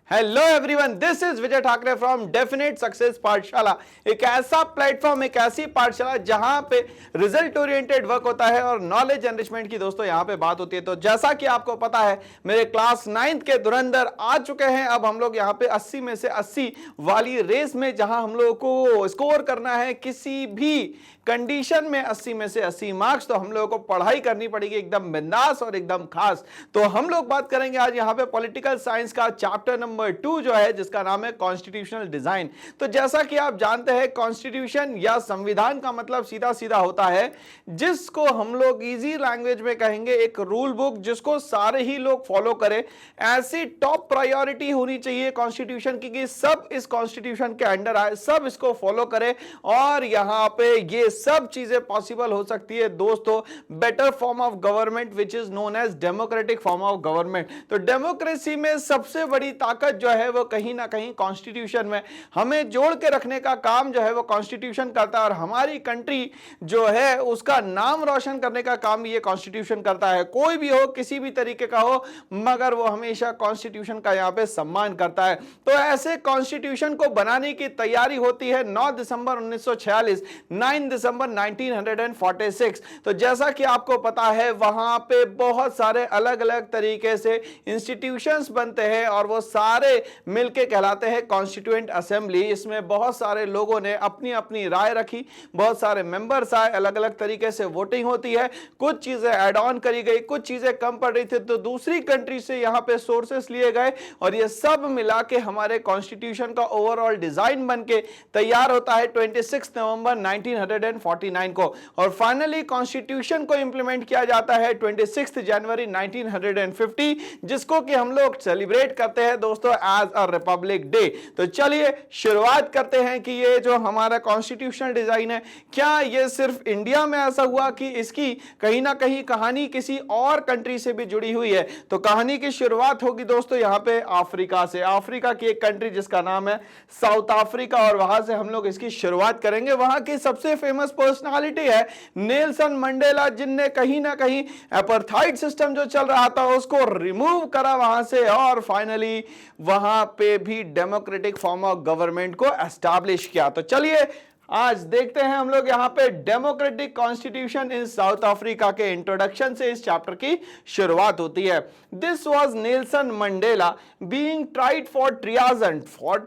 Hello everyone, this is Vijay Thackeray from definite success पाठशाला। एक ऐसा प्लेटफॉर्म, एक ऐसी पाठशाला जहां पे रिजल्ट ओरिएंटेड वर्क होता है और नॉलेज एनरिचमेंट की दोस्तों यहां पे बात होती है। तो जैसा कि आपको पता है, मेरे क्लास 9th के धुरंधर आ चुके हैं। अब हम लोग यहां पे 80 में से 80 वाली रेस में, जहां हम लोगों को स्कोर करना है किसी भी कंडीशन में 80 में से 80 मार्क्स, तो हम लोगों को पढ़ाई करनी पड़ेगी एकदम बिंदास और एकदम खास। तो हम लोग बात करेंगे आज यहाँ पे पॉलिटिकल साइंस का चैप्टर नंबर 2 जो है, जिसका नाम है कॉन्स्टिट्यूशनल डिजाइन। तो जैसा कि आप जानते हैं, कॉन्स्टिट्यूशन या संविधान का मतलब सीधा सीधा होता है, जिसको हम लोग इजी लैंग्वेज में कहेंगे एक रूल बुक, जिसको सारे ही लोग फॉलो करें। ऐसी टॉप प्रायोरिटी होनी चाहिए कॉन्स्टिट्यूशन की कि सब इस कॉन्स्टिट्यूशन के अंडर आए, सब इसको फॉलो करें। और यहां पे ये सब चीजें पॉसिबल हो सकती है दोस्तों, better form of government which is known as democratic form of government. तो डेमोक्रेसी में सबसे बड़ी ताकत जो है वो कहीं ना कहीं कॉन्स्टिट्यूशन में, हमें जोड़ के रखने का काम जो है वो कॉन्स्टिट्यूशन करता है। और हमारी कंट्री जो है उसका नाम रोशन करने का काम ये कॉन्स्टिट्यूशन करता है। कोई भी हो, किसी भी तरीके का हो, मगर वो हमेशा कॉन्स्टिट्यूशन का यहां पे सम्मान करता है। तो ऐसे कॉन्स्टिट्यूशन को बनाने की तैयारी होती है 9 दिसंबर 1946, 9 दिसंबर 1946। तो जैसा कि आपको पता है, वहां पे बहुत सारे अलग अलग तरीके से इंस्टीट्यूशंस बनते हैं और वो सारे मिलके कहलाते हैं कॉन्स्टिट्यूएंट असेंबली। इसमें बहुत सारे लोगों ने अपनी अपनी राय रखी, बहुत सारे मेंबर्स आए, अलग अलग तरीके से वोटिंग होती है। कुछ चीजें ऐड ऑन करी गई, कुछ चीजें कम पड़ रही थी, तो दूसरी कंट्री से यहां पे सोर्सेस लिए गए और ये सब मिला के हमारे कॉन्स्टिट्यूशन का ओवरऑल डिजाइन बन के तैयार होता है 26 नवंबर 1949 को। और फाइनली कॉन्स्टिट्यूशन को इंप्लीमेंट किया जाता है 26 जनवरी 1950, जिसको कि हम लोग सेलिब्रेट करते हैं दोस्तों एज अ रिपब्लिक डे। तो चलिए शुरुआत करते हैं कि ये जो हमारा कॉन्स्टिट्यूशनल डिजाइन है, क्या ये सिर्फ इंडिया में ऐसा हुआ कि इसकी कहीं ना कहीं कहानी किसी और कंट्री से भी जुड़ी हुई है? तो कहानी की शुरुआत होगी दोस्तों यहां पे अफ्रीका से, अफ्रीका की एक कंट्री जिसका नाम है साउथ अफ्रीका, और वहां से हम लोग इसकी शुरुआत करेंगे। वहां की सबसे फेमस पर्सनालिटी है नेल्सन मंडेला, जिनने कहीं ना कहीं अपार्थाइड सिस्टम जो चल रहा था उसको रिमूव करा वहां से, और फाइनली वहां पे भी डेमोक्रेटिक फॉर्म ऑफ गवर्नमेंट को एस्टैब्लिश किया। तो चलिए आज देखते हैं हम लोग यहाँ पे democratic constitution in South Africa के इंट्रोडक्शन से इस चैप्टर की शुरुआत होती है। This was Nelson Mandela being tried for treason.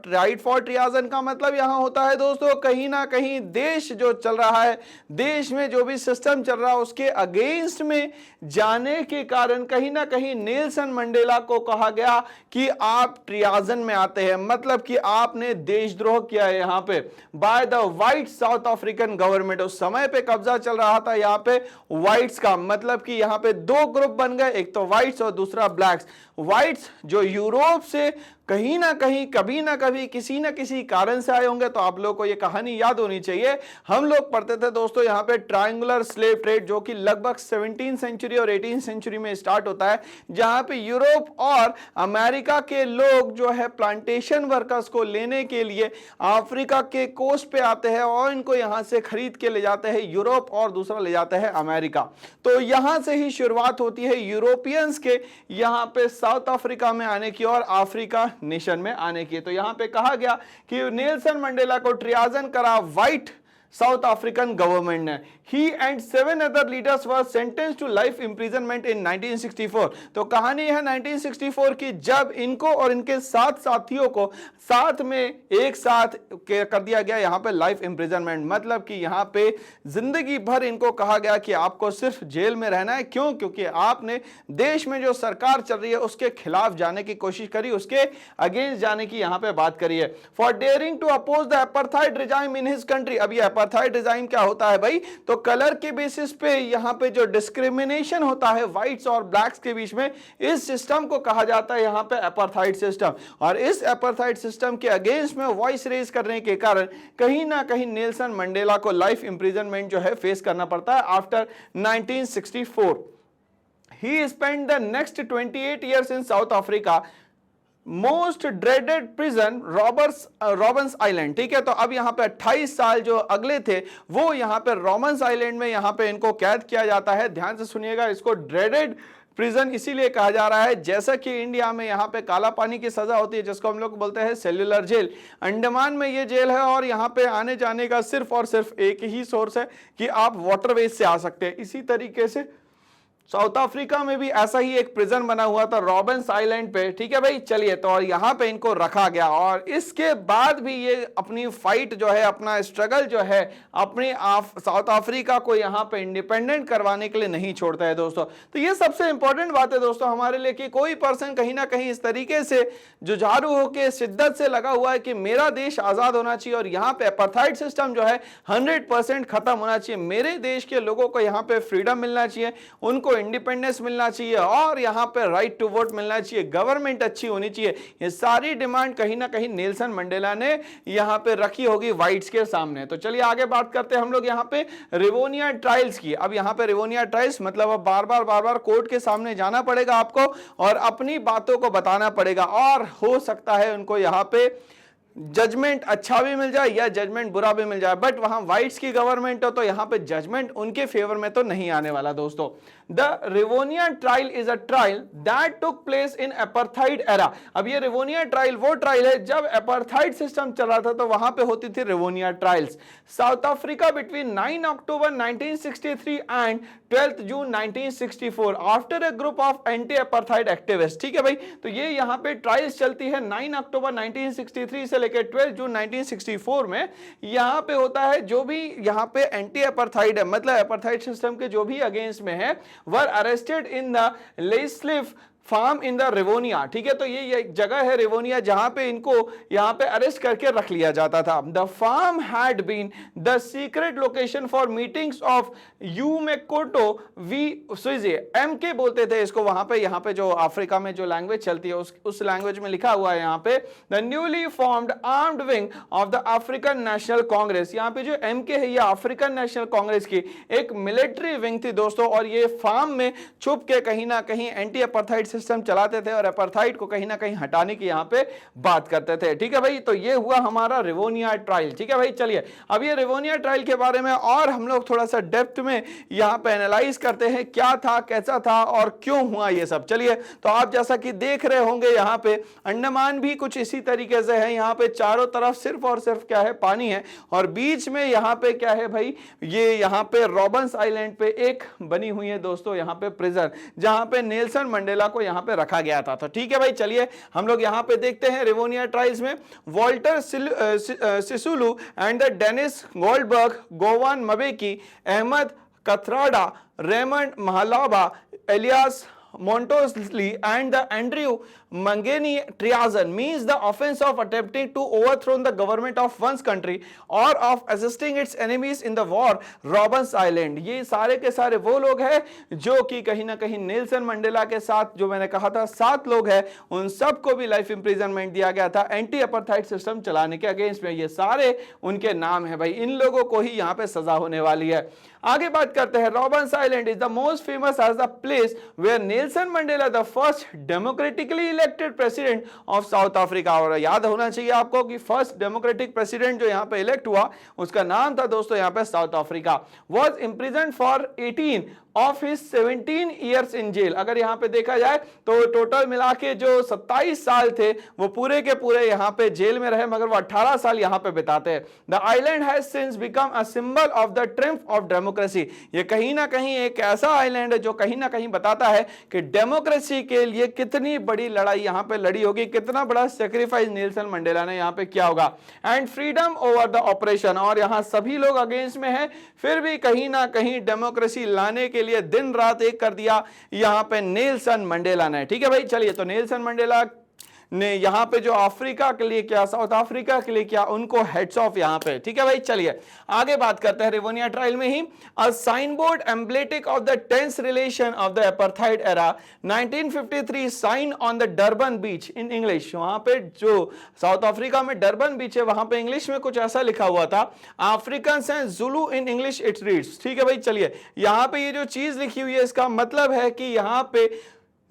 Tried for treason का मतलब यहाँ होता है दोस्तों, कहीं ना कहीं देश जो चल रहा है, देश में जो भी सिस्टम चल रहा है उसके अगेंस्ट में जाने के कारण कहीं ना कहीं नेल्सन मंडेला को कहा गया कि आप ट्रियाजन में आते हैं, मतलब कि आपने देशद्रोह किया है यहाँ पे by the white south African government. उस समय पे कब्जा चल रहा था यहाँ पे व्हाइट्स का, मतलब कि यहाँ पे दो ग्रुप बन गए, एक तो व्हाइट्स और दूसरा ब्लैक्स। व्हाइट्स जो यूरोप से कहीं ना कहीं कभी ना कभी किसी ना किसी कारण से आए होंगे। तो आप लोगों को ये कहानी याद होनी चाहिए, हम लोग पढ़ते थे दोस्तों यहाँ पे ट्रायंगुलर स्लेव ट्रेड, जो कि लगभग 17th सेंचुरी और 18th सेंचुरी में स्टार्ट होता है, जहां पे यूरोप और अमेरिका के लोग जो है प्लांटेशन वर्कर्स को लेने के लिए अफ्रीका के कोस्ट पे आते हैं और इनको यहां से खरीद के ले जाते हैं यूरोप और दूसरा ले जाते हैं अमेरिका। तो यहां से ही शुरुआत होती है यूरोपियंस के यहाँ पे साउथ अफ्रीका में आने की और अफ्रीका नेशन में आने की। तो यहां पे कहा गया कि नेल्सन मंडेला को ट्रियाजन करा व्हाइट साउथ अफ्रीकन गवर्नमेंट ने। He and 7 other leaders were sentenced to life imprisonment in 1964। तो कहानी है 1964 की, जब इनको और इनके 7 साथियों को साथ में एक साथ कर दिया गया यहाँ पे लाइफ इम्प्रिजनमेंट। मतलब कि यहाँ पे जिंदगी भर इनको कहा गया कि आपको सिर्फ जेल में रहना है। क्यों? क्योंकि आपने देश में जो सरकार चल रही है उसके खिलाफ जाने की कोशिश करी, उसके अगेंस्ट जाने की यहाँ पे बात करी है। For daring to oppose the apartheid regime in his country. अब ये अपार्थाइड रिजाइम क्या होता है भाई? तो कलर के बेसिस पे यहाँ पे जो डिस्क्रिमिनेशन होता है व्हाइट्स और ब्लैक्स के बीच में, इस सिस्टम को कहा जाता है यहाँ पे अपार्थाइड सिस्टम। और इस अपार्थाइड सिस्टम के अगेंस्ट में वॉइस रेज करने के कारण कहीं ना कहीं नेल्सन मंडेला को लाइफ इंप्रिजनमेंट जो है फेस करना पड़ता है after 1964। He spent the next 28 years in South Africa, most dreaded prison Robben island. ठीक है, तो अब यहाँ पे 28 साल जो अगले थे वो यहाँ पे रॉबन्स आइलैंड में यहाँ पे इनको कैद किया जाता है। ध्यान से सुनिएगा, इसको ड्रेडेड प्रिजन इसीलिए कहा जा रहा है, जैसा कि इंडिया में यहाँ पे काला पानी की सजा होती है जिसको हम लोग बोलते हैं सेल्युलर जेल, अंडमान में ये जेल है और यहाँ पे आने जाने का सिर्फ और सिर्फ एक ही सोर्स है कि आप वाटरवेज से आ सकते हैं। इसी तरीके से साउथ अफ्रीका में भी ऐसा ही एक प्रिजन बना हुआ था रॉबिन्स आइलैंड पे, ठीक है भाई। चलिए, तो और यहाँ पे इनको रखा गया और इसके बाद भी ये अपनी फाइट जो है, अपना स्ट्रगल जो है, अपने साउथ अफ्रीका को यहाँ पे इंडिपेंडेंट करवाने के लिए नहीं छोड़ता है दोस्तों। तो ये सबसे इंपॉर्टेंट बात है दोस्तों हमारे लिए कि कोई पर्सन कहीं ना कहीं इस तरीके से जुझारू होकर शिद्दत से लगा हुआ है कि मेरा देश आजाद होना चाहिए और यहाँ पे अपार्थाइड सिस्टम जो है 100% खत्म होना चाहिए, मेरे देश के लोगों को यहाँ पे फ्रीडम मिलना चाहिए, उनको इंडिपेंडेंस मिलना चाहिए और यहां पे राइट टू वोट मिलना चाहिए, गवर्नमेंट अच्छी होनी चाहिए। ये सारी डिमांड कहीं ना कहीं नेल्सन मंडेला ने यहां पे रखी होगी व्हाइट्स के सामने। तो चलिए आगे बात करते हैं हम लोग यहां पे रिवोनिया ट्रायल्स की। अब यहां पे रिवोनिया ट्रायल्स मतलब अब बार बार कोर्ट के सामने जाना पड़ेगा आपको और अपनी बातों को बताना पड़ेगा और हो सकता है उनको यहां पे जजमेंट अच्छा भी मिल जाए या जजमेंट बुरा भी मिल जाए, बट वहां व्हाइट्स की गवर्नमेंट हो तो यहां पे जजमेंट उनके फेवर में तो नहीं आने वाला दोस्तों। The Rivonia trial is a trial that took place in apartheid era. अब ये रिवोनिया ट्रायल वो ट्रायल है जब अपार्थाइड सिस्टम चल रहा था तो वहां पे होती थी Rivonia trials. South Africa between 9 October 1963 and 12 June 1964 after a group of anti apartheid activist. ठीक है भाई, तो ये यहां पे ट्रायल्स चलती है 9 अक्टूबर 1963 से लेकर 12 जून 1964 में। यहां पे होता है जो भी यहां पे एंटी अपार्थाइड है, मतलब अपार्थाइड सिस्टम के जो भी अगेंस्ट में है, were arrested in the Liliesleaf farm in the Rivonia. ठीक है, तो ये एक जगह है रिवोनिया जहां पे इनको यहां पे अरेस्ट करके रख लिया जाता था। The farm had been the secret location for meetings of Umkhonto we Sizwe, MK बोलते थे इसको वहां पे। यहां पे जो अफ्रीका में जो लैंग्वेज चलती है उस लैंग्वेज में लिखा हुआ है यहां पे the newly formed armed wing of the African National Congress. यहां पे जो एमके है ये अफ्रीकन नेशनल कांग्रेस की एक मिलिट्री विंग थी दोस्तों, और ये फार्म में छुप के कहीं ना कहीं एंटी अपार्थाइड सिस्टम चलाते थे और अपार्थाइड को कहीं ना कहीं हटाने की यहां पे बात करते थे। ठीक है भाई, तो ये हुआ हमारा रिवोनिया ट्रायल। ठीक है भाई, चलिए अब ये रिवोनिया ट्रायल के बारे में और हम लोग थोड़ा सा डेप्थ में यहां पे एनालाइज करते हैं, क्या था, कैसा था और क्यों हुआ ये सब। चलिए, तो आप जैसा कि देख रहे होंगे यहां पे अंडमान भी कुछ इसी तरीके से है। यहां पे चारों तरफ सिर्फ और सिर्फ क्या है, पानी है, और बीच में यहां पे क्या है भाई, ये यहां पे रॉबिन्स आइलैंड पे एक बनी हुई है दोस्तों यहां पे प्रिजन, जहां पे नेल्सन मंडेला को यहां पे रखा गया था। तो ठीक है भाई, चलिए हम लोग यहां पे देखते हैं रिवोनिया ट्रायल्स में Walter Sisulu and the Denis Goldberg, Govan Mbeki, Ahmed Kathrada, Raymond Mhlaba, Elias Montosli and the Andrew Mangeni treason means the offense of attempting to overthrow the government of one's country or of assisting its enemies in the war Robbins Island। ये सारे के सारे वो लोग हैं जो कि कहीं ना कहीं नेल्सन मंडेला के साथ, जो मैंने कहा था 7 लोग हैं, उन सबको भी लाइफ इंप्रिजनमेंट दिया गया था एंटी अपार्थाइड सिस्टम चलाने के अगेंस्ट में। ये सारे उनके नाम है भाई, इन लोगों को ही यहाँ पे सजा होने वाली है। आगे बात करते हैं, Robben Island is the most famous as the place where Nelson Mandela the first democratically elected president of South Africa. और याद होना चाहिए आपको कि फर्स्ट डेमोक्रेटिक प्रेसिडेंट जो यहाँ पे इलेक्ट हुआ उसका नाम था दोस्तों यहाँ पे South Africa. Was imprison for 18 of his 17 years in jail. अगर यहाँ पे देखा जाए तो टोटल मिला के जो 27 साल थे वो पूरे के पूरे यहाँ पे जेल में रहे, मगर वो 18 साल यहाँ पे बिताते हैं। The island has since become a symbol of the triumph of democracy. ये कहीं ना कहीं एक ऐसा आइलैंड है जो कहीं ना कहीं बताता है कि डेमोक्रेसी के लिए कितनी बड़ी लड़ाई यहाँ पे लड़ी होगी, कितना बड़ा सेक्रीफाइस नेल्सन मंडेला ने यहाँ पे किया होगा। And freedom over the operation, और यहाँ सभी लोग अगेंस्ट में है, फिर भी कहीं ना कहीं डेमोक्रेसी लाने के लिए दिन रात एक कर दिया यहां पे नेल्सन मंडेला ने। ठीक है भाई, चलिए, तो नेल्सन मंडेला ने यहां पे जो अफ्रीका के लिए किया, साउथ अफ्रीका के लिए किया, उनको हेड्स ऑफ यहां पे। ठीक है भाई, चलिए आगे बात करते हैं रिवोनिया ट्रायल में ही। A sign board emblematic of the tense relation of the apartheid era 1953 sign on the Durban beach in English. वहां पे जो साउथ अफ्रीका में डरबन बीच है वहां पे इंग्लिश में कुछ ऐसा लिखा हुआ था, African and Zulu in English it reads. ठीक है भाई, चलिए यहां पे ये जो चीज लिखी हुई है इसका मतलब है कि यहां पे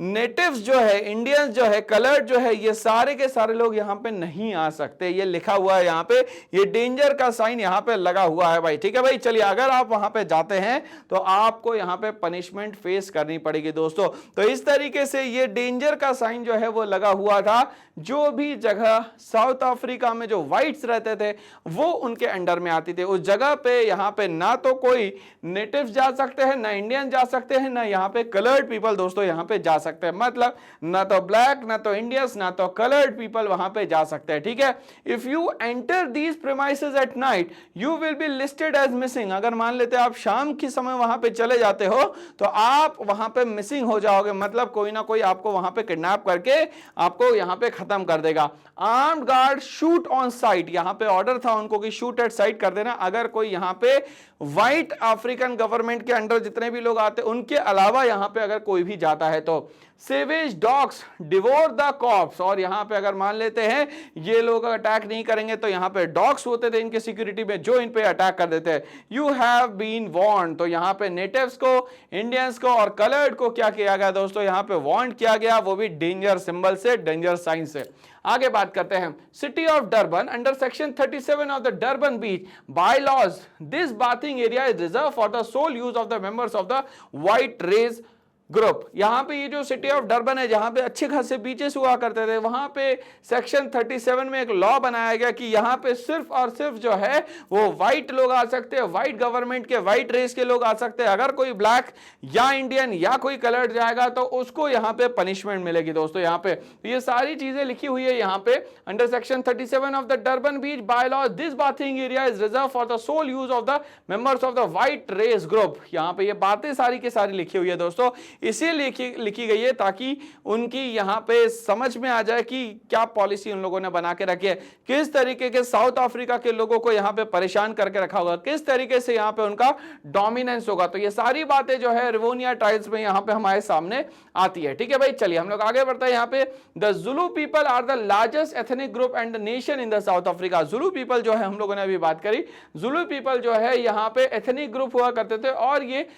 नेटिव्स जो है, इंडियंस जो है, कलर्ड जो है, ये सारे के सारे लोग यहाँ पे नहीं आ सकते। ये लिखा हुआ है यहाँ पे, ये डेंजर का साइन यहाँ पे लगा हुआ है भाई। ठीक है भाई, चलिए अगर आप वहां पे जाते हैं तो आपको यहाँ पे पनिशमेंट फेस करनी पड़ेगी दोस्तों। तो इस तरीके से ये डेंजर का साइन जो है वो लगा हुआ था। जो भी जगह साउथ अफ्रीका में जो व्हाइट्स रहते थे वो उनके अंडर में आती थी, उस जगह पे यहाँ पे ना तो कोई नेटिव्स जा सकते हैं, ना इंडियन जा सकते हैं, ना यहाँ पे कलर्ड पीपल दोस्तों यहाँ पे जा सकते हैं। मतलब ना तो ब्लैक, ना तो इंडियंस, ना तो कलर्ड पीपल वहां पे जा सकते हैं। ठीक है, if you enter these premises at night you will be listed as missing. अगर मान लेते आप शाम के समय वहां पे चले जाते हो तो आप वहां पे मिसिंग हो जाओगे। मतलब कोई ना कोई आपको वहां पे किडनैप करके आपको यहां पे खत्म कर देगा। Armed guard shoot on site, यहां पे ऑर्डर था उनको कि शूट एट साइट कर देना। अगर कोई यहां पे व्हाइट अफ्रीकन गवर्नमेंट के अंडर जितने भी लोग आते उनके अलावा यहां पे अगर कोई भी जाता है तो savage dogs devour the cops. और यहां पे अगर मान लेते हैं ये लोग अटैक नहीं करेंगे तो यहां पे डॉग्स होते थे इनके सिक्योरिटी में जो इन पे अटैक कर देते हैं। यू हैव बीन वार्न्ड, तो यहां पे नेटिव्स को, इंडियंस को और कलर्ड को क्या किया गया दोस्तों, यहां पे वार्न किया गया, वो भी डेंजर सिंबल से, डेंजर साइन से। आगे बात करते हैं city of Durban under section 37 of the Durban beach by laws this bathing area is reserve for the sole use of the members of the white race group. यहां पे ये जो सिटी ऑफ डरबन है जहां पे अच्छे खासे beaches हुआ करते थे, वहां पे सेक्शन 37 में एक लॉ बनाया गया कि यहां पे सिर्फ और सिर्फ जो है वो व्हाइट लोग आ सकते हैं, व्हाइट गवर्नमेंट के, व्हाइट रेस के लोग आ सकते हैं। अगर कोई ब्लैक या इंडियन या कोई कलर्ड जाएगा तो उसको यहां पे पनिशमेंट मिलेगी दोस्तों। यहां पे ये सारी चीजें लिखी हुई है यहां पे under section 37 of the Durban beach by law this bathing area is reserve for the sole use of the members of the white race group. यहां पे ये बातें सारी की सारी लिखी हुई है दोस्तों, इसीलिए लिखी गई है ताकि उनकी यहां पे समझ में आ जाए कि क्या पॉलिसी उन लोगों ने बना के रखी है, किस तरीके के साउथ अफ्रीका के लोगों को यहां पे परेशान करके रखा होगा, किस तरीके से यहां पे उनका डोमिनेंस होगा। तो ये सारी बातें जो है रिवोनिया ट्रायल्स में यहां पे हमारे सामने आती है। ठीक है भाई, चलिए हम लोग आगे बढ़ते हैं। यहां पे the Zulu people are the largest ethnic group and nation in the South Africa. Zulu people जो है हम लोगों ने अभी बात करी, जुलू पीपल जो है यहां पे एथनिक ग्रुप हुआ करते थे और ये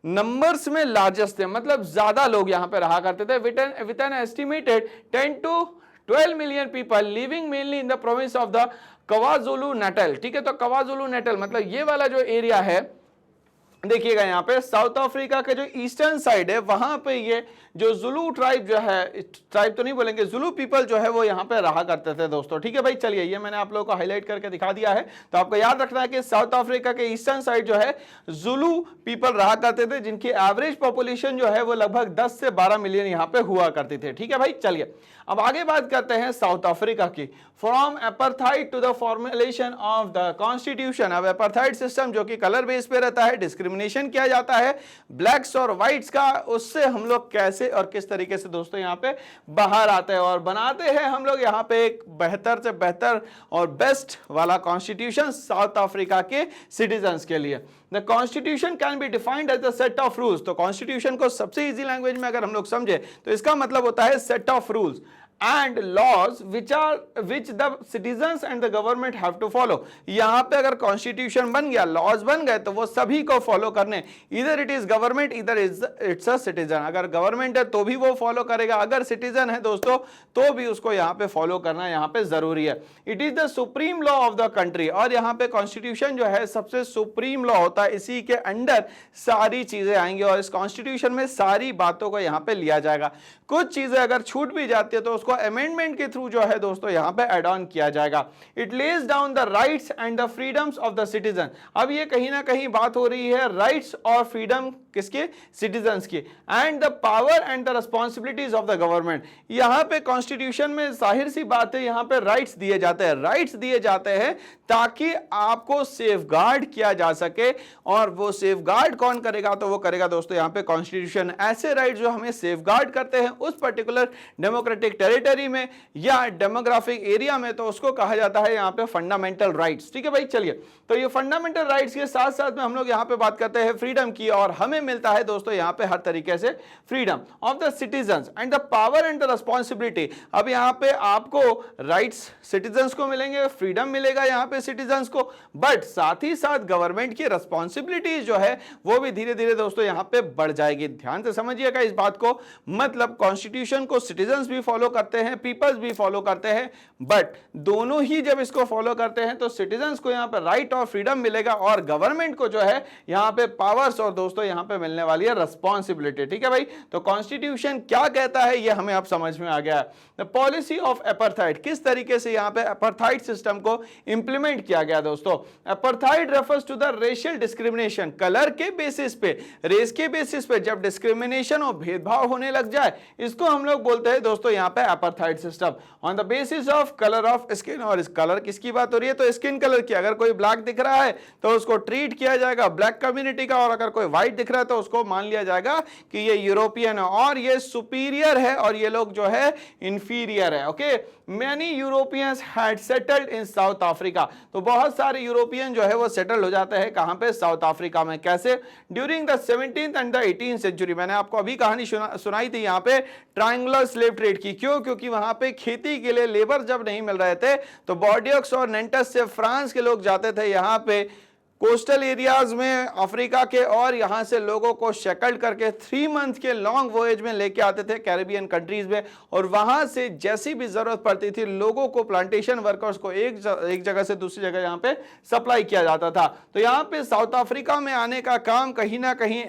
नंबर्स में लार्जेस्ट थे, मतलब ज्यादा लोग यहां पे रहा करते थे। With an estimated 10 to 12 million people living mainly in the province of the KwaZulu natal. ठीक है, तो क्वाजुलू नैटल मतलब ये वाला जो एरिया है, देखिएगा यहाँ पे साउथ अफ्रीका के जो ईस्टर्न साइड है वहां पे ये जो जुलू ट्राइब जो है, ट्राइब तो नहीं बोलेंगे, जुलू पीपल जो है वो यहाँ पे रहा करते थे दोस्तों। ठीक है भाई, चलिए ये मैंने आप लोगों को हाईलाइट करके दिखा दिया है। तो आपको याद रखना है कि साउथ अफ्रीका के ईस्टर्न साइड जो है जुलू पीपल रहा करते थे, जिनकी एवरेज पॉपुलेशन जो है वो लगभग 10 से 12 मिलियन यहाँ पे हुआ करती थे। ठीक है भाई, चलिए अब आगे बात करते हैं साउथ अफ्रीका की। From apartheid to the formulation of the constitution. अब एपार्थाइड सिस्टम जो कि कलर बेस पे रहता है, डिस्क्रिमिनेशन किया जाता है ब्लैक्स और व्हाइट्स का, उससे हम लोग कैसे और किस तरीके से दोस्तों यहाँ पे बाहर आते हैं और बनाते हैं हम लोग यहाँ पे एक बेहतर से बेहतर और बेस्ट वाला कॉन्स्टिट्यूशन साउथ अफ्रीका के सिटीजन्स के लिए। The constitution can be defined as the set of rules. तो कॉन्स्टिट्यूशन को सबसे इजी लैंग्वेज में अगर हम लोग समझे तो इसका मतलब होता है set of rules and laws which the citizens and the government have to follow। यहां पे अगर कॉन्स्टिट्यूशन बन गया, लॉज बन गए तो वो सभी को फॉलो करने, इधर इट इज गवर्नमेंट इधर इट्स अ सिटीजन। अगर गवर्नमेंट है तो भी वो फॉलो करेगा, अगर सिटीजन है दोस्तों तो भी उसको यहां पे फॉलो करना यहां पे जरूरी है। It is the supreme law of the country. और यहां पे कॉन्स्टिट्यूशन जो है सबसे सुप्रीम लॉ होता है, इसी के अंडर सारी चीजें आएंगी और इस कॉन्स्टिट्यूशन में सारी बातों को यहां पे लिया जाएगा। कुछ चीजें अगर छूट भी जाती है तो उसको अमेंडमेंट के थ्रू जो है दोस्तों यहां पे ऐड ऑन किया जाएगा। It lays down the rights and the freedoms of the citizen. अब ये कहीं ना कहीं बात हो रही है राइट्स और फ्रीडम किसके, सिटीजन्स की, and the power and the responsibilities of the government. यहां पे कॉन्स्टिट्यूशन में जाहिर सी बात है यहां पे राइट्स दिए जाते हैं, राइट्स दिए जाते हैं ताकि आपको सेफगार्ड किया जा सके। और वो सेफगार्ड कौन करेगा, तो वो करेगा दोस्तों यहां पे कॉन्स्टिट्यूशन। ऐसे राइट्स जो हमें सेफगार्ड करते हैं उस पर्टिकुलर डेमोक्रेटिक टेरिटरी टेरिटरी में या डेमोग्राफिक एरिया में, तो उसको कहा जाता है यहाँ पे फंडामेंटल राइट्स। ठीक है भाई, चलिए, तो ये फंडामेंटल राइट्स के साथ साथ में हम लोग यहाँ पे बात करते हैं फ्रीडम की, और हमें मिलता है दोस्तों यहाँ पे हर तरीके से freedom of the citizens and the power and the responsibility. अब यहाँ पे आपको राइट्स सिटीजंस को मिलेंगे, फ्रीडम मिलेगा यहाँ पे सिटीजंस को, बट साथ ही साथ गवर्नमेंट की रिस्पॉन्सिबिलिटीज जो है वो भी धीरे धीरे दोस्तों यहाँ पे बढ़ जाएगी। ध्यान से समझिएगा इस बात को, मतलब कॉन्स्टिट्यूशन को सिटीजंस भी फॉलो करते हैं, पीपल्स भी फॉलो करते हैं, बट दोनों ही जब इसको फॉलो करते हैं तो सिटीजंस को यहाँ पे राइट और फ्रीडम मिलेगा, और गवर्नमेंट को जो है यहाँ पे पावर्स और दोस्तों यहाँ पे मिलने वाली है रिस्पॉन्सिबिलिटी। ठीक है भाई, तो कॉन्स्टिट्यूशन क्या कहता है ये हमें अब समझ में आ गया है। द पॉलिसी ऑफ एपार्थाइड, किस तरीके से यहाँ पे एपार्थाइड सिस्टम को इंप्लीमेंट किया गया दोस्तों। Apartheid refers to the racial discrimination, colour के बेसिस पे, रेस के बेसिस पे जब डिस्क्रिमिनेशन और भेदभाव होने लग जाए, इसको हम लोग बोलते हैं दोस्तों यहाँ पे apartheid system. On the basis of colour of skin, और इस कलर किसकी बात हो रही है, तो स्किन कलर की। अगर कोई ब्लैक दिख रहा है तो उसको ट्रीट किया जाएगा ब्लैक कम्युनिटी का, और अगर कोई व्हाइट दिख रहा है तो उसको मान लिया जाएगा कि ये यूरोपियन है और ये सुपीरियर है और ये लोग जो है इंफीरियर है। Okay, many Europeans had settled in South Africa, तो बहुत सारे यूरोपियन जो है वो सेटल हो जाते हैं कहां पे, साउथ अफ्रीका में। कैसे, during the 17th and the 18th century. मैंने आपको अभी कहानी सुनाई थी यहाँ पे ट्रायंगुलर स्लेव ट्रेड की। क्यों, क्योंकि वहां पे खेती के लिए लेबर जब नहीं मिल रहे थे तो बॉर्डियक्स और नेंटस से फ्रांस के लोग जाते थे यहाँ पे कोस्टल एरियाज में अफ्रीका के, और यहां से लोगों को शेकल्ड करके 3 मंथ के लॉन्ग वॉयज में लेके आते थे कैरिबियन कंट्रीज में, और वहां से जैसी भी जरूरत पड़ती थी लोगों को, प्लांटेशन वर्कर्स को एक जगह से दूसरी जगह यहां पे सप्लाई किया जाता था। तो यहां पे साउथ अफ्रीका में आने का काम कहीं ना कहीं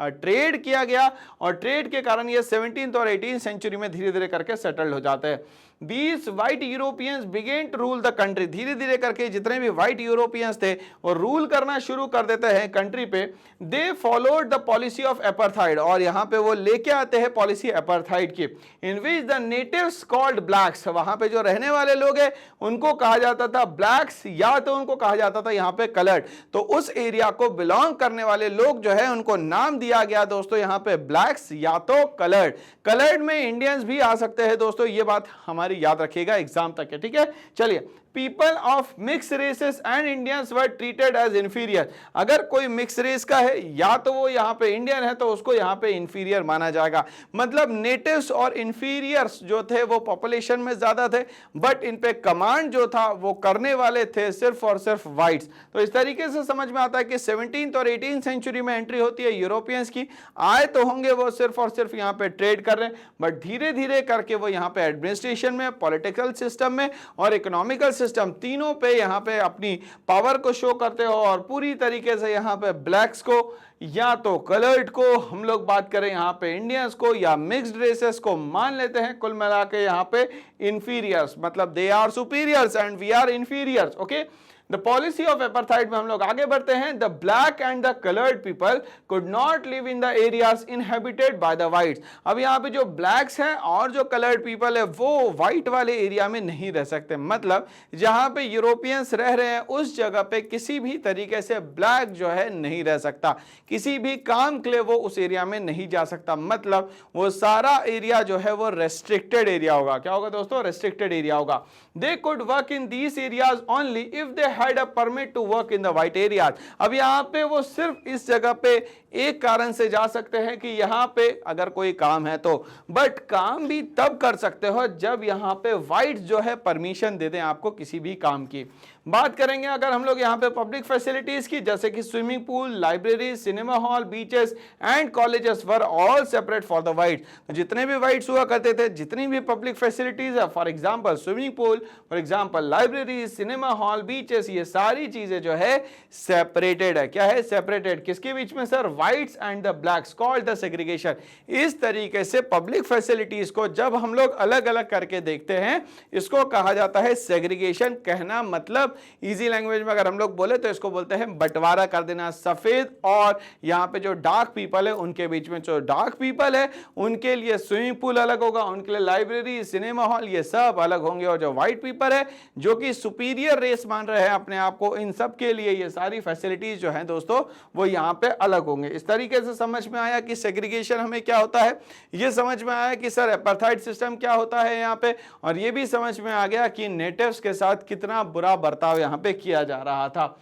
ट्रेड किया गया, और ट्रेड के कारण ये 17th और 18th सेंचुरी में धीरे धीरे करके सेटल्ड हो जाते हैं। These white Europeans began to rule the country, धीरे धीरे करके जितने भी व्हाइट यूरोपियंस थे वो रूल करना शुरू कर देते हैं कंट्री पे। They followed the policy of apartheid, और यहाँ पे वो लेके आते हैं पॉलिसी apartheid की, in which the natives called blacks, वहां पे जो रहने वाले लोग हैं उनको कहा जाता था blacks, या तो उनको कहा जाता था यहाँ पे colored। तो उस एरिया को बिलोंग करने वाले लोग जो है उनको नाम दिया गया दोस्तों यहाँ पे blacks या तो colored। colored में इंडियंस भी आ सकते हैं दोस्तों, ये बात हमारी याद रखिएगा एग्जाम तक है। ठीक है, चलिए, people of mix races and Indians were treated as inferior. अगर कोई मिक्स रेस का है या तो वो यहाँ पे इंडियन है तो उसको यहाँ पे इंफीरियर माना जाएगा। मतलब नेटिव्स और इंफीरियर्स जो थे वो पॉपुलेशन में ज्यादा थे, बट इन पे कमांड जो था वो करने वाले थे सिर्फ और सिर्फ व्हाइट्स। तो इस तरीके से समझ में आता है कि 17th और 18th सेंचुरी में एंट्री होती है यूरोपियंस की। आए तो होंगे वो सिर्फ और सिर्फ यहाँ पे ट्रेड कर रहे हैं, बट धीरे धीरे करके वो यहाँ पे एडमिनिस्ट्रेशन में, पॉलिटिकल सिस्टम में और इकोनॉमिकल सिस्टम, तीनों पे यहाँ पे अपनी पावर को शो करते हो, और पूरी तरीके से यहाँ पे ब्लैक्स को या तो कलर्ड को, हम लोग बात करें यहाँ पे इंडियंस को या मिक्स्ड रेसेस को, मान लेते हैं कुल मिला के यहाँ पे इंफीरियर्स, मतलब they are superiors and we are inferiors. Okay, the policy of apartheid में हम लोग आगे बढ़ते हैं। The black and the coloured people could not live in the areas inhabited by the whites. अब यहाँ पे जो ब्लैक्स हैं और जो कलर्ड पीपल है वो व्हाइट वाले एरिया में नहीं रह सकते। मतलब जहां पे यूरोपियंस रह रहे हैं उस जगह पे किसी भी तरीके से ब्लैक जो है नहीं रह सकता, किसी भी काम के लिए वो उस एरिया में नहीं जा सकता। मतलब वो सारा एरिया जो है वो रेस्ट्रिक्टेड एरिया होगा। क्या होगा दोस्तों, रेस्ट्रिक्टेड एरिया होगा। They could work in these areas only if they had a permit to work in the white areas। अब यहाँ पे वो सिर्फ इस जगह पे एक कारण से जा सकते हैं कि यहाँ पे अगर कोई काम है तो, बट काम भी तब कर सकते हो जब यहाँ पे व्हाइट जो है परमिशन दे दें आपको किसी भी काम की। बात करेंगे अगर हम लोग यहाँ पे पब्लिक फैसिलिटीज की, जैसे कि swimming pool, library, cinema hall, beaches and colleges were all separate for the white. तो जितने भी व्हाइट्स हुआ करते थे, जितनी भी पब्लिक फैसिलिटीज है, for example swimming pool, for example library, cinema hall, beaches, ये सारी चीजें जो है सेपरेटेड है। क्या है, सेपरेटेड। किसके बीच में sir, whites and the blacks, called the segregation. इस तरीके से पब्लिक फैसिलिटीज को जब हम लोग अलग अलग करके देखते हैं, इसको कहा जाता है सेग्रीगेशन। कहना मतलब इजी लैंग्वेज में अगर हम लोग बोले तो इसको बोलते हैं बंटवारा कर देना। सफेद और यहाँ पे जो डार्क पीपल है उनके बीच में, जो डार्क पीपल है उनके लिए स्विमिंग पूल अलग होगा, उनके लिए लाइब्रेरी, सिनेमा हॉल, ये सब अलग होंगे। और जो व्हाइट पीपल है, जो कि सुपीरियर रेस मान रहे हैं अपने आप को, इन सब के लिए ये सारी फैसिलिटीज जो हैं दोस्तों वो यहाँ पे अलग होंगे। इस तरीके से समझ में आया कि सेग्रीगेशन हमें क्या होता है, ये समझ में आया कि सर एपार्थाइड सिस्टम क्या होता है यहाँ पे, और ये भी समझ में आ गया कि नेटिव्स के साथ कितना बुरा बर्ताव यहाँ पे किया जा रहा था।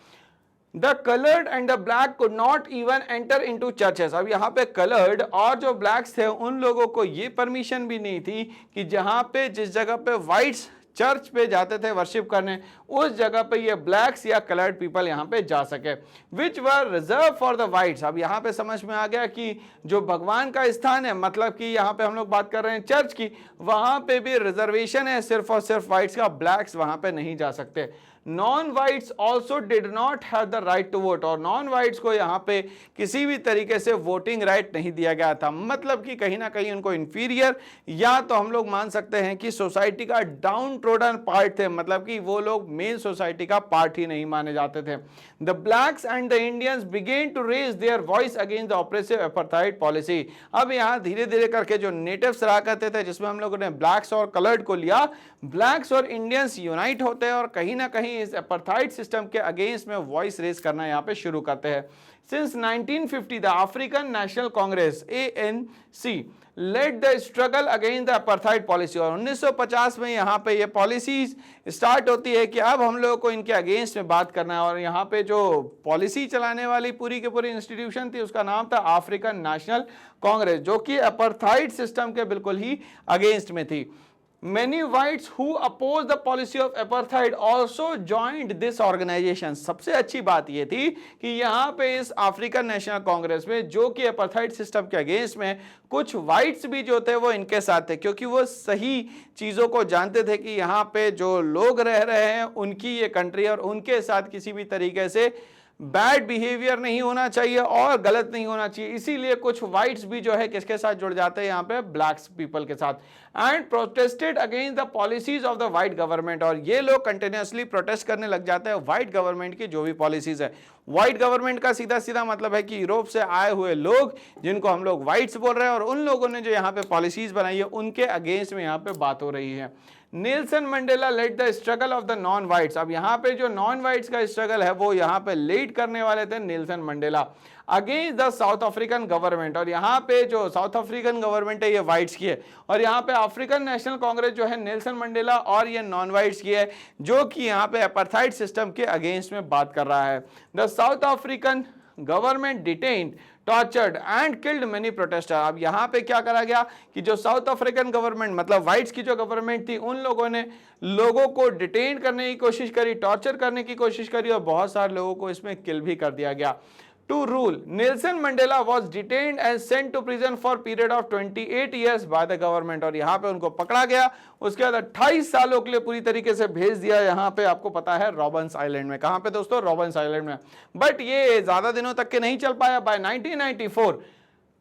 The colored and the black could not even enter into churches। अब यहाँ पे colored और जो blacks थे उन लोगों को ये परमिशन भी नहीं थी कि जहाँ पे जिस जगह पे whites चर्च पे जाते थे वर्शिप करने, उस जगह पे ये ब्लैक्स या कलर्ड पीपल यहाँ पे जा सके, विच वर रिजर्व फॉर द वाइट्स। अब यहाँ पे समझ में आ गया कि जो भगवान का स्थान है, मतलब कि यहाँ पे हम लोग बात कर रहे हैं चर्च की, वहां पे भी रिजर्वेशन है सिर्फ और सिर्फ वाइट्स का, ब्लैक्स वहां पे नहीं जा सकते। Non whites also did not have the right to vote, और नॉन वाइट्स को यहाँ पे किसी भी तरीके से वोटिंग राइट नहीं दिया गया था, मतलब कि कहीं ना कहीं उनको इंफीरियर या तो हम लोग मान सकते हैं कि सोसाइटी का डाउन ट्रोडन पार्ट थे, मतलब कि वो लोग मेन सोसाइटी का पार्ट ही नहीं माने जाते थे। The blacks and the Indians began to raise their voice against the oppressive apartheid policy. अब यहाँ धीरे धीरे करके जो नेटिव्स रहा करते थे, जिसमें हम लोगों ने ब्लैक्स और कलर्ड को लिया, ब्लैक्स और इंडियंस यूनाइट होते हैं और कहीं ना कहीं इस एपार्थाइड सिस्टम के अगेंस्ट में वॉइस रेज करना यहाँ पे शुरू करते हैं। Since 1950 the African National Congress ANC led the struggle against the apartheid policy, और 1950 में यहाँ पे ये पॉलिसीज स्टार्ट होती है कि अब हम लोगों को इनके अगेंस्ट में बात करना है। और यहाँ पे जो पॉलिसी चलाने वाली पूरी की पूरी इंस्टीट्यूशन थी उसका नाम था अफ्रीकन नेशनल कांग्रेस, जो कि अपार्थाइड सिस्टम के बिल्कुल ही अगेंस्ट में थी। Many whites who opposed the policy of apartheid also joined this organization। सबसे अच्छी बात यह थी कि यहाँ पे इस अफ्रीकन नेशनल कांग्रेस में, जो कि अपार्थाइड सिस्टम के अगेंस्ट में, कुछ वाइट्स भी जो थे वो इनके साथ थे, क्योंकि वो सही चीज़ों को जानते थे कि यहाँ पे जो लोग रह रहे हैं उनकी ये कंट्री, और उनके साथ किसी भी तरीके से बैड बिहेवियर नहीं होना चाहिए और गलत नहीं होना चाहिए। इसीलिए कुछ वाइट्स भी जो है किसके साथ जुड़ जाते हैं यहाँ पे, ब्लैक्स पीपल के साथ, and protested against the policies of the white government. और ये लोग कंटिन्यूसली प्रोटेस्ट करने लग जाते हैं वाइट गवर्नमेंट की जो भी पॉलिसीज है। वाइट गवर्नमेंट का सीधा सीधा मतलब है कि यूरोप से आए हुए लोग, जिनको हम लोग वाइट्स बोल रहे हैं, और उन लोगों ने जो यहाँ पे पॉलिसीज बनाई है उनके अगेंस्ट में यहाँ पे बात हो रही है। Nelson Mandela led the struggle of the non whites. अब यहाँ पे जो नॉन वाइट्स का स्ट्रगल है वो यहाँ पे लीड करने वाले थे Nelson Mandela against the south African government. और यहाँ पे जो साउथ अफ्रीकन गवर्नमेंट है ये वाइट्स की है, और यहाँ पे अफ्रीकन नेशनल कांग्रेस जो है नेल्सन मंडेला और ये नॉन वाइट्स की है, जो कि यहाँ पे अपार्थाइड सिस्टम के अगेंस्ट में बात कर रहा है। The south African government detained, tortured and killed many protester. अब यहाँ पे क्या करा गया कि जो साउथ अफ्रीकन गवर्नमेंट, मतलब वाइट्स की जो गवर्नमेंट थी, उन लोगों ने लोगों को डिटेन करने की कोशिश करी, टॉर्चर करने की कोशिश करी, और बहुत सारे लोगों को इसमें किल भी कर दिया गया। To rule, Nelson Mandela was detained and sent to prison for period of 28 years by the government। और यहाँ पे उनको पकड़ा गया, उसके बाद 28 सालों के लिए पूरी तरीके से भेज दिया यहाँ पे, आपको पता है, रॉबन्स आइलैंड में। कहाँ पे दोस्तों? रॉबन्स आइलैंड में। बट ये ज्यादा दिनों तक के नहीं चल पाया। By 1994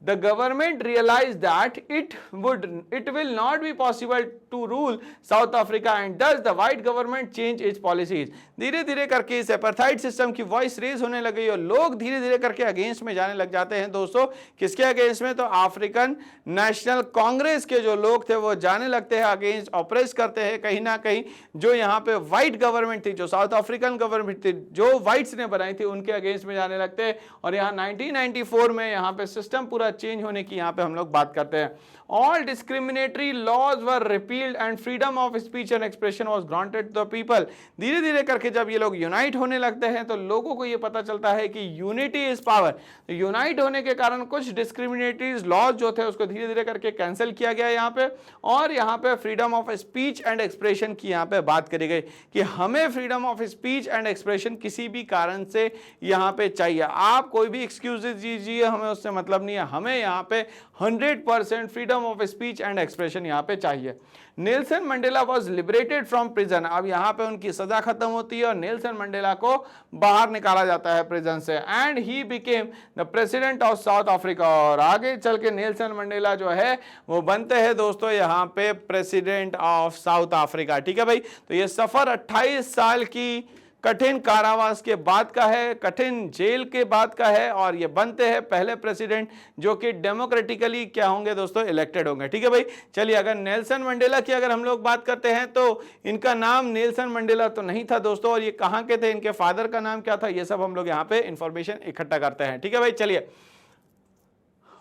the government realized that it will not be possible to rule South Africa, and thus the white government changed its policies। धीरे धीरे करके इस अपार्थाइड सिस्टम की वॉइस रेज होने लगी और लोग धीरे धीरे करके अगेंस्ट में जाने लग जाते हैं दोस्तों। किसके अगेंस्ट में? तो अफ्रीकन नेशनल कांग्रेस के जो लोग थे वो जाने लगते हैं अगेंस्ट, ऑपरेस करते हैं कहीं ना कहीं जो यहाँ पे व्हाइट गवर्नमेंट थी, जो साउथ अफ्रीकन गवर्नमेंट थी, जो व्हाइट्स ने बनाई थी, उनके अगेंस्ट में जाने लगते हैं। और यहाँ 1994 में यहाँ पे सिस्टम पूरा चेंज होने की यहाँ पे हम लोग बात करते हैं। All discriminatory laws were repealed and freedom of speech and expression was granted to the people। धीरे धीरे करके जब ये लोग यूनाइट होने लगते हैं तो लोगों को ये पता चलता है कि यूनिटी इज पावर। तो यूनाइट होने के कारण कुछ डिस्क्रिमिनेटरी लॉज जो थे उसको धीरे धीरे करके कैंसिल किया गया यहाँ पे, और यहाँ पे freedom of speech and expression की यहाँ पे बात करी गई कि हमें freedom of speech and expression किसी भी कारण से यहाँ पे चाहिए। आप कोई भी एक्सक्यूज दीजिए, हमें उससे मतलब नहीं है, हमें यहाँ पे 100% freedom of speech and expression यहाँ पे चाहिए। Nelson Mandela was liberated from prison. अब यहाँ पे उनकी सजा खत्म होती है और नेल्सन मंडेला को बाहर निकाला जाता है प्रिजन से, and he became the president of South Africa. और आगे चल के नेल्सन मंडेला जो है वो बनते हैं दोस्तों यहाँ पे प्रेसिडेंट ऑफ साउथ अफ्रीका। ठीक है भाई, तो ये सफर 28 साल की कठिन कारावास के बाद का है, कठिन जेल के बाद का है, और ये बनते हैं पहले प्रेसिडेंट जो कि डेमोक्रेटिकली क्या होंगे दोस्तों, इलेक्टेड होंगे। ठीक है भाई, चलिए अगर नेल्सन मंडेला की अगर हम लोग बात करते हैं तो इनका नाम नेल्सन मंडेला तो नहीं था दोस्तों, और ये कहां के थे, इनके फादर का नाम क्या था, ये सब हम लोग यहाँ पे इंफॉर्मेशन इकट्ठा करते हैं। ठीक है भाई, चलिए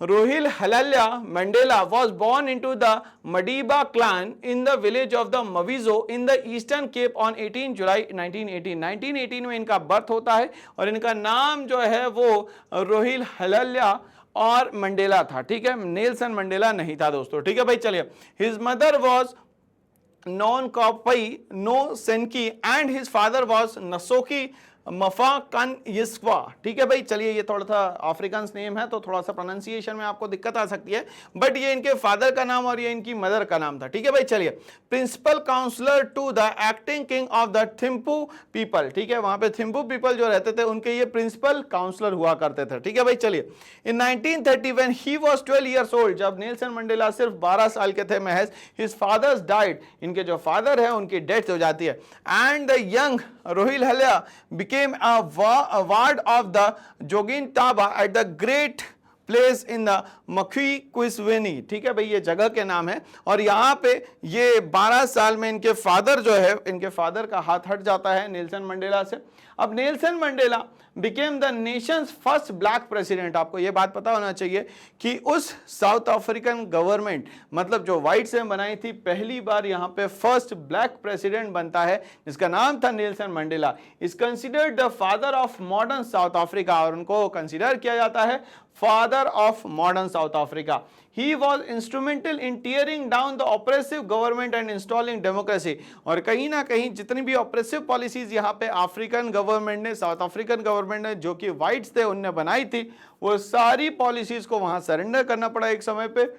Rohil Halalya Mandela was born into the Madiba clan in the village of the Mavizo in the Eastern Cape on 18 जुलाई 1918। 1918 में इनका बर्थ होता है और इनका नाम जो है वो रोहिल हलाल्या और मंडेला था। ठीक है, नेल्सन मंडेला नहीं था दोस्तों। ठीक है भाई, चलिए his mother was Nonqaphi Nosekeni and his father was नसोकी मफा कन यस्वा। ठीक है भाई, चलिए ये थोड़ा सा अफ्रीकन नेम है तो थोड़ा सा प्रोनाउंसिएशन में आपको दिक्कत आ सकती है, बट ये इनके फादर का नाम और ये इनकी मदर का नाम था। ठीक है भाई, चलिए principal counsellor to the acting king of the Thimphu people. ठीक है, वहां पे थिम्पू पीपल जो रहते थे उनके ये प्रिंसिपल काउंसलर हुआ करते थे। ठीक है भाई, चलिए इन 1930 when he was 12 years old, जब नेल्सन मंडेला सिर्फ 12 साल के थे महज, हिज फादर्स डाइड, इनके जो फादर है उनकी डेथ हो जाती है, and the young Rolihlahla became a ward of the Jogintaba at the great place in the Mqhekezweni. ठीक है भाई, ये जगह के नाम है, और यहाँ पे ये 12 साल में इनके फादर जो है, इनके फादर का हाथ हट जाता है नेल्सन मंडेला से। अब Nelson Mandela became the Nations first black president. आपको ये बात पता होना चाहिए कि उस साउथ अफ्रीकन गवर्नमेंट, मतलब जो व्हाइट से बनाई थी, पहली बार यहाँ पे फर्स्ट ब्लैक प्रेसिडेंट बनता है जिसका नाम था Nelson Mandela. Is considered the father of modern south Africa, और उनको कंसिडर किया जाता है father of modern south Africa. He was instrumental in tearing down the oppressive government and installing democracy। और कहीं ना कहीं जितनी भी ऑपरेसिव पॉलिसीज यहाँ पे अफ्रीकन गवर्नमेंट ने, साउथ अफ्रीकन गवर्नमेंट ने, जो कि व्हाइट्स थे, उनने बनाई थी, वो सारी पॉलिसीज को वहां सरेंडर करना पड़ा एक समय पे,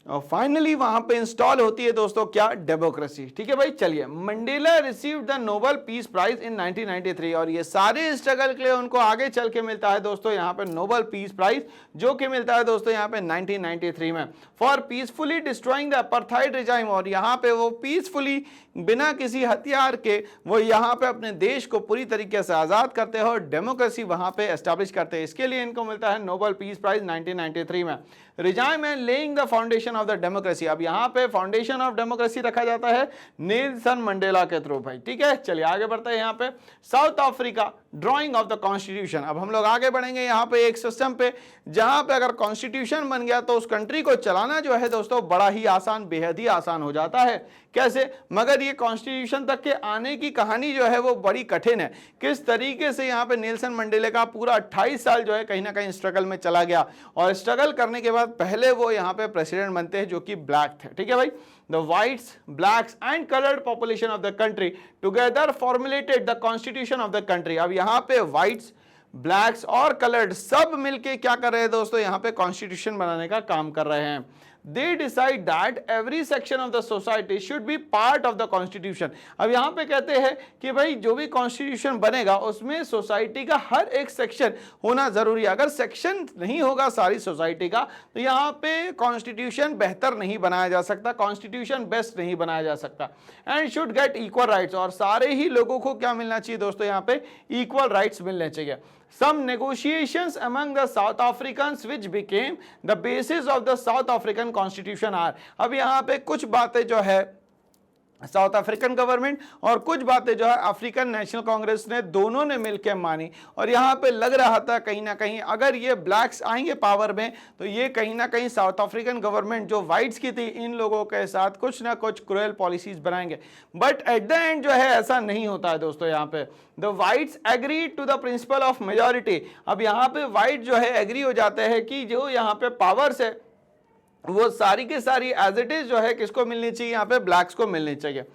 और फाइनली वहां पे इंस्टॉल होती है दोस्तों क्या, डेमोक्रेसी। ठीक है भाई, चलिए Mandela received the Nobel Peace Prize in 1993, और ये सारे स्ट्रगल के लिए उनको आगे चल के मिलता है दोस्तों यहाँ पे नोबेल पीस प्राइज, जो कि मिलता है दोस्तों यहाँ पे 1993 में, for peacefully destroying the apartheid regime. और यहाँ पे वो पीसफुली बिना किसी हथियार के वो यहाँ पे अपने देश को पूरी तरीके से आजाद करते हैं और डेमोक्रेसी वहां पे एस्टैब्लिश करते हैं। इसके लिए इनको मिलता है नोबेल पीस प्राइज 1993 में। Regime and laying the foundation of the democracy. अब यहाँ पे फाउंडेशन ऑफ डेमोक्रेसी रखा जाता है नेल्सन मंडेला के थ्रू भाई। ठीक है, चलिए आगे बढ़ते हैं। यहाँ पे South Africa drying of the constitution. अब हम लोग आगे बढ़ेंगे यहाँ पे एक सिस्टम पे जहां पे अगर कॉन्स्टिट्यूशन बन गया तो उस कंट्री को चलाना जो है दोस्तों बड़ा ही आसान, बेहद ही आसान हो जाता है। कैसे? मगर ये कॉन्स्टिट्यूशन तक के आने की कहानी जो है वो बड़ी कठिन है। किस तरीके से यहाँ पे नेल्सन मंडेला का पूरा 28 साल जो है कहीं ना कहीं स्ट्रगल में चला गया, और स्ट्रगल करने के बाद पहले वो यहाँ पे प्रेसिडेंट बनते हैं जो कि ब्लैक थे। ठीक है भाई, the whites, blacks and colored population of the country together formulated the constitution of the country। अब यहाँ पे whites, blacks और colored सब मिलके क्या कर रहे हैं दोस्तों, यहाँ पे कॉन्स्टिट्यूशन बनाने का काम कर रहे हैं। They decide that every section of the society should be part of the constitution। अब यहाँ पे कहते हैं कि भाई जो भी कॉन्स्टिट्यूशन बनेगा उसमें सोसाइटी का हर एक सेक्शन होना जरूरी है। अगर सेक्शन नहीं होगा सारी सोसाइटी का तो यहाँ पे कॉन्स्टिट्यूशन बेहतर नहीं बनाया जा सकता, कॉन्स्टिट्यूशन बेस्ट नहीं बनाया जा सकता। And should get equal rights, और सारे ही लोगों को क्या मिलना चाहिए दोस्तों, यहाँ पे इक्वल राइट्स मिलने चाहिए। Some negotiations among the South Africans which became the basis of the South African Constitution are। अब यहाँ पे कुछ बातें जो है साउथ अफ्रीकन गवर्नमेंट और कुछ बातें जो है अफ्रीकन नेशनल कांग्रेस ने, दोनों ने मिलकर मानी। और यहाँ पे लग रहा था कहीं ना कहीं अगर ये ब्लैक्स आएंगे पावर में तो ये कहीं ना कहीं साउथ अफ्रीकन गवर्नमेंट जो वाइट्स की थी इन लोगों के साथ कुछ ना कुछ क्रूएल पॉलिसीज बनाएंगे। बट एट द एंड जो है ऐसा नहीं होता है दोस्तों। यहाँ पे the whites agree to the principle of majority. अब यहाँ पे वाइट जो है एग्री हो जाते हैं कि जो यहाँ पे पावर्स है वो सारी की सारी एज इट इज जो है किसको मिलनी चाहिए, यहाँ पे ब्लैक्स को मिलनी चाहिए।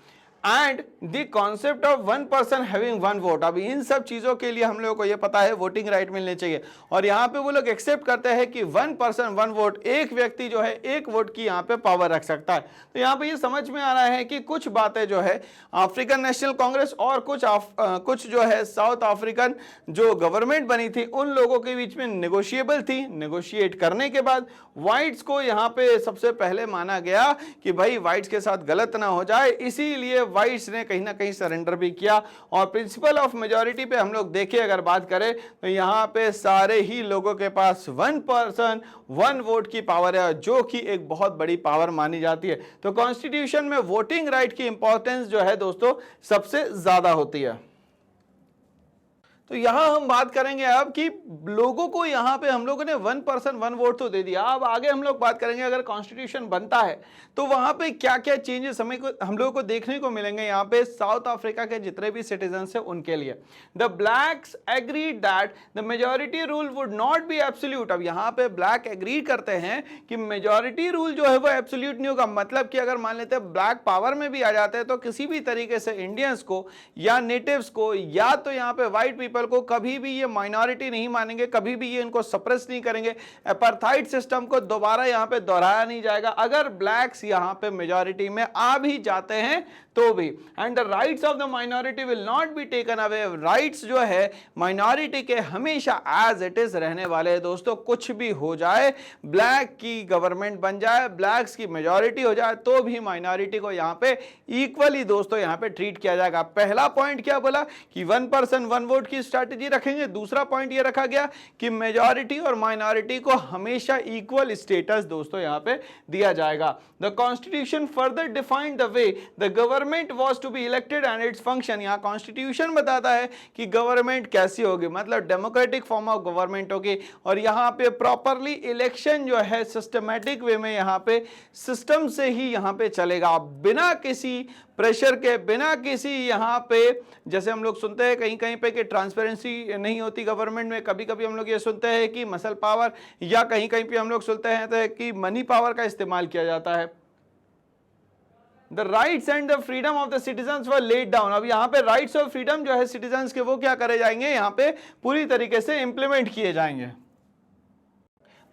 And the concept of one person having one vote. अब इन सब चीजों के लिए हम लोगों को ये पता है वोटिंग राइट मिलने चाहिए, और यहाँ पे वो लोग एक्सेप्ट करते हैं कि वन पर्सन वन वोट, एक व्यक्ति जो है एक वोट की यहाँ पे पावर रख सकता है। तो यहाँ पे ये समझ में आ रहा है कि कुछ बातें जो है अफ्रीकन नेशनल कांग्रेस और कुछ जो है साउथ अफ्रीकन जो गवर्नमेंट बनी थी उन लोगों के बीच में नेगोशिएबल थी। नेगोशिएट करने के बाद व्हाइट्स को यहाँ पे सबसे पहले माना गया कि भाई व्हाइट्स के साथ गलत ना हो जाए, इसीलिए व्हाइट्स ने कहीं ना कहीं सरेंडर भी किया। और प्रिंसिपल ऑफ मेजॉरिटी पे हम लोग देखें अगर बात करें तो यहाँ पे सारे ही लोगों के पास 1 पर्सन 1 वोट की पावर है, जो कि एक बहुत बड़ी पावर मानी जाती है। तो कॉन्स्टिट्यूशन में वोटिंग राइट की इंपॉर्टेंस जो है दोस्तों सबसे ज्यादा होती है। तो यहां हम बात करेंगे अब कि लोगों को यहां पे हम लोगों ने 1 पर्सन 1 वोट तो दे दिया। अब आगे हम लोग बात करेंगे अगर कॉन्स्टिट्यूशन बनता है तो वहां पे क्या क्या चेंजेस हम लोगों को देखने को मिलेंगे। यहां पे साउथ अफ्रीका के जितने भी सिटीजन्स हैं उनके लिए the blacks agreed that the majority rule would not be absolute. अब यहां पे ब्लैक एग्री करते हैं कि मेजॉरिटी रूल जो है वो एब्सोल्यूट नहीं होगा। मतलब कि अगर मान लेते हैं ब्लैक पावर में भी आ जाते हैं तो किसी भी तरीके से इंडियंस को या नेटिव्स को या तो यहां पे व्हाइट पीपल को कभी भी ये माइनॉरिटी नहीं मानेंगे, कभी भी ये इनको सप्रेस नहीं करेंगे। अपार्थाइड सिस्टम को दोबारा यहां पे दोहराया नहीं जाएगा अगर ब्लैक्स यहां पे मेजॉरिटी में आ भी जाते हैं तो भी। And the rights of the minority will not be taken away. Rights जो है माइनॉरिटी के हमेशा एज इट इज रहने वाले हैं दोस्तों। कुछ भी हो जाए, ब्लैक की गवर्नमेंट बन जाए, ब्लैक्स की मेजॉरिटी हो जाए, तो भी माइनॉरिटी को यहां पे इक्वली दोस्तों यहां पे ट्रीट किया जाएगा। पहला पॉइंट क्या बोला कि 1 पर्सन 1 वोट की स्ट्रैटेजी रखेंगे। दूसरा पॉइंट ये रखा गया कि मेजॉरिटी और माइनॉरिटी को हमेशा इक्वल स्टेटस दोस्तों यहां पे दिया जाएगा। The constitution further defined the way the government was to be elected and its function. यहां कॉन्स्टिट्यूशन बताता है कि गवर्नमेंट कैसी होगी, मतलब डेमोक्रेटिक फॉर्म ऑफ गवर्नमेंट होगी और यहां पे प्रॉपरली इलेक्शन जो है सिस्टमैटिक वे में यहां पे सिस्टम से ही यहां पे चलेगा, बिना किसी प्रेशर के, बिना किसी यहां पे जैसे हम लोग सुनते हैं कहीं कहीं पे कि ट्रांसपेरेंसी नहीं होती गवर्नमेंट में। कभी कभी हम लोग ये सुनते हैं कि मसल पावर या कहीं कहीं पे हम लोग सुनते हैं तो कि मनी पावर का इस्तेमाल किया जाता है। The rights and the freedom of the citizens were laid down। अब यहाँ पे राइट्स और फ्रीडम जो है सिटीजन्स के वो क्या करे जाएंगे, यहाँ पे पूरी तरीके से इंप्लीमेंट किए जाएंगे।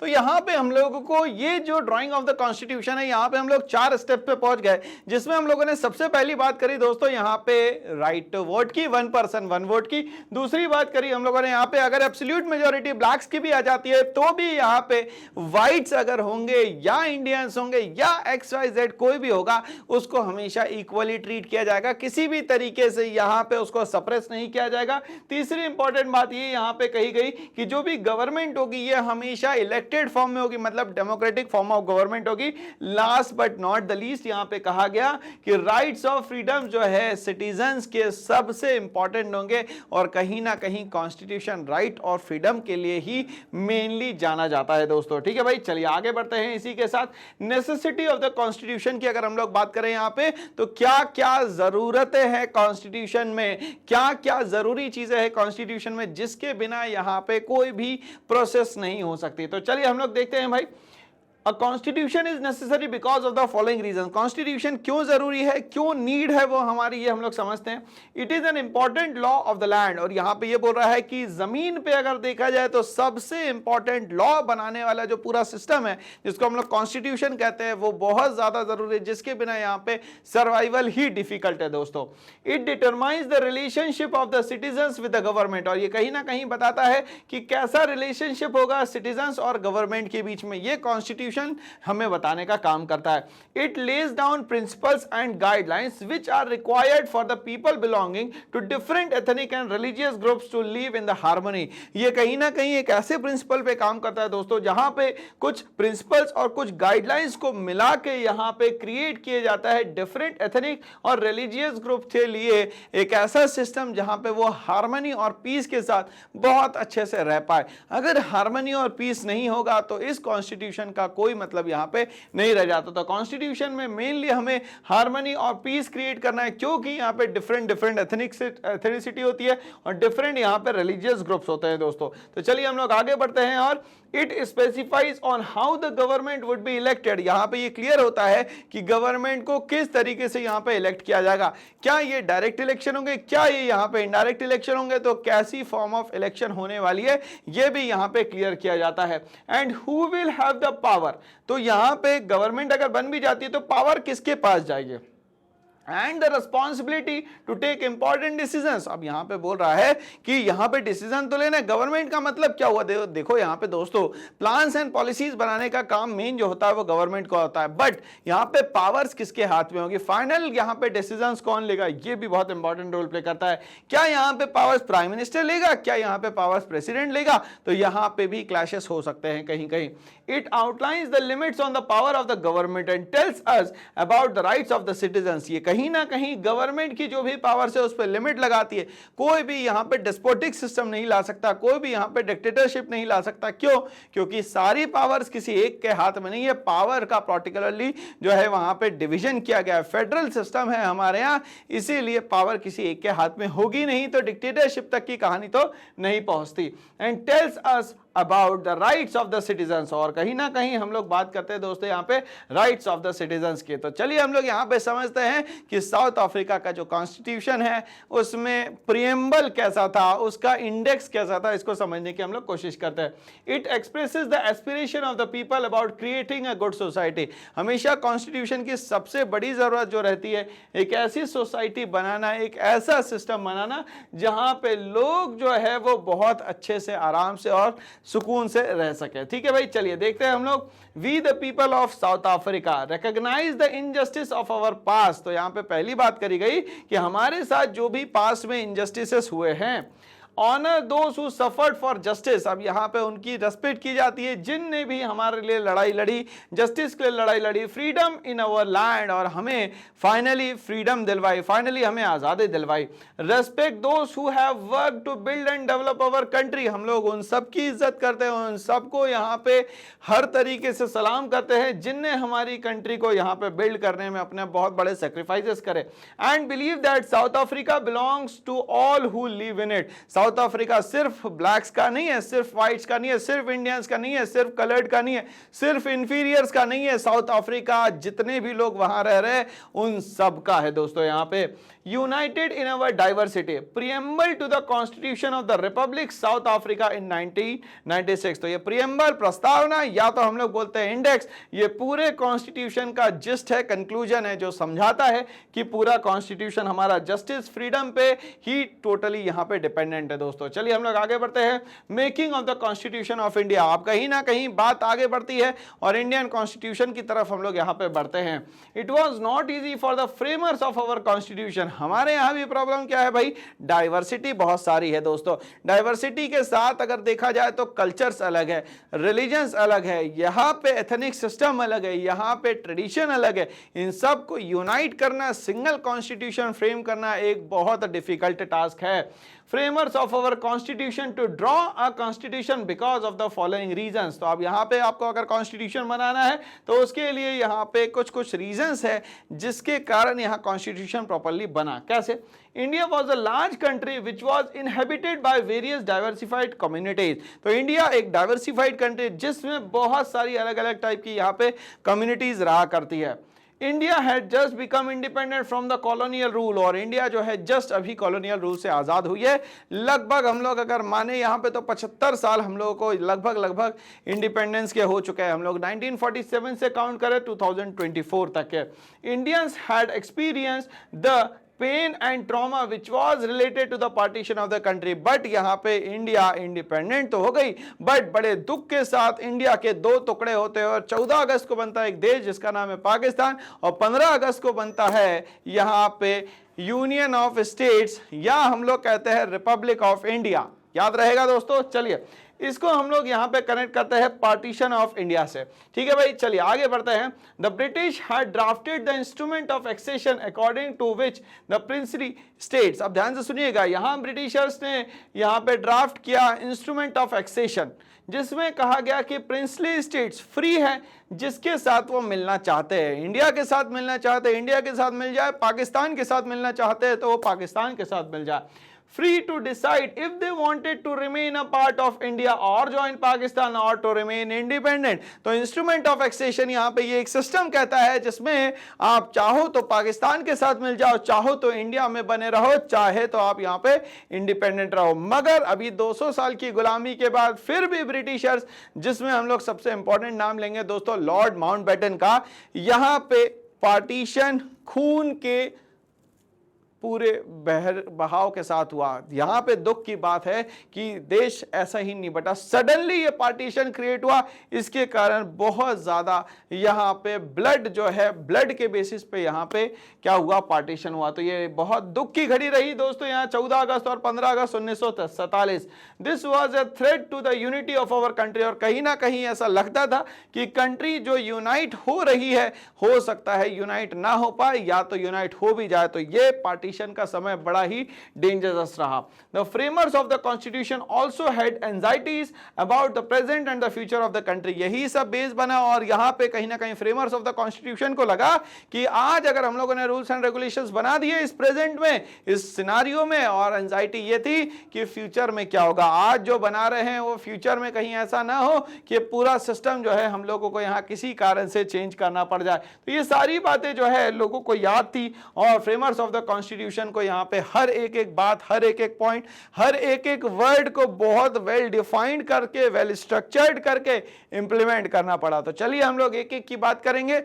तो यहां पे हम लोगों को ये जो ड्राइंग ऑफ द कॉन्स्टिट्यूशन है यहां पे हम लोग 4 स्टेप पे पहुंच गए, जिसमें हम लोगों ने सबसे पहली बात करी दोस्तों यहां पे राइट टू वोट की, 1 पर्सन 1 वोट की। दूसरी बात करी हम लोगों ने यहां पे अगर एब्सोल्यूट मेजॉरिटी ब्लैक्स की भी आ जाती है तो भी यहां पे व्हाइट्स अगर होंगे या इंडियंस होंगे या XYZ कोई भी होगा उसको हमेशा इक्वली ट्रीट किया जाएगा, किसी भी तरीके से यहां पे उसको सप्रेस नहीं किया जाएगा। तीसरी इंपॉर्टेंट बात ये यहां पे कही गई कि जो भी गवर्नमेंट होगी ये हमेशा फॉर्म में होगी, मतलब डेमोक्रेटिक फॉर्म ऑफ गवर्नमेंट होगी। Last but not the least यहां पे कहा गया कि राइट्स ऑफ फ्रीडम जो है सिटीजन्स के सबसे इंपॉर्टेंट होंगे और कहीं ना कहीं कॉन्स्टिट्यूशन राइट और फ्रीडम के लिए ही मेनली जाना जाता है दोस्तों। ठीक है भाई, चलिए आगे बढ़ते हैं। इसी के साथ नेसेसिटी ऑफ द कॉन्स्टिट्यूशन की अगर हम लोग बात करें यहां पे तो क्या क्या जरूरतें हैं कॉन्स्टिट्यूशन में, क्या क्या जरूरी चीजें हैं कॉन्स्टिट्यूशन में जिसके बिना यहां पे कोई भी प्रोसेस नहीं हो सकती। तो चलिए हम लोग देखते हैं भाई। A constitution is necessary because of the following reasons। Constitution क्यों जरूरी है, क्यों नीड है वो हमारी, ये हम लोग समझते हैं। It is an important law of the land. और यहां पे ये बोल रहा है कि जमीन पे अगर देखा जाए तो सबसे इंपॉर्टेंट लॉ बनाने वाला जो पूरा सिस्टम है जिसको हम लोग कॉन्स्टिट्यूशन कहते हैं वो बहुत ज्यादा जरूरी है, जिसके बिना यहाँ पे सर्वाइवल ही डिफिकल्ट है दोस्तों। It determines the relationship of the citizens with the government. और ये कहीं ना कहीं बताता है कि कैसा रिलेशनशिप होगा सिटीजन्स और गवर्नमेंट के बीच में, ये कॉन्स्टिट्यूशन हमें बताने का काम करता है। It lays down principles and guidelines which are required for the people belonging to different ethnic and religious groups to live in the harmony. ये कहीं ना कहीं एक ऐसे प्रिंसिपल पे काम करता है दोस्तों जहां पे कुछ प्रिंसिपल्स और कुछ गाइडलाइंस को मिला के यहां पे क्रिएट किया जाता है डिफरेंट एथनिक और रिलीजियस ग्रुप के लिए एक ऐसा सिस्टम जहां पे वो हार्मनी और पीस के साथ बहुत अच्छे से रह पाए। अगर हार्मनी और पीस नहीं होगा तो इस कॉन्स्टिट्यूशन का कोई मतलब यहां पे नहीं रह जाता। तो कॉन्स्टिट्यूशन में मेनली हमें हार्मनी और पीस क्रिएट करना है, क्योंकि यहां पे डिफरेंट एथनिसिटी होती है और डिफरेंट यहां पे रिलीजियस ग्रुप्स होते हैं दोस्तों। तो चलिए हम लोग आगे बढ़ते हैं। और it specifies on how the government would be elected. यहां पे ये क्लियर होता है कि गवर्नमेंट को किस तरीके से यहां पे इलेक्ट किया जाएगा। क्या ये डायरेक्ट इलेक्शन होंगे, क्या ये यहां पे इनडायरेक्ट इलेक्शन होंगे, तो कैसी फॉर्म ऑफ इलेक्शन होने वाली है ये भी यहां पे क्लियर किया जाता है। And who will have the power. तो यहां पे गवर्नमेंट अगर बन भी जाती है तो पावर किसके पास जाएगी। And the responsibility to take important decisions. अब यहाँ पे बोल रहा है कि यहाँ पे डिसीजन तो लेना है। गवर्नमेंट का मतलब क्या हुआ? देखो यहाँ पे दोस्तों, प्लान्स एंड पॉलिसीज बनाने का काम मेन जो होता है वो गवर्नमेंट का होता है, बट यहाँ पे पावर्स किसके हाथ में होगी? फाइनल यहाँ पे डिसीजंस कौन लेगा? ये भी बहुत इंपॉर्टेंट रोल प्ले करता है। क्या यहाँ पे पावर्स प्राइम मिनिस्टर लेगा? क्या यहाँ पे पावर्स प्रेसिडेंट लेगा? तो यहाँ पे भी क्लैशेस हो सकते हैं कहीं कहीं। It outlines the limits on the power of the government and tells us about the rights of the citizens. ये कहीं ना कहीं गवर्नमेंट की जो भी पावर्स है उस पर लिमिट लगाती है। कोई भी यहाँ पे डेस्पोटिक सिस्टम नहीं ला सकता, कोई भी यहाँ पे डिक्टेटरशिप नहीं ला सकता। क्यों? क्योंकि सारी पावर्स किसी एक के हाथ में नहीं है। पावर का पर्टिकुलरली जो है वहां पे डिवीजन किया गया है। फेडरल सिस्टम है हमारे यहाँ, इसीलिए पावर किसी एक के हाथ में होगी नहीं, तो डिक्टेटरशिप तक की कहानी तो नहीं पहुंचती। And tells us about the rights of the citizens. और कहीं ना कहीं हम लोग बात करते हैं दोस्तों यहाँ पे राइट्स ऑफ द सिटीजंस की। तो चलिए हम लोग यहाँ पे समझते हैं कि साउथ अफ्रीका का जो कॉन्स्टिट्यूशन है उसमें प्रियम्बल कैसा था, उसका इंडेक्स कैसा था, इसको समझने की हम लोग कोशिश करते हैं। It expresses the aspiration of the people about creating a good society. हमेशा कॉन्स्टिट्यूशन की सबसे बड़ी जरूरत जो रहती है, एक ऐसी सोसाइटी बनाना, एक ऐसा सिस्टम बनाना जहां पे लोग जो है वो बहुत अच्छे से, आराम से और सुकून से रह सके। ठीक है भाई, चलिए देखते हैं हम लोग। We the people of South Africa recognise the injustice of our past. तो यहां पे पहली बात करी गई कि हमारे साथ जो भी पास्ट में इनजस्टिसेस हुए हैं, honour those who suffered for justice. अब यहाँ पे उनकी रेस्पेक्ट की जाती है जिनने भी हमारे लिए लड़ाई लड़ी, जस्टिस के लिए लड़ाई लड़ी, फ्रीडम इन अवर लैंड, और हमें फाइनली फ्रीडम दिलवाई, फाइनली हमें आज़ादी दिलवाई। Respect those who have work to build and develop our country. हम लोग उन सब की इज्जत करते हैं, उन सबको यहाँ पे हर तरीके से सलाम करते हैं जिनने हमारी कंट्री को यहाँ पे बिल्ड करने में अपने बहुत बड़े सेक्रीफाइसेस करे। And believe that South Africa belongs to all who live in it. South Africa सिर्फ ब्लैक्स का नहीं है, सिर्फ व्हाइट्स का नहीं है, सिर्फ इंडियंस का नहीं है, सिर्फ कलर्ड का नहीं है, सिर्फ इंफीरियर्स का नहीं है। साउथ अफ्रीका जितने भी लोग वहां रह रहे हैं उन सब का है दोस्तों। यहां पे united in our diversity, preamble to the constitution of the republic South Africa in 1996। तो ये प्रियम्बल, प्रस्तावना, या तो हम लोग बोलते हैं इंडेक्स, ये पूरे कॉन्स्टिट्यूशन का जिस्ट है, कंक्लूजन है, जो समझाता है कि पूरा कॉन्स्टिट्यूशन हमारा जस्टिस, फ्रीडम पे ही टोटली यहां पे डिपेंडेंट है दोस्तों। चलिए हम लोग आगे बढ़ते हैं। Making of the constitution of India. आप कहीं ना कहीं बात आगे बढ़ती है और इंडियन कॉन्स्टिट्यूशन की तरफ हम लोग यहां पे बढ़ते हैं। It was not easy for the framers of our constitution. हमारे यहां भी प्रॉब्लम क्या है भाई? डाइवर्सिटी बहुत सारी है दोस्तों। डाइवर्सिटी के साथ अगर देखा जाए तो कल्चर्स अलग है, रिलीजन्स अलग है, यहां पे एथनिक सिस्टम अलग है, यहां पे ट्रेडिशन अलग है। इन सब को यूनाइट करना, सिंगल कॉन्स्टिट्यूशन फ्रेम करना एक बहुत डिफिकल्ट टास्क है। Framers of our constitution to draw a constitution because of the following reasons. तो अब यहाँ पे आपको अगर कॉन्स्टिट्यूशन बनाना है तो उसके लिए यहाँ पे कुछ कुछ रीजंस है जिसके कारण यहाँ कॉन्स्टिट्यूशन प्रॉपर्ली बना। कैसे? India was a large country which was inhabited by various diversified communities. तो इंडिया एक डाइवर्सिफाइड कंट्री जिसमें बहुत सारी अलग अलग टाइप की यहाँ पे कम्युनिटीज रहा करती है। India had just become independent from the colonial rule, और इंडिया जो है जस्ट अभी कॉलोनियल रूल से आज़ाद हुई है। लगभग हम लोग अगर माने यहाँ पे तो 75 साल हम लोगों को लगभग इंडिपेंडेंस के हो चुके हैं। हम लोग 1947 से काउंट करें 2024 तक के। Indians had experience the pain and trauma which was related to the partition of the country. But यहाँ पे इंडिया इंडिपेंडेंट तो हो गई, बट बड़े दुख के साथ इंडिया के दो टुकड़े होते हैं और 14 अगस्त को बनता है एक देश जिसका नाम है पाकिस्तान, और 15 अगस्त को बनता है यहाँ पे यूनियन ऑफ स्टेट्स, या हम लोग कहते हैं रिपब्लिक ऑफ इंडिया। याद रहेगा दोस्तों। चलिए इसको हम लोग यहाँ पे कनेक्ट करते हैं पार्टीशन ऑफ इंडिया से। ठीक है भाई, चलिए आगे बढ़ते हैं। The British had drafted the instrument of accession according to which the princely states. अब ध्यान से सुनिएगा, यहाँ ब्रिटिशर्स ने यहाँ पे ड्राफ्ट किया इंस्ट्रूमेंट ऑफ एक्सेशन जिसमें कहा गया कि प्रिंसली स्टेट्स फ्री है, जिसके साथ वो मिलना चाहते हैं, इंडिया के साथ मिलना चाहते हैं इंडिया के साथ मिल जाए, पाकिस्तान के साथ मिलना चाहते हैं तो वो पाकिस्तान के साथ मिल जाए। Free to decide if they wanted to remain a part of India or join Pakistan or to remain independent। तो इंस्ट्रूमेंट ऑफ एक्सेशन यहाँ पे ये एक सिस्टम कहता है जिसमें आप चाहो तो पाकिस्तान के साथ मिल जाओ, चाहो तो इंडिया में बने रहो, चाहे तो आप यहाँ पे इंडिपेंडेंट रहो। मगर अभी 200 साल की गुलामी के बाद फिर भी ब्रिटिशर्स, जिसमें हम लोग सबसे इंपॉर्टेंट नाम लेंगे दोस्तों लॉर्ड माउंटबेटन का, यहाँ पे पार्टीशन खून के पूरे बहाव के साथ हुआ। यहां पे दुख की बात है कि देश ऐसा ही नहीं बटा, सडनली ये पार्टीशन क्रिएट हुआ, इसके कारण बहुत ज्यादा यहां पे ब्लड जो है, ब्लड के बेसिस पे यहां पे क्या हुआ, पार्टीशन हुआ। तो ये बहुत दुख की घड़ी रही दोस्तों। यहाँ 14 अगस्त और 15 अगस्त 1947, this was a threat to the unity of our country. और कहीं ना कहीं ऐसा लगता था कि कंट्री जो यूनाइट हो रही है, हो सकता है यूनाइट ना हो पाए, या तो यूनाइट हो भी जाए। तो ये पार्टीशन का समय बड़ा ही डेंजरस रहा। The framers of the constitution also had anxieties about the present and the future of the country. यही सब बेस बना और यहां पे कहीं ना कहीं फ्रेमर्स ऑफ द कॉन्स्टिट्यूशन को लगा कि आज अगर हम लोगों ने रूल्स एंड रेगुलेशंस बना दिए इस प्रेजेंट में, इस सिनारियो में, और एंजाइटी ये थी कि फ्यूचर में क्या होगा, आज जो बना रहे हैं वो फ्यूचर में कहीं ऐसा ना हो कि पूरा सिस्टम जो है हम लोगों को यहां किसी कारण से चेंज करना पड़ जाए। तो ये सारी बातें जो है लोगों को याद थी और फ्रेमर्स ऑफ द कॉन्स्टिट्यूशन को यहां पे हर एक बात, हर एक पॉइंट, हर एक वर्ड को बहुत वेल डिफाइंड करके, वेल स्ट्रक्चर्ड करके इंप्लीमेंट करना पड़ा। तो चलिए हम लोग एक एक की बात करेंगे।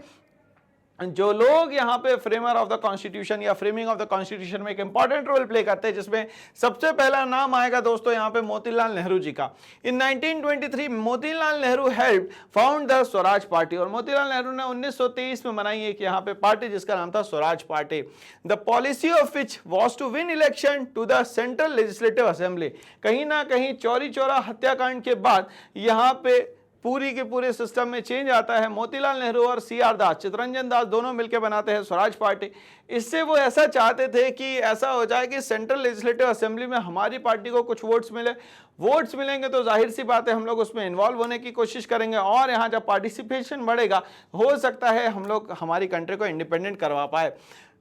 जो लोग यहाँ पे फ्रेमर ऑफ द कॉन्स्टिट्यूशन या फ्रेमिंग ऑफ द कॉन्स्टिट्यूशन में एक इंपॉर्टेंट रोल प्ले करते हैं, जिसमें सबसे पहला नाम आएगा दोस्तों यहाँ पे मोतीलाल नेहरू जी का। इन 1923 Motilal Nehru help found the Swaraj party. और मोतीलाल नेहरू ने 1923 में बनाई एक यहाँ पे पार्टी जिसका नाम था Swaraj Party. The policy of which was to win election to the Central Legislative Assembly. कहीं ना कहीं चौरी चौरा हत्याकांड के बाद यहाँ पे पूरी के पूरे सिस्टम में चेंज आता है। मोतीलाल नेहरू और CR दास, चित्तरंजन दास दोनों मिलकर बनाते हैं स्वराज पार्टी। इससे वो ऐसा चाहते थे कि ऐसा हो जाए कि सेंट्रल लेजिस्लेटिव असेंबली में हमारी पार्टी को कुछ वोट्स मिले। वोट्स मिलेंगे तो जाहिर सी बात है हम लोग उसमें इन्वॉल्व होने की कोशिश करेंगे, और यहाँ जब पार्टिसिपेशन बढ़ेगा हो सकता है हम लोग हमारी कंट्री को इंडिपेंडेंट करवा पाए।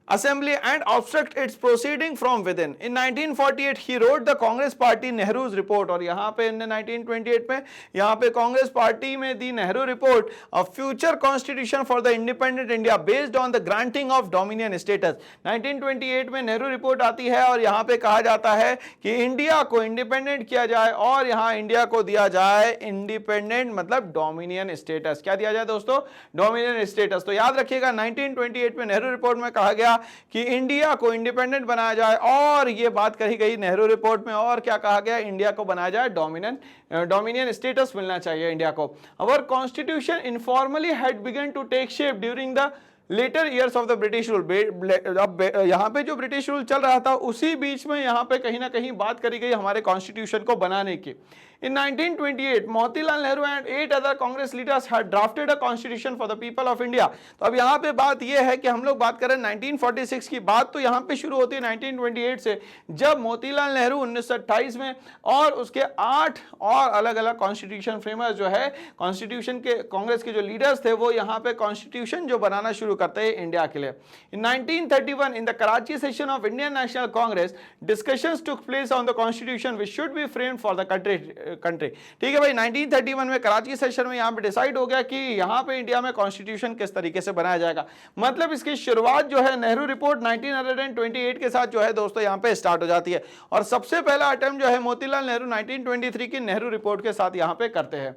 Assembly and obstruct its proceeding from within. In 1948 he wrote the Congress Party Nehru's report। और यहाँ पे 1928 में यहाँ पे कांग्रेस पार्टी में the Nehru report, a future constitution for the independent India based on the granting of dominion status। 1928 में Nehru report आती है और यहाँ पे कहा जाता है कि इंडिया को इंडिपेंडेंट किया जाए और यहाँ इंडिया को दिया जाए इंडिपेंडेंट मतलब डोमिनियन स्टेटस। क्या दिया जाए दोस्तों? Dominion status. तो याद रखिएगा 1928 में नेहरू रिपोर्ट में कहा गया कि इंडिया को इंडिपेंडेंट बनाया जाए, और यह बात कही गई नेहरू रिपोर्ट में। और क्या कहा गया? इंडिया को बनाया जाए डोमिनियन स्टेटस मिलना चाहिए इंडिया को। Our constitution informally had begun to take shape during the later years of the British rule. यहाँ पे जो ब्रिटिश रूल चल रहा था उसी बीच में यहाँ पे कहीं ना कहीं बात करी गई हमारे कॉन्स्टिट्यूशन को बनाने की। In 1928, Motilal Nehru and 8 other Congress leaders had drafted a constitution for the people of India। तो अब यहाँ पे बात ये है कि हम लोग बात करें 1946 की बात, तो यहाँ पे शुरू होती है 1928 से, जब मोतीलाल नेहरू 1928 में और उसके 8 और अलग अलग कॉन्स्टिट्यूशन फ्रेमर्स जो है कॉन्स्टिट्यूशन के कांग्रेस के जो लीडर्स थे वो यहाँ पे कॉन्स्टिट्यूशन जो बनाना शुरू करते हैं इंडिया के लिए। In 1931 in the Karachi session of Indian National Congress, discussions took place on the constitution which should be framed for the country. ठीक है भाई, 1931 में कराची सेशन में यहाँ पे डिसाइड हो गया कि यहाँ पे इंडिया में कॉन्स्टिट्यूशन किस तरीके से बनाया जाएगा। मतलब इसकी शुरुआत जो है नेहरू रिपोर्ट 1928 के साथ जो है दोस्तों यहाँ पे स्टार्ट हो जाती है, और सबसे पहला अटेम्प्ट जो है मोतीलाल नेहरू 1923 की नेहरू रिपोर्ट के साथ यहाँ पे करते हैं।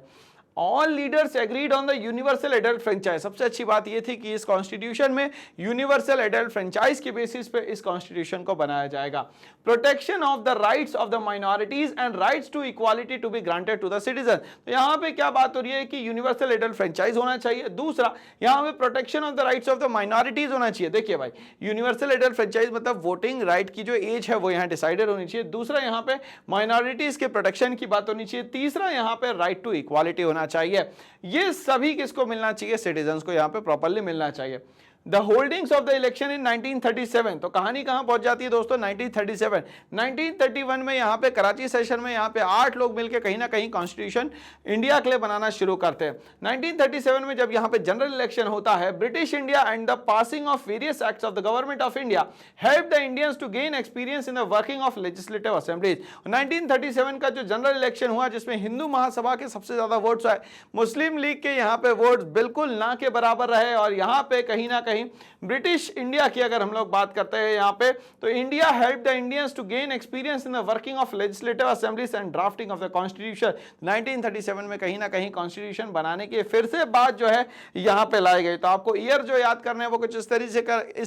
All leaders agreed on the universal adult franchise. सबसे अच्छी बात यह थी कि इस कॉन्स्टिट्यूशन में यूनिवर्सल एडल्ट फ्रेंचाइज के बेसिस पे इस कॉन्स्टिट्यूशन को बनाया जाएगा। Protection of the rights of the minorities and rights to equality to be granted to the citizen. तो यहाँ पे क्या बात हो रही है कि यूनिवर्सल एडल्ट फ्रेंचाइज होना चाहिए। दूसरा, यहाँ पे protection of the rights of the minorities होना चाहिए। देखिए भाई, यूनिवर्सल एडल्ट फ्रेंचाइज मतलब वोटिंग राइट की जो एज है वो यहाँ डिसाइडेड होनी चाहिए। दूसरा, यहाँ पे माइनॉरिटीज के प्रोटेक्शन की बात होनी चाहिए। तीसरा, यहाँ पे राइट टू इक्वालिटी होना चाहिए। ये सभी किसको मिलना चाहिए? सिटीजन्स को यहाँ पे प्रॉपर्ली मिलना चाहिए। The holdings of the election in 1937। तो कहानी कहां पहुंच जाती है दोस्तों? 1937। 1931 में यहाँ पे कराची सेशन में यहाँ पे 8 लोग मिलकर कहीं ना कहीं कॉन्स्टिट्यूशन इंडिया के लिए बनाना शुरू करते हैं। 1937 में जब यहाँ पे जनरल इलेक्शन होता है, British India and the passing of various acts of the government of India help the Indians to gain experience in the working of legislative assemblies. 1937 का जो जनरल इलेक्शन हुआ जिसमें हिंदू महासभा के सबसे ज्यादा वोट्स आए, मुस्लिम लीग के यहाँ पे वोट्स बिल्कुल ना के बराबर रहे, और यहाँ पे कहीं ना कहीं कहीं ब्रिटिश इंडिया की अगर हम लोग बात करते हैं यहाँ पे, तो India help the Indians to gain experience in the working of legislative assemblies and drafting of the constitution. 1937 में कहीं ना कहीं कॉन्स्टिट्यूशन बनाने की फिर से बात जो है यहाँ पे लाई गई। तो आपको ईयर जो याद करने हैं वो कुछ इस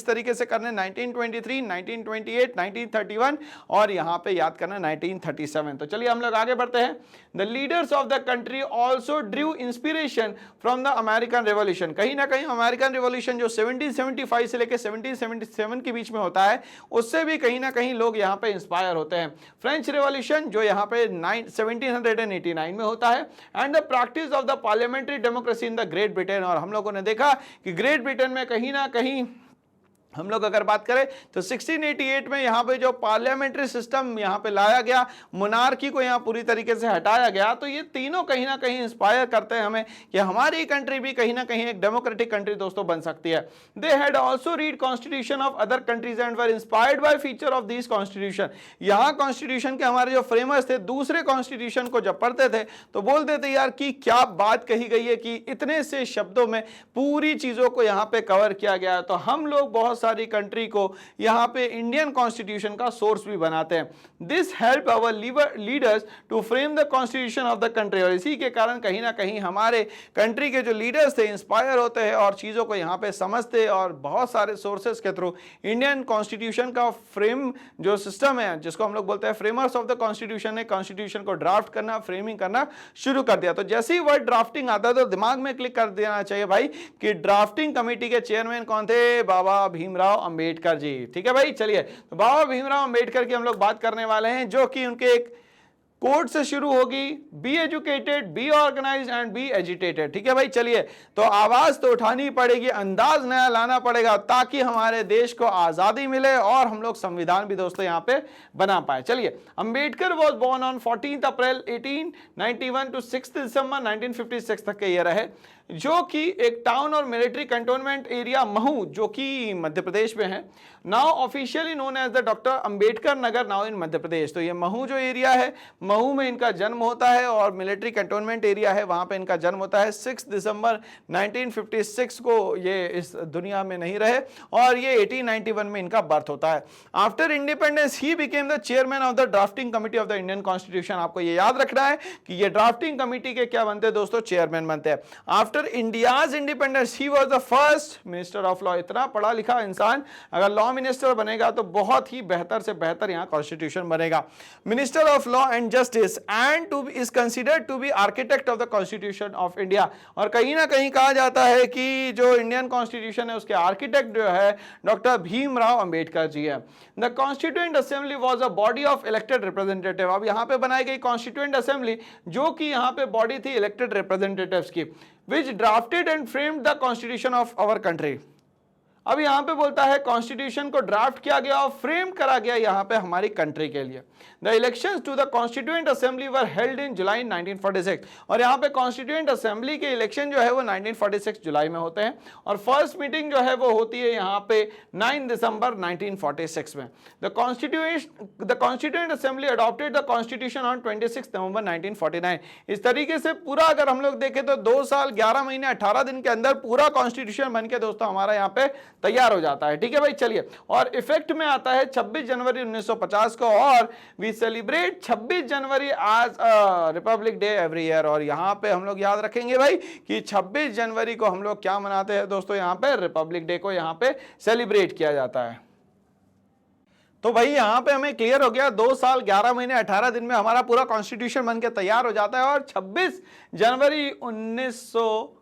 तरीके से करने, 1923, 1928, 1931 और यहाँ पे याद करना 1937। तो चलिए हम लोग आगे बढ़ते हैं। The leaders of the country also Drew inspiration from the American revolution. कहीं ना कहीं अमेरिकन रेवोल्यूशन जो 1775 से लेकर 1777 के बीच में होता है, उससे भी कहीं ना कहीं लोग यहाँ पे इंस्पायर होते हैं। फ्रेंच रेवोल्यूशन जो यहाँ पे 1789 में होता है, and the practice of the parliamentary democracy in the great Britain. और हम लोगों ने देखा कि ग्रेट ब्रिटेन में कहीं ना कहीं हम लोग अगर बात करें तो 1688 में यहाँ पे जो पार्लियामेंट्री सिस्टम यहाँ पे लाया गया, मोनार्की को यहाँ पूरी तरीके से हटाया गया। तो ये तीनों कहीं ना कहीं इंस्पायर करते हैं हमें कि हमारी कंट्री भी कहीं ना कहीं एक डेमोक्रेटिक कंट्री दोस्तों बन सकती है। They had also read constitution of other countries and were inspired by feature of this constitution. यहाँ कॉन्स्टिट्यूशन के हमारे जो फ्रेमर्स थे दूसरे कॉन्स्टिट्यूशन को जब पढ़ते थे तो बोलते थे यार कि क्या बात कही गई है कि इतने से शब्दों में पूरी चीजों को यहाँ पे कवर किया गया है। तो हम लोग बहुत सारी कंट्री को यहां पे इंडियन कॉन्स्टिट्यूशन का सोर्स भी बनाते हैं। This help our leaders to frame the constitution of the country. और इसी के कारण कहीं ना कहीं हमारे कंट्री के जो लीडर्स थे इंस्पायर होते हैं और चीजों को यहां पे समझते हैं और बहुत सारे सोर्सेस के थ्रू इंडियन कॉन्स्टिट्यूशन का फ्रेम जो सिस्टम है, जिसको हम लोग बोलते हैं फ्रेमर्स ऑफ द कॉन्स्टिट्यूशन, ने कॉन्स्टिट्यूशन को ड्राफ्ट करना, फ्रेमिंग करना शुरू कर दिया। तो जैसे ही वर्ड ड्राफ्टिंग आता है तो दिमाग में क्लिक कर देना चाहिए भाई कि ड्राफ्टिंग कमेटी के चेयरमैन कौन थे? बाबा भीमराव अंबेडकर जी। ठीक है भाई, चलिए तो बाबा भीमराव अंबेडकर की हम लोग बात करने वाले हैं, जो कि उनके एक कोड से शुरू होगी, be educated, be organised and be agitated. ठीक है भाई, चलिए तो आवाज तो उठानी पड़ेगी, अंदाज नया लाना पड़ेगा ताकि हमारे देश को आजादी मिले और हम लोग संविधान भी दोस्तों यहाँ पे बना पाए। चलिए, Ambedkar was born on 14 April 1891 to 6 December 1956 तक के ये रहे, जो कि एक टाउन और मिलिट्री कंटोनमेंट एरिया महू, जो कि मध्य प्रदेश में है, now officially known as the doctor Ambedkar Nagar, now in Madhya Pradesh. तो ये महू जो एरिया है, महू में इनका जन्म होता है और मिलिट्री कंटोनमेंट एरिया है, वहां पे इनका जन्म होता है। 6 दिसंबर 1956 को ये इस दुनिया में नहीं रहे और ये 1891 में इनका बर्थ होता है। After independence he became the chairman of the drafting committee of the Indian constitution. आपको ये याद रखना है कि ये ड्राफ्टिंग कमिटी के क्या बनते हैं दोस्तों? चेयरमैन बनते हैं। After India's independence he was the first minister of law. इतना पढ़ा लिखा इंसान अगर लॉ मिनिस्टर बनेगा तो बहुत ही बेहतर से बेहतर यहां कॉन्स्टिट्यूशन बनेगा। Minister of law and justice and to is considered to be architect of the constitution of India. और कहीं ना कहीं कहा जाता है कि जो इंडियन कॉन्स्टिट्यूशन है उसके आर्किटेक्ट जो है डॉक्टर भीमराव अंबेडकर जी है। The constituent assembly was a body of elected representative. अब यहां पे बनाई गई कॉन्स्टिट्यूएंट असेंबली जो कि यहां पे बॉडी थी इलेक्टेड रिप्रेजेंटेटिव्स की, which drafted and framed the constitution of our country। अब यहां पे बोलता है कॉन्स्टिट्यूशन को ड्राफ्ट किया गया और फ्रेम करा गया यहां पे हमारी कंट्री के लिए। The elections to the constituent assembly were held in July 1946। और यहां पे कॉन्स्टिट्यूएंट असेंबली के इलेक्शन जो है वो 1946 जुलाई में होते हैं और फर्स्ट मीटिंग जो है वो होती है यहां पे 9 दिसंबर 1946 में। The constituent assembly adopted the constitution on 26 नवंबर 1949। इस तरीके से पूरा अगर हम लोग देखें तो 2 साल 11 महीने 18 दिन के अंदर पूरा कॉन्स्टिट्यूशन बन के दोस्तों हमारा यहाँ पे तैयार हो जाता है। ठीक है भाई, चलिए और इफेक्ट में आता है 26 जनवरी 1950 को और वी सेलिब्रेट 26 जनवरी आज रिपब्लिक डे एवरी ईयर। और यहाँ पे हम लोग याद रखेंगे भाई कि 26 जनवरी को हम लोग क्या मनाते हैं दोस्तों? यहाँ पे रिपब्लिक डे को यहाँ पे सेलिब्रेट किया जाता है। तो भाई यहाँ पे हमें क्लियर हो गया 2 साल 11 महीने 18 दिन में हमारा पूरा कॉन्स्टिट्यूशन बन के तैयार हो जाता है और 26 जनवरी 1950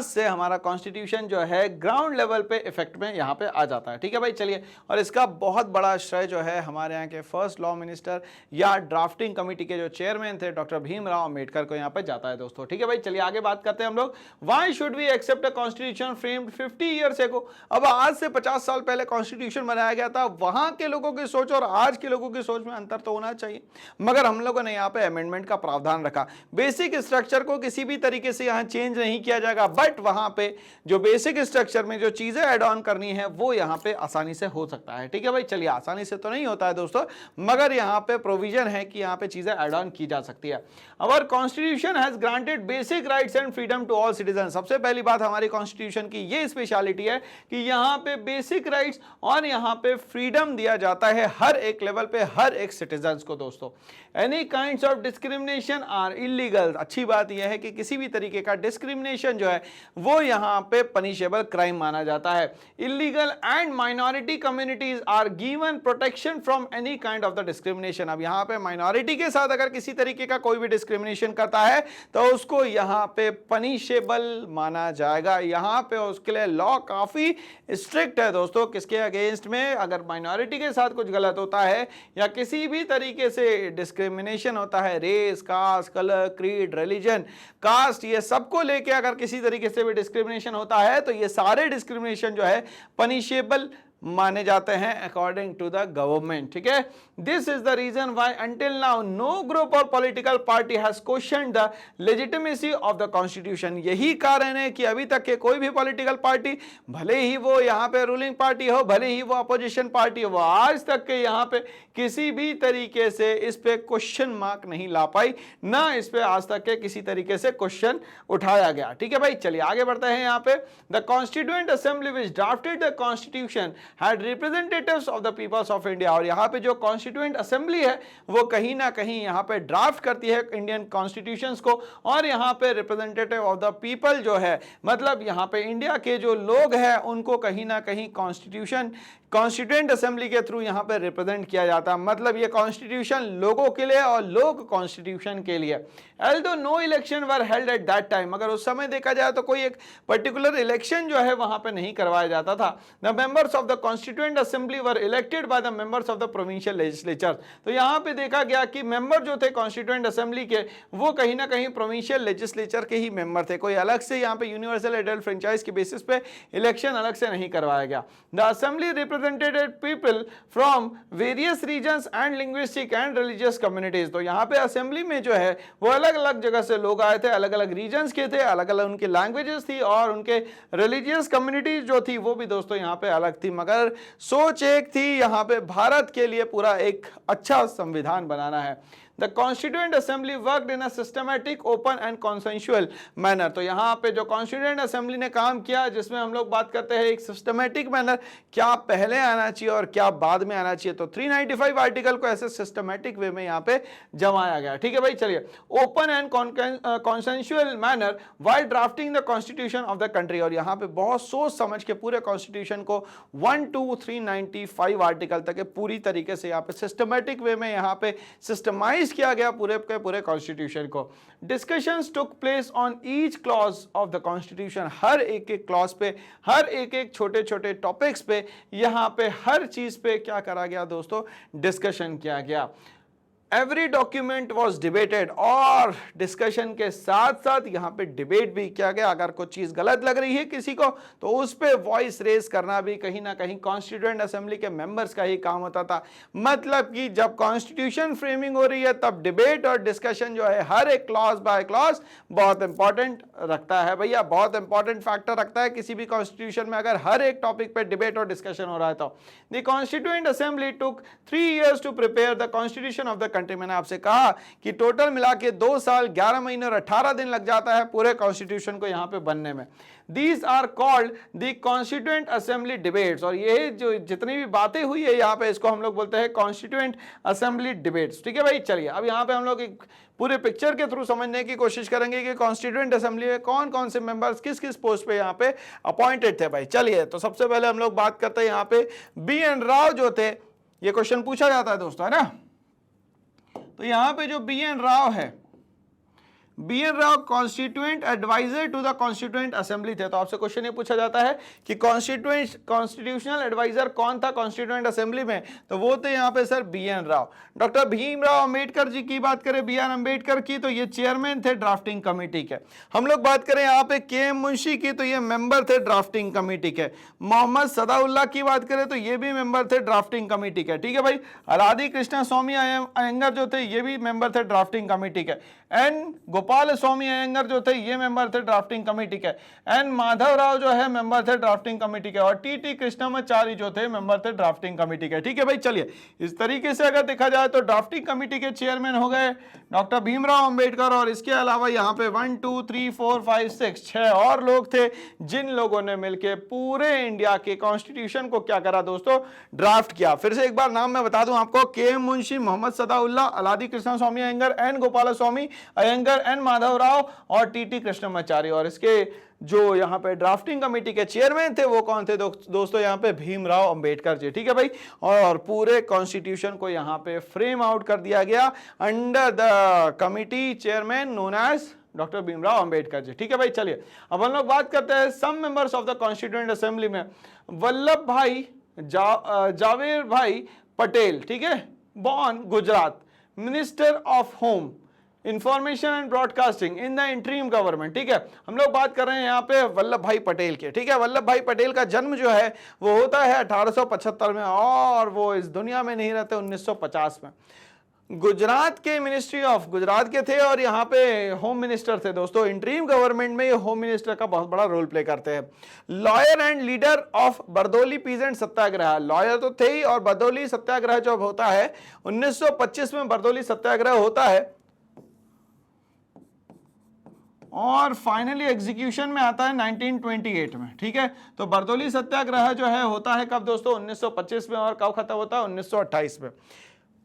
से हमारा कॉन्स्टिट्यूशन जो है ग्राउंड लेवल पे इफेक्ट में यहाँ पे आ जाता है। ठीक है भाई, चलिए और इसका बहुत बड़ा श्रेय जो है हमारे यहाँ के फर्स्ट लॉ मिनिस्टर या ड्राफ्टिंग कमेटी के जो चेयरमैन थे डॉक्टर भीमराव अंबेडकर को यहाँ पे जाता है दोस्तों। ठीक है भाई, चलिए आगे बात करते हैं हम लोग। Why should we accept a constitution framed 50 years ago. अब आज से 50 साल पहले कॉन्स्टिट्यूशन बनाया गया था, वहां के लोगों की सोच और आज के लोगों की सोच में अंतर तो होना चाहिए, मगर हम लोगों ने यहाँ पे अमेंडमेंट का प्रावधान रखा। बेसिक स्ट्रक्चर को किसी भी तरीके से यहाँ चेंज नहीं किया जाएगा, बट वहां पे जो बेसिक स्ट्रक्चर में जो चीजें ऐड ऑन करनी है वो यहाँ पे आसानी से हो सकता है। ठीक है भाई, चलिए आसानी से तो नहीं होता है दोस्तों, मगर यहाँ पे प्रोविजन है कि यहाँ पे चीजें ऐड ऑन की जा सकती है। Our constitution has granted basic rights and freedom to all citizen. सबसे पहली बात हमारी कॉन्स्टिट्यूशन की ये स्पेशलिटी है कि यहाँ पे बेसिक राइट्स और यहाँ पे फ्रीडम दिया जाता है हर एक लेवल पे हर एक सिटीजन को। दोस्तों any kinds of discrimination are illegal. अच्छी बात यह है कि किसी भी तरीके का डिस्क्रिमिनेशन जो है वो यहाँ पे पनिशेबल क्राइम माना जाता है। Illegal and minority communities are given protection from any kind of the discrimination. अब यहाँ पे माइनॉरिटी के साथ अगर किसी तरीके का कोई भी डिस्क्रिमिनेशन करता है तो उसको यहाँ पे पनिशेबल माना जाएगा। यहाँ पे उसके लिए लॉ काफी स्ट्रिक्ट है दोस्तों। किसके अगेंस्ट में? अगर माइनॉरिटी के साथ कुछ गलत होता है या किसी भी तरीके से डिस्क्रिमिनेशन होता है, race, caste, colour, creed, religion, caste, ये सबको लेके अगर किसी तरीके से भी डिस्क्रिमिनेशन होता है तो ये सारे डिस्क्रिमिनेशन जो है पनिशेबल माने जाते हैं अकॉर्डिंग टू द गवर्नमेंट। ठीक है, this is the reason why until now no group or political party has questioned the legitimacy of the constitution. यही कारण है कि अभी तक के कोई भी पॉलिटिकल पार्टी, भले ही वो यहाँ पे रूलिंग पार्टी हो, भले ही वो अपोजिशन पार्टी हो, वो आज तक के यहाँ पे किसी भी तरीके से इस पे क्वेश्चन मार्क नहीं ला पाई, ना इस पे आज तक के किसी तरीके से क्वेश्चन उठाया गया। ठीक है भाई, चलिए आगे बढ़ते हैं। यहाँ पे the constituent assembly which drafted the constitution had representatives of the peoples of India। और यहाँ पे जो कॉन्स्टिट्यूएंट असेंबली है वो कहीं ना कहीं यहाँ पे ड्राफ्ट करती है इंडियन कॉन्स्टिट्यूशंस को, और यहाँ पे रिप्रेजेंटेटिव ऑफ द पीपल जो है, मतलब यहाँ पे इंडिया के जो लोग हैं उनको कहीं ना कहीं कॉन्स्टिट्यूएंट असेंबली के थ्रू यहाँ पे रिप्रेजेंट किया जाता है। मतलब ये कॉन्स्टिट्यूशन लोगों के लिए और लोग कॉन्स्टिट्यूशन के लिए। although no election were held at that time, अगर उस समय देखा जाए तो कोई एक पर्टिकुलर इलेक्शन जो है वहां पे नहीं करवाया जाता था। The members of the constituent assembly were elected by the members of the provincial legislature. तो यहाँ पे देखा गया कि मेंबर जो थे कॉन्स्टिट्यूएंट असेंबली के वो कहीं ना कहीं प्रोविंशियल लेजिस्लेचर के ही मेंबर थे। कोई अलग से यहाँ पे यूनिवर्सल एडल्ट फ्रेंचाइज के बेसिस पे इलेक्शन अलग से नहीं करवाया गया। The assembly represented people from various regions and linguistic and religious communities. तो यहाँ पे असेंबली में जो है वो अलग अलग जगह से लोग आए थे, अलग अलग रीजन्स के थे, अलग अलग उनकी लैंग्वेजेस थी और उनके रिलीजियस कम्युनिटीज जो थी वो भी दोस्तों यहाँ पे अलग थी। मगर सोच एक थी, यहाँ पे भारत के लिए पूरा एक अच्छा संविधान बनाना है। The Constituent Assembly worked in a systematic, open and consensual manner। तो यहाँ पे जो Constituent Assembly ने काम किया, जिसमें हम लोग बात करते हैं एक सिस्टमेटिक मैनर, क्या पहले आना चाहिए और क्या बाद में आना चाहिए। तो 395 आर्टिकल को ऐसे सिस्टमेटिक वे में यहाँ पे जमाया गया। ठीक है भाई, चलिए। Open and consensual manner while drafting the constitution of the country. और यहाँ पे बहुत सोच समझ के पूरे कॉन्स्टिट्यूशन को 1 to 395 आर्टिकल तक पूरी तरीके से यहाँ पे सिस्टमेटिक वे में यहाँ पे सिस्टमाइज किया गया पूरे के पूरे कॉन्स्टिट्यूशन को। Discussions took place on each clause of the constitution. हर एक एक क्लॉज पे, हर एक एक छोटे छोटे टॉपिक्स पे, यहाँ पे हर चीज पे क्या करा गया दोस्तों, डिस्कशन किया गया। एवरी डॉक्यूमेंट वॉज डिबेटेड, और डिस्कशन के साथ साथ यहाँ पे डिबेट भी किया गया। अगर कोई चीज गलत लग रही है किसी को तो उस पे वॉइस रेज करना भी कहीं ना कहीं कॉन्स्टिट्यूएंट असेंबली के मेंबर्स का ही काम होता था। मतलब कि जब कॉन्स्टिट्यूशन फ्रेमिंग हो रही है तब डिबेट और डिस्कशन जो है हर एक क्लॉज बाय क्लॉज बहुत इंपॉर्टेंट रखता है भैया, बहुत इंपॉर्टेंट फैक्टर रखता है किसी भी कॉन्स्टिट्यूशन में अगर हर एक टॉपिक पे डिबेट और डिस्कशन हो रहा है तो। The constituent assembly took 3 years to prepare the constitution of the country. मैंने आपसे कहा कि टोटल मिला के 2 साल 11 महीने और 18 दिन लग जाता है पूरे कॉन्स्टिट्यूशन को यहाँ पे बनने में। These are called the Constituent Assembly debates। और ये जो जितनी भी बातें हुई है यहाँ पे इसको हम लोग बोलते हैं Constituent Assembly debates। ठीक है भाई, चलिए अब यहाँ पे हम लोग एक पूरे पिक्चर के थ्रू समझने की कोशिश करेंगे कि कॉन्स्टिट्यूएंट असेंबली में कौन कौन से मेंबर्स किस किस पोस्ट पे यहाँ पे अपॉइंटेड थे भाई। चलिए, तो सबसे पहले हम लोग बात करते हैं यहाँ पे BN राव जो थे। ये क्वेश्चन पूछा जाता है दोस्तों, है ना। तो यहां पे जो BN राव है, BN Rao constituent adviser to the constituent assembly थे। तो आपसे क्वेश्चन ये पूछा जाता है कि कॉन्स्टिट्यूशनल एडवाइजर कौन था कॉन्स्टिट्यूएंट असेंबली में, तो वो थे यहाँ पे sir BN Rao. Doctor Bhimrao Ambedkar ji की बात करें, BR अंबेडकर की, तो ये चेयरमैन थे ड्राफ्टिंग कमेटी के। हम लोग बात करें यहाँ पे KM मुंशी की, तो ये मेंबर थे ड्राफ्टिंग कमेटी के। मोहम्मद सदाउल्लाह की बात करें तो ये भी मेंबर थे ड्राफ्टिंग कमेटी के। ठीक है भाई। राधी कृष्णा स्वामी अयंगर जो थे ये भी मेंबर थे ड्राफ्टिंग कमेटी के। N गोपाल स्वामी अयंगर जो थे ये मेंबर थे ड्राफ्टिंग कमेटी के, एन माधव राव जो है मेंबर थे ड्राफ्टिंग कमेटी के, और टी कृष्णमाचारी जो थे मेंबर थे ड्राफ्टिंग कमेटी के। ठीक है भाई, चलिए इस तरीके से अगर देखा जाए तो ड्राफ्टिंग कमेटी के चेयरमैन हो गए डॉक्टर भीमराव अंबेडकर, और इसके अलावा यहाँ पे 1 2 3 4 5 6 6 और लोग थे जिन लोगों ने मिलकर पूरे इंडिया के कॉन्स्टिट्यूशन को क्या करा दोस्तों, ड्राफ्ट किया। फिर से एक बार नाम मैं बता दूं आपको, के मुंशी, मोहम्मद सदाउल्लाह, अलादी कृष्ण स्वामी अयंगर, एन गोपाल स्वामी अयंगर, एन माधव राव और टी कृष्णमाचारी। और इसके जो यहाँ पे ड्राफ्टिंग कमेटी के चेयरमैन थे वो कौन थे दोस्तों, यहाँ पे भीमराव अंबेडकर जी। ठीक है भाई, और पूरे कॉन्स्टिट्यूशन को यहाँ पे फ्रेम आउट कर दिया गया under the committee chairman known as doctor Bhimrao Ambedkar ji. ठीक है भाई, चलिए अब हम लोग बात करते हैं some members of the constituent assembly में। वल्लभ भाई जावेर भाई पटेल, ठीक है, born Gujarat, minister of home, information and broadcasting in the interim government. ठीक है, हम लोग बात कर रहे हैं यहाँ पे वल्लभ भाई पटेल के। ठीक है, वल्लभ भाई पटेल का जन्म जो है वो होता है 1875 में, और वो इस दुनिया में नहीं रहते 1950 में। गुजरात के मिनिस्ट्री ऑफ गुजरात के थे और यहाँ पे होम मिनिस्टर थे दोस्तों। इंटरिम गवर्नमेंट में ये होम मिनिस्टर का बहुत बड़ा रोल प्ले करते हैं। Lawyer and leader of Bardoli peasant Satyagraha, lawyer तो थे ही, और बरदौली सत्याग्रह जो होता है 1925 में बरदौली सत्याग्रह होता है, और फाइनली एग्जीक्यूशन में आता है 1928 में। ठीक है, तो बरदौली सत्याग्रह जो है होता है कब दोस्तों, 1925 में, और कब खत्म होता है 1928 में।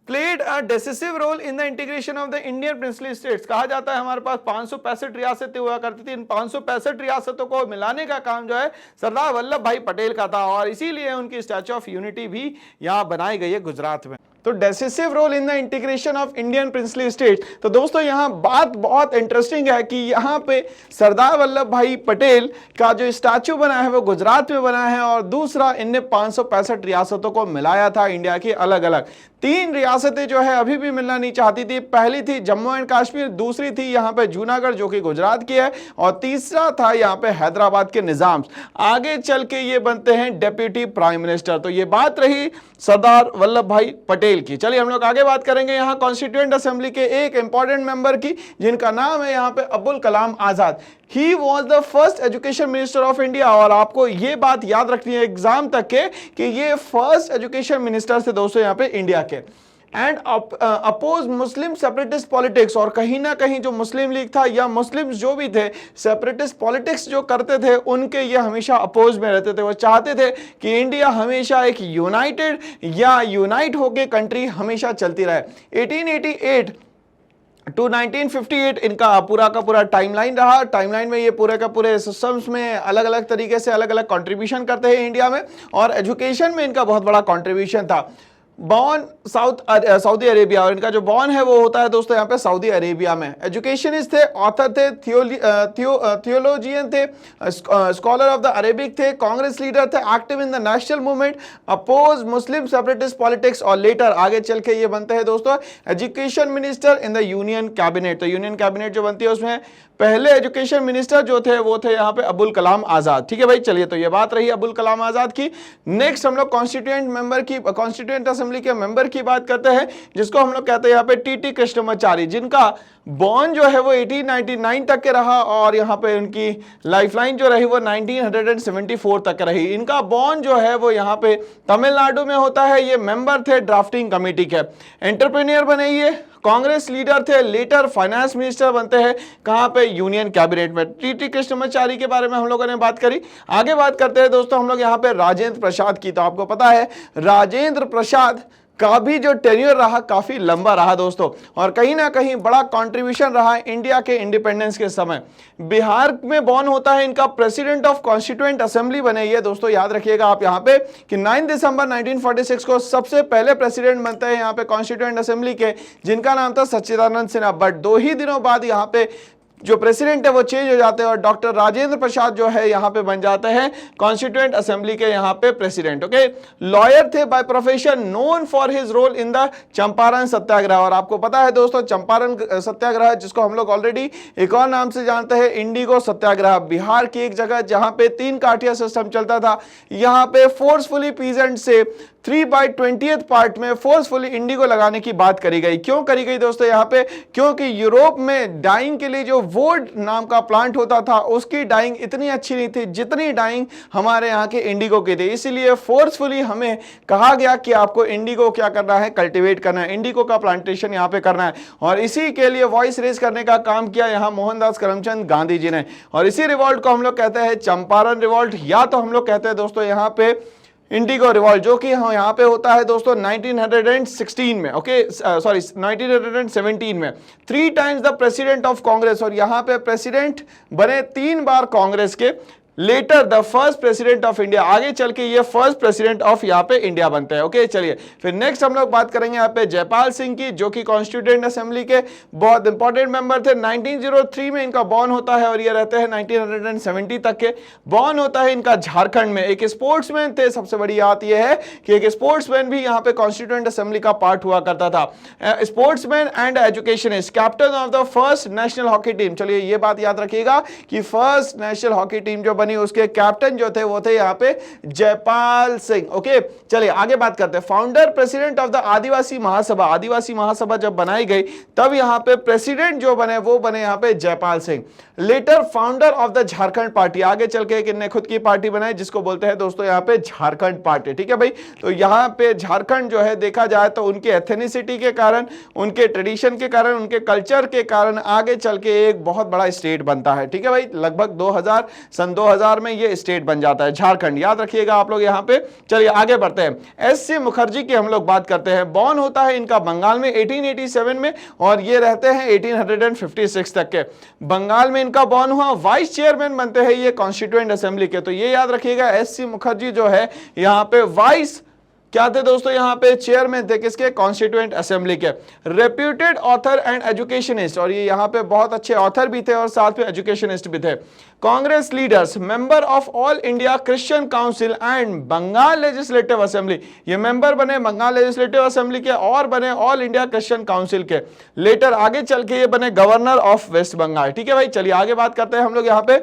Played a decisive role in the integration of the Indian princely states, कहा जाता है हमारे पास 565 रियासतें हुआ करती थी, इन 565 रियासतों को मिलाने का काम जो है सरदार वल्लभ भाई पटेल का था, और इसीलिए उनकी स्टैच्यू ऑफ यूनिटी भी यहाँ बनाई गई है गुजरात में। तो decisive role in the integration of Indian princely state. तो दोस्तों यहाँ बात बहुत इंटरेस्टिंग है कि यहाँ पे सरदार वल्लभ भाई पटेल का जो स्टैच्यू बना है वो गुजरात में बना है, और दूसरा इनने 565 रियासतों को मिलाया था इंडिया की अलग अलग। 3 रियासतें जो है अभी भी मिलना नहीं चाहती थी। पहली थी जम्मू एंड कश्मीर, दूसरी थी यहाँ पे जूनागढ़ जो कि गुजरात की है, और तीसरा था यहाँ पे हैदराबाद के निजाम। आगे चल के ये बनते हैं डेप्यूटी प्राइम मिनिस्टर। तो ये बात रही सरदार वल्लभ भाई पटेल की। चलिए हम लोग आगे बात करेंगे यहाँ कॉन्स्टिट्यूएंट असेंबली के एक इंपॉर्टेंट मेंबर की, जिनका नाम है यहाँ पे Abdul Kalam Azad. He was the first education minister of India, और आपको ये बात याद रखनी है एग्जाम तक के कि ये फर्स्ट एजुकेशन मिनिस्टर थे दोस्तों यहाँ पे इंडिया के। And oppose Muslim separatist politics, और कहीं ना कहीं जो मुस्लिम लीग था या मुस्लिम्स जो भी थे सेपरेटिस्ट पॉलिटिक्स जो करते थे उनके ये हमेशा अपोज में रहते थे। वो चाहते थे कि इंडिया हमेशा एक यूनाइटेड या यूनाइट होके कंट्री हमेशा चलती रहे। 1888 टू 1958 इनका पूरा का पूरा टाइमलाइन रहा। टाइमलाइन में ये पूरे का पूरे सिस्टम्स में अलग अलग तरीके से अलग अलग कंट्रीब्यूशन करते हैं इंडिया में, और एजुकेशन में इनका बहुत बड़ा कंट्रीब्यूशन था। बॉर्न सऊदी अरेबिया, और इनका जो बॉर्न है वो होता है दोस्तों यहाँ पे सऊदी अरेबिया में। एजुकेशनिस्ट थे, ऑथर थे, थियोलॉजियन थे, स्कॉलर ऑफ द अरेबिक थे, कांग्रेस लीडर थे, active in the national movement, oppose Muslim separatist politics, और लेटर आगे चल के ये बनते हैं दोस्तों education minister in the union cabinet. तो यूनियन कैबिनेट जो बनती है उसमें पहले एजुकेशन मिनिस्टर जो थे वो थे यहाँ पे अब्दुल कलाम आजाद। ठीक है भाई, चलिए तो ये बात रही अब्दुल कलाम आजाद की। नेक्स्ट हम लोग कॉन्स्टिट्यूएंट मेंबर की, कॉन्स्टिट्यूएंट असेंबली के मेंबर की बात करते हैं, जिसको हम लोग कहते हैं यहाँ पे टी कृष्णमाचारी, जिनका बॉर्न जो है वो 1899 तक के रहा, और यहाँ पे उनकी लाइफलाइन जो रही वो 1974 तक रही। इनका बॉर्न जो है वो यहाँ पे तमिलनाडु में होता है। ये मेंबर थे ड्राफ्टिंग कमेटी के, एंटरप्रेन्योर बने, ये कांग्रेस लीडर थे, लेटर फाइनेंस मिनिस्टर बनते हैं कहाँ पे, यूनियन कैबिनेट में। टी कृष्णमाचारी के बारे में हम लोगों ने बात करी। आगे बात करते हैं दोस्तों हम लोग यहाँ पे राजेंद्र प्रसाद की। तो आपको पता है राजेंद्र प्रसाद का भी जो टेन्योर रहा काफी लंबा रहा दोस्तों, और कहीं ना कहीं बड़ा कंट्रीब्यूशन रहा इंडिया के इंडिपेंडेंस के समय। बिहार में बॉर्न होता है इनका, प्रेसिडेंट ऑफ कॉन्स्टिट्यूएंट असेंबली बने ये दोस्तों, याद रखिएगा आप यहाँ पे कि 9 दिसंबर 1946 को सबसे पहले प्रेसिडेंट बनते हैं यहाँ पे कॉन्स्टिट्यूएंट असेंबली के, जिनका नाम था सच्चिदानंद सिन्हा। बट 2 ही दिनों बाद यहाँ पे जो प्रेसिडेंट है वो चेंज हो जाते हैं, और डॉक्टर राजेंद्र प्रसाद जो है यहाँ पे बन जाते हैं कॉन्स्टिट्यूएंट असेंबली के यहाँ पे प्रेसिडेंट। ओके, लॉयर थे by profession, known for his role in the Champaran Satyagraha. और आपको पता है दोस्तों चंपारण सत्याग्रह, जिसको हम लोग ऑलरेडी एक और नाम से जानते हैं इंडिगो सत्याग्रह, बिहार की एक जगह जहां पे 3 काठिया सिस्टम चलता था। यहाँ पे फोर्सफुली पीजेंट से 3/20 पार्ट में फोर्सफुली इंडिगो लगाने की बात करी गई। क्यों करी गई दोस्तों यहाँ पे? क्योंकि यूरोप में डाइंग के लिए जो वुड नाम का प्लांट होता था उसकी डाइंग इतनी अच्छी नहीं थी जितनी डाइंग हमारे यहाँ के इंडिगो की थी, इसीलिए फोर्सफुली हमें कहा गया कि आपको इंडिगो क्या करना है, कल्टीवेट करना है, इंडिगो का प्लांटेशन यहाँ पे करना है। और इसी के लिए वॉइस रेज करने का काम किया यहाँ मोहनदास करमचंद गांधी जी ने। और इसी रिवॉल्ट को हम लोग कहते हैं चंपारण रिवॉल्ट, या तो हम लोग कहते हैं दोस्तों यहाँ पे इंडिगो रिवॉल्ट, जो कि यहाँ पे होता है दोस्तों 1916 में, ओके सॉरी 1917 में। 3 times the president of Congress, और यहाँ पे प्रेसिडेंट बने 3 बार कांग्रेस के। Later the first president of India, आगे चल के ये फर्स्ट प्रेसिडेंट ऑफ यहाँ पे इंडिया बनते हैं। ओके चलिए फिर नेक्स्ट हम लोग बात करेंगे यहाँ पे जयपाल सिंह की, जो कि कॉन्स्टिट्यूएंट असेंबली के बहुत इंपॉर्टेंट मेंबर थे। 1903 में इनका बॉर्न होता है और ये रहते हैं 1970 तक के। बॉर्न होता है इनका झारखंड में। एक स्पोर्ट्समैन थे, सबसे बड़ी बात यह है कि एक स्पोर्ट्समैन भी यहाँ पे कॉन्स्टिट्यूएंट असेंबली का पार्ट हुआ करता था। Sportsman and educationist, captain of the first national hockey team. चलिए ये बात याद रखिएगा कि फर्स्ट नेशनल हॉकी टीम जो बनी उसके कैप्टन जो थे वो थे यहाँ पे जयपाल सिंह। ओके चलिए आगे बात करते हैं। फाउंडर प्रेसिडेंट ऑफ द आदिवासी महासभा, आदिवासी महासभा जब बनाई गई तब यहाँ पे प्रेसिडेंट जो बने वो बने यहाँ पे Jaipal Singh. Later founder of the Jharkhand party, आगे चल के किन्ने खुद की पार्टी बनाई जिसको बोलते हैं दोस्तों यहाँ पे झारखंड पार्टी। ठीक है भाई, तो यहाँ पे झारखंड जो है देखा जाए तो उनके एथेनिसिटी के कारण, उनके ट्रेडिशन के कारण, उनके कल्चर के कारण आगे चल के एक बहुत बड़ा स्टेट बनता है। ठीक है भाई, लगभग 2000 2000 में ये स्टेट बन जाता है झारखंड, याद रखिएगा आप लोग यहाँ पे। चलिए आगे बढ़ते हैं। एस.सी. मुखर्जी की हम लोग बात करते हैं। बॉर्न होता है इनका बंगाल में 1887 में और ये रहते हैं 1856 तक के। बंगाल में इनका बॉर्न हुआ। वाइस चेयरमैन बनते हैं ये कॉन्स्टिट्यूएंट असेंबली के। तो ये याद रखिएगा एस.सी. मुखर्जी जो है यहाँ पे वाइस क्या थे दोस्तों, यहाँ पे चेयरमैन थे किसके, कॉन्स्टिट्यूएंट असेंबली के। रेप्यूटेड ऑथर एंड एजुकेशनिस्ट, और ये यहाँ पे बहुत अच्छे ऑथर भी थे और साथ में एजुकेशनिस्ट भी थे। Congress leaders, member of all India Christian council and Bengal legislative assembly, ये मेंबर बने बंगाल लेजिस्लेटिव असेंबली के और बने ऑल इंडिया क्रिश्चियन काउंसिल के। लेटर आगे चल के ये बने गवर्नर ऑफ वेस्ट बंगाल। ठीक है भाई, चलिए आगे बात करते हैं हम लोग यहाँ पे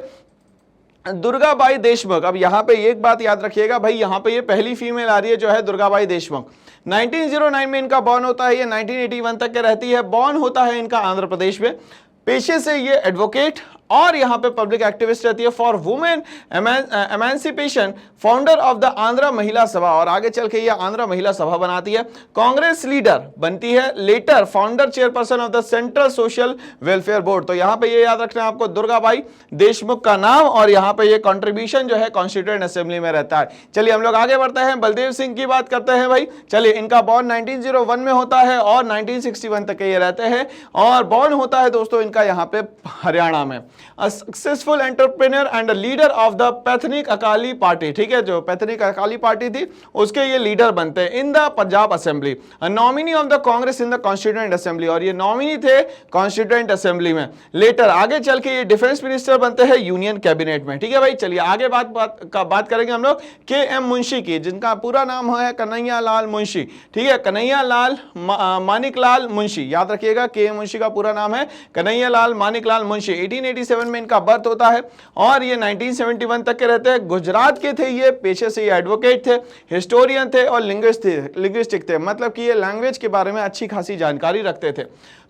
दुर्गाबाई देशमुख। अब यहाँ पे एक बात याद रखिएगा भाई, यहाँ पे ये पहली फीमेल आ रही है जो है दुर्गाबाई देशमुख। 1909 में इनका बॉर्न होता है, ये 1981 तक के रहती है। बॉर्न होता है इनका आंध्र प्रदेश में। पेशे से ये एडवोकेट और यहाँ पे पब्लिक एक्टिविस्ट रहती है। For women emancipation, founder of the Andhra महिला सभा, और आगे चल के ये आंध्र महिला सभा बनाती है। कांग्रेस लीडर बनती है। Later founder chairperson of the central social welfare board. तो यहाँ पे ये याद रखना है आपको दुर्गाबाई देशमुख का नाम, और यहाँ पे ये कंट्रीब्यूशन जो है कॉन्स्टिट्यूएंट असेंबली में रहता है। चलिए हम लोग आगे बढ़ते हैं, बलदेव सिंह की बात करते हैं भाई। चलिए इनका बॉर्न 1901 में होता है और 1961 तक ये रहते हैं, और बॉर्न होता है दोस्तों इनका यहाँ पे हरियाणा में। A successful entrepreneur and a leader of the Panthic Akali party. ठीक है, जो पैथनिक अकाली पार्टी थी उसके ये लीडर बनते हैं। In the Punjab assembly, nominee of the Congress in the constituent assembly, और ये नॉमिनी थे कॉन्स्टिट्यूएंट असेंबली में। लेटर आगे चल के ये डिफेंस मिनिस्टर बनते हैं यूनियन कैबिनेट में। ठीक है भाई, चलिए आगे बात करेंगे हम लोग के.एम. मुंशी की, जिनका पूरा नाम है कन्हैया लाल मुंशी। ठीक है, कन्हैया लाल मानिक लाल मुंशी, याद रखिएगा के.एम. मुंशी का पूरा नाम है कन्हैया लाल मानिक लाल मुंशी। 1887 में इनका बर्थ होता है और ये 1971 तक के रहते हैं। गुजरात के थे ये, पेशे से ये एडवोकेट थे, हिस्टोरियन थे और लिंग्विस्टिक थे, मतलब कि ये लैंग्वेज के बारे में अच्छी खासी जानकारी रखते थे।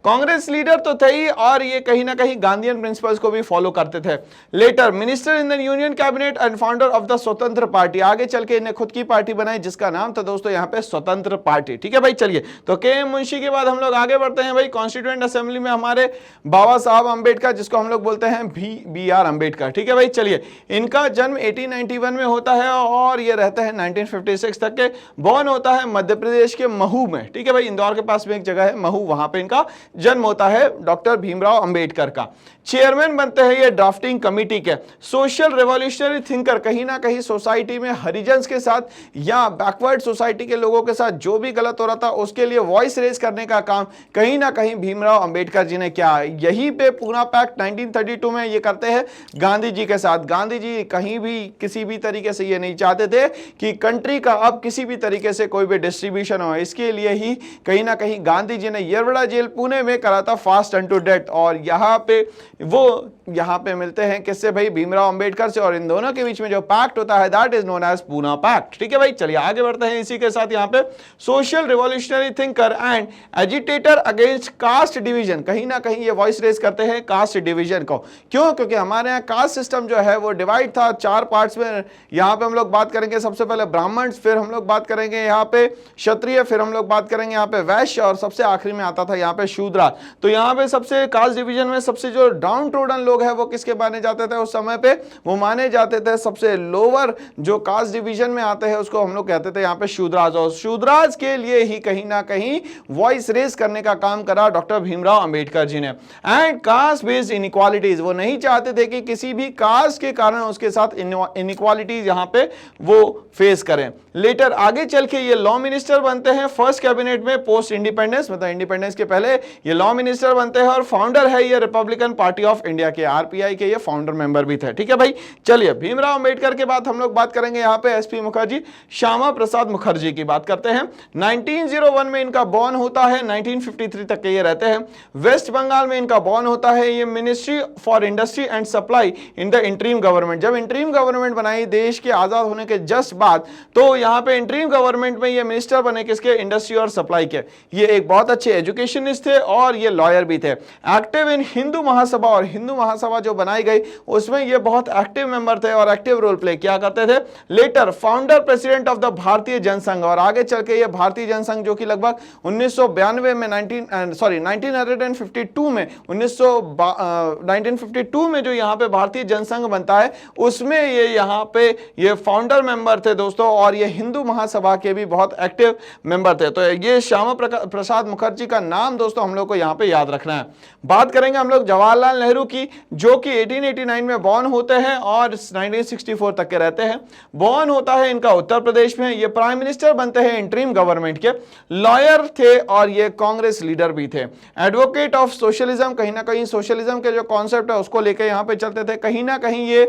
कांग्रेस लीडर तो थे ही, और ये कहीं ना कहीं गांधीयन प्रिंसिपल्स को भी फॉलो करते थे। Later minister in the union cabinet and founder of the Swatantra party, आगे चल के इन्हें खुद की पार्टी बनाई जिसका नाम था दोस्तों यहाँ पे स्वतंत्र पार्टी। ठीक है भाई, चलिए तो के.एम. मुंशी के बाद हम लोग आगे बढ़ते हैं भाई। कॉन्स्टिट्यूएंट असेंबली में हमारे बाबा साहब अम्बेडकर, जिसको हम लोग बोलते हैं B.R. अम्बेडकर। ठीक है भाई, चलिए इनका जन्म 1891 में होता है और ये रहते हैं 1956 तक के। बॉर्न होता है मध्य प्रदेश के महू में। ठीक है भाई, इंदौर के पास में एक जगह है महू, वहां पे इनका जन्म होता है डॉक्टर भीमराव अंबेडकर का। चेयरमैन बनते हैं ये ड्राफ्टिंग कमेटी के। सोशल रेवोल्यूशनरी थिंकर, कहीं ना कहीं सोसाइटी में हरिजन्स के साथ या बैकवर्ड सोसाइटी के लोगों के साथ जो भी गलत हो रहा था उसके लिए वॉइस रेज करने का काम कहीं ना कहीं भीमराव अंबेडकर जी ने किया। यही पे पूना पैक्ट 1932 में ये करते हैं गांधी जी के साथ। गांधी जी कहीं भी किसी भी तरीके से ये नहीं चाहते थे कि कंट्री का अब किसी भी तरीके से कोई भी डिस्ट्रीब्यूशन हो, इसके लिए ही कहीं ना कहीं गांधी जी ने येरवड़ा जेल पुणे 1993 में करा था फास्ट अनटू डेथ। और यहाँ पे वो यहाँ पे मिलते हैं किससे भाई, भीमराव अंबेडकर से। और इन दोनों के बीच में जो पैक्ट होता है that is known as Poona pact. ठीक है भाई, चलिए आगे बढ़ते हैं। इसी के साथ यहाँ पे social revolutionary thinker and agitator against caste division, कहीं ना कहीं ये वॉइस रेज करते हैं कास्ट डिवीजन को। क्यों? क्योंकि हमारे यहाँ कास्ट सिस्टम जो है वो डिवाइड था 4 पार्ट्स में। यहाँ पे हम लोग बात करेंगे सबसे पहले ब्राह्मण, फिर हम लोग बात करेंगे यहाँ पे क्षत्रिय, फिर हम लोग बात करेंगे यहाँ पे वैश्य, और सबसे आखिरी में आता था यहाँ पे शूद्र। तो यहाँ पे सबसे कास्ट डिवीजन में सबसे जो डाउन ट्रोडन लोग हैं वो किसके माने जाते थे उस समय पे, वो माने जाते थे सबसे लोअर जो कास्ट डिवीजन में आते हैं उसको हम लोग कहते थे यहाँ पे शूद्राज। और शूद्राज के लिए ही कहीं ना कहीं वॉइस रेज करने का काम करा डॉक्टर भीमराव अंबेडकर जी ने। एंड कास्ट बेस्ड इनइक्वालिटीज, वो नहीं चाहते थे कि किसी भी कास्ट के कारण उसके साथ इनइक्वालिटीज यहाँ पे वो फेस करें। लेटर आगे चल के ये लॉ मिनिस्टर बनते हैं फर्स्ट कैबिनेट में पोस्ट इंडिपेंडेंस, मतलब इंडिपेंडेंस के पहले ये लॉ मिनिस्टर बनते हैं। और फाउंडर है ये रिपब्लिकन पार्टी ऑफ इंडिया के, आरपीआई के ये फाउंडर मेंबर भी थे। ठीक है भाई, चलिए भीमराव अंबेडकर के बाद हम लोग बात करेंगे यहाँ पे एसपी मुखर्जी, श्यामा प्रसाद मुखर्जी की बात करते हैं। 1901 में इनका बॉर्न होता है, 1953 तक के ये रहते हैं। वेस्ट बंगाल में इनका बॉर्न होता है। ये ministry for industry and supply in the interim government, जब इंटरिम गवर्नमेंट बनाई देश के आजाद होने के जस्ट बाद, तो यहाँ पे इंटरिम गवर्नमेंट में ये मिनिस्टर बने किसके, इंडस्ट्री और सप्लाई के। ये एक बहुत अच्छे एजुकेशनिस्ट थे और ये लॉयर भी थे। एक्टिव इन हिंदू महासभा, और हिंदू महासभा जो बनाई गई उसमें ये बहुत एक्टिव मेंबर थे और एक्टिव रोल प्ले किया करते थे। Later founder president of the Bharatiya Jana Sangh, और आगे चल के ये भारतीय जनसंघ जो कि लगभग 1992 में 1952 में 1952 में जो यहाँ पे भारतीय जनसंघ बनता है उसमें ये यहाँ पे ये फाउंडर मेंबर थे दोस्तों, और ये हिंदू महासभा के भी बहुत एक्टिव मेंबर थे। तो ये श्यामा प्रसाद मुखर्जी का नाम दोस्तों हम लोग को यहाँ पे याद रखना है। बात करेंगे हम लोग जवाहरलाल नेहरू की, जो कि 1889 में बॉर्न होते हैं और 1964 तक के रहते हैं। बॉर्न होता है इनका उत्तर प्रदेश में। ये प्राइम मिनिस्टर बनते हैं इंटरिम गवर्नमेंट के। लॉयर थे और ये कांग्रेस लीडर भी थे। एडवोकेट ऑफ सोशलिज्म, कहीं ना कहीं सोशलिज्म के जो कॉन्सेप्ट है उसको लेकर यहाँ पे चलते थे। कहीं ना कहीं ये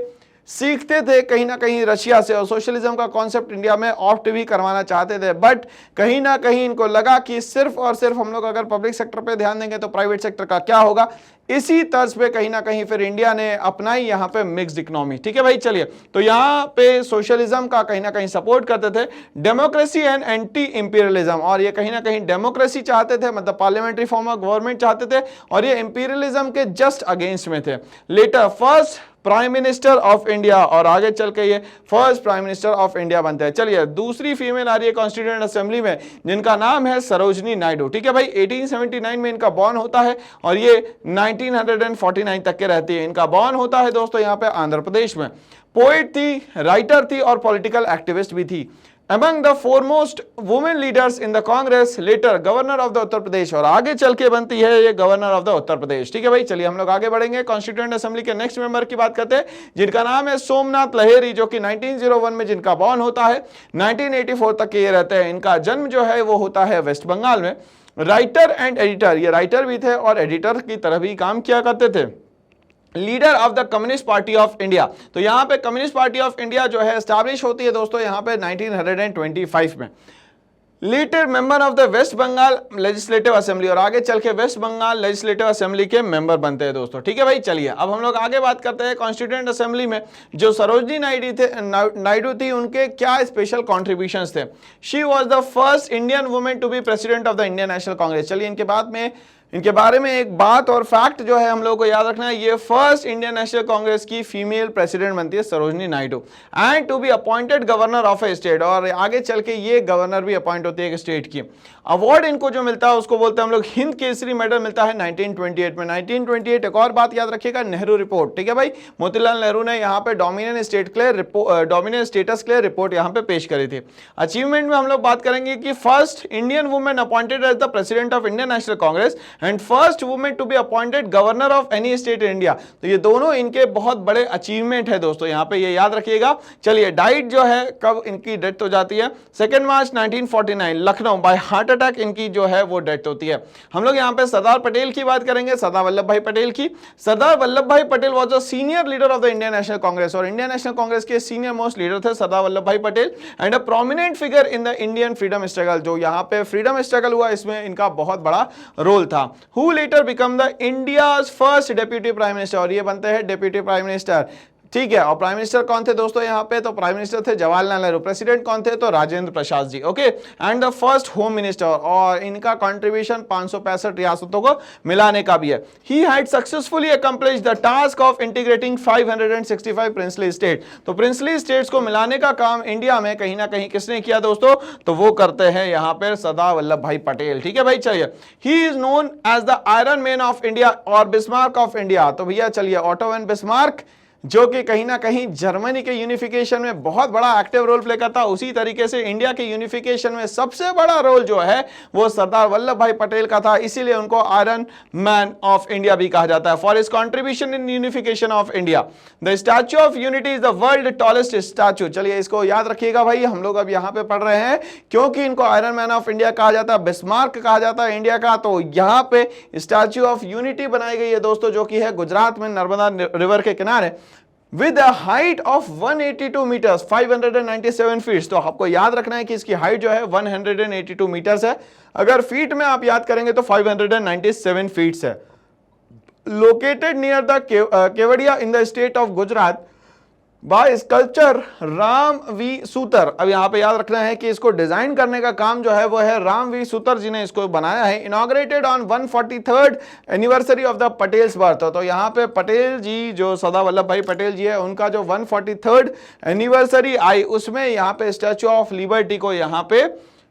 सीखते थे कहीं ना कहीं रशिया से, और सोशलिज्म का कॉन्सेप्ट इंडिया में ऑप्ट भी करवाना चाहते थे। बट कहीं ना कहीं इनको लगा कि सिर्फ और सिर्फ हम लोग अगर पब्लिक सेक्टर पे ध्यान देंगे तो प्राइवेट सेक्टर का क्या होगा। इसी तर्ज पे कहीं ना कहीं फिर इंडिया ने अपनाई यहाँ पे मिक्स्ड इकोनॉमी। ठीक है भाई, चलिए तो यहाँ पे सोशलिज्म का कहीं ना कहीं सपोर्ट करते थे। डेमोक्रेसी एंड एंटी इंपीरियलिज्म, और ये कहीं ना कहीं डेमोक्रेसी चाहते थे, मतलब पार्लियामेंट्री फॉर्म ऑफ गवर्नमेंट चाहते थे, और ये इंपीरियलिज्म के जस्ट अगेंस्ट में थे। Later first prime minister of India, और आगे चल के ये first prime minister of India बनते हैं। चलिए दूसरी फीमेल आ रही है कॉन्स्टिट्यूएंट असेंबली में, जिनका नाम है सरोजनी नायडू। ठीक है भाई, 1879 में इनका बॉर्न होता है और ये 1949 तक के रहती है। इनका बॉर्न होता है दोस्तों यहाँ पे आंध्र प्रदेश में। पोएट थी, राइटर थी और पॉलिटिकल एक्टिविस्ट भी थी। Among the foremost women leaders in the Congress, later governor of the Uttar Pradesh, और आगे चल के बनती है ये governor of the Uttar Pradesh. ठीक है भाई, चलिए हम लोग आगे बढ़ेंगे। कॉन्स्टिट्यूएंट असेंबली के नेक्स्ट मेंबर की बात करते हैं, जिनका नाम है सोमनाथ लहेरी, जो कि 1901 में जिनका बॉर्न होता है, 1984 तक के ये रहते हैं। इनका जन्म जो है वो होता है वेस्ट बंगाल में। राइटर एंड एडिटर, ये राइटर भी थे और एडिटर की तरह भी काम किया करते थे। Leader of the communist party of India, तो यहां पे कम्युनिस्ट पार्टी ऑफ इंडिया जो है एस्टैब्लिश होती है दोस्तों यहां पे 1925 में। Later member of the west Bengal legislative assembly, और आगे चल के वेस्ट बंगाल लेजिस्लेटिव असेंबली के मेंबर बनते हैं दोस्तों। ठीक है भाई, चलिए अब हम लोग आगे बात करते हैं कॉन्स्टिट्यूएंट असेंबली में जो सरोजनी नायडू थी उनके क्या स्पेशल कॉन्ट्रीब्यूशंस थे। She was the first Indian women to be president of the Indian national Congress. चलिए इनके बारे में एक बात और फैक्ट जो है हम लोगों को याद रखना है, ये फर्स्ट इंडियन नेशनल कांग्रेस की फीमेल प्रेसिडेंट बनती है Sarojini Naidu. And to be appointed governor of a state, और आगे चल के ये गवर्नर भी अपॉइंट होती है एक स्टेट की। अवार्ड इनको जो मिलता है उसको बोलते हैं हम लोग हिंद केसरी मेडल, मिलता है 1928 में। 1928 एक और बात याद रखिएगा, नेहरू रिपोर्ट। ठीक है भाई, मोतीलाल नेहरू ने यहाँ पे डोमिनियन स्टेटस क्लियर रिपोर्ट यहाँ पे पेश करी थी। अचीवमेंट में हम लोग बात करेंगे कि first Indian women appointed as the president of Indian national Congress and first women to be appointed governor of any state in India. तो ये दोनों इनके बहुत बड़े अचीवमेंट है दोस्तों, यहाँ पे ये याद रखिएगा। चलिए डाइट जो है, कब इनकी डेथ हो जाती है, 2 मार्च 1949 लखनऊ बाय हार्ट अटैक इनकी जो है वो डेथ होती है। हम लोग यहाँ पे सरदार पटेल की बात करेंगे, सरदार वल्लभ भाई पटेल की। सरदार वल्लभ भाई Patel was a senior leader of the Indian national Congress, और इंडियन नेशनल कांग्रेस के सीनियर मोस्ट लीडर थे सरदार वल्लभ भाई Patel and a prominent figure in the Indian freedom struggle. जो यहाँ पे फ्रीडम स्ट्रगल हुआ इसमें इनका बहुत बड़ा रोल था। Who letter become the India's first deputy prime minister, और ये बनते हैं डेप्यूटी प्राइम मिनिस्टर, ठीक है। और प्राइम मिनिस्टर कौन थे दोस्तों यहाँ पे, तो प्राइम मिनिस्टर थे जवाहरलाल नेहरू, प्रेसिडेंट कौन थे, तो Rajendra Prasad ji, okay. And the first home minister, और इनका कंट्रीब्यूशन 565 रियासतों को मिलाने का भी है। He had successfully accomplished the task of integrating 565 princely state, तो प्रिंसली स्टेट्स को मिलाने का काम इंडिया में कहीं ना कहीं किसने किया दोस्तों, तो वो करते हैं यहाँ पे सरदार वल्लभ भाई पटेल, ठीक है भाई। चलिए, he is known as the iron man of India और बिस्मार्क ऑफ इंडिया, तो भैया चलिए ऑटो एंड बिस्मार्क जो कि कहीं ना कहीं जर्मनी के यूनिफिकेशन में बहुत बड़ा एक्टिव रोल प्ले करता, उसी तरीके से इंडिया के यूनिफिकेशन में सबसे बड़ा रोल जो है वो सरदार वल्लभ भाई पटेल का था, इसीलिए उनको आयरन मैन ऑफ इंडिया भी कहा जाता है। For his contribution in unification of India, the statue of unity is the world tallest statue. चलिए इसको याद रखिएगा भाई, हम लोग अब यहाँ पे पढ़ रहे हैं क्योंकि इनको आयरन मैन ऑफ इंडिया कहा जाता है, बिस्मार्क कहा जाता है इंडिया का, तो यहाँ पे स्टैच्यू ऑफ यूनिटी बनाई गई है दोस्तों, जो कि है गुजरात में नर्मदा रिवर के किनारे, with a height of 182 metres 597 feet. तो आपको याद रखना है कि इसकी हाइट जो है 182 मीटर्स है, अगर फीट में आप याद करेंगे तो 597 फीट्स है। Located near the Kevadia in the state of Gujarat by sculpture Ram V Sutar. अब यहाँ पे याद रखना है कि इसको डिजाइन करने का काम जो है वो है राम वी सूतर जी ने इसको बनाया है। Inaugurated on 143rd anniversary of the Patels birth, तो यहाँ पे पटेल जी जो सरदार वल्लभ भाई पटेल जी है उनका जो 143rd एनिवर्सरी आई, उसमें यहाँ पे स्टैच्यू ऑफ लिबर्टी को यहाँ पे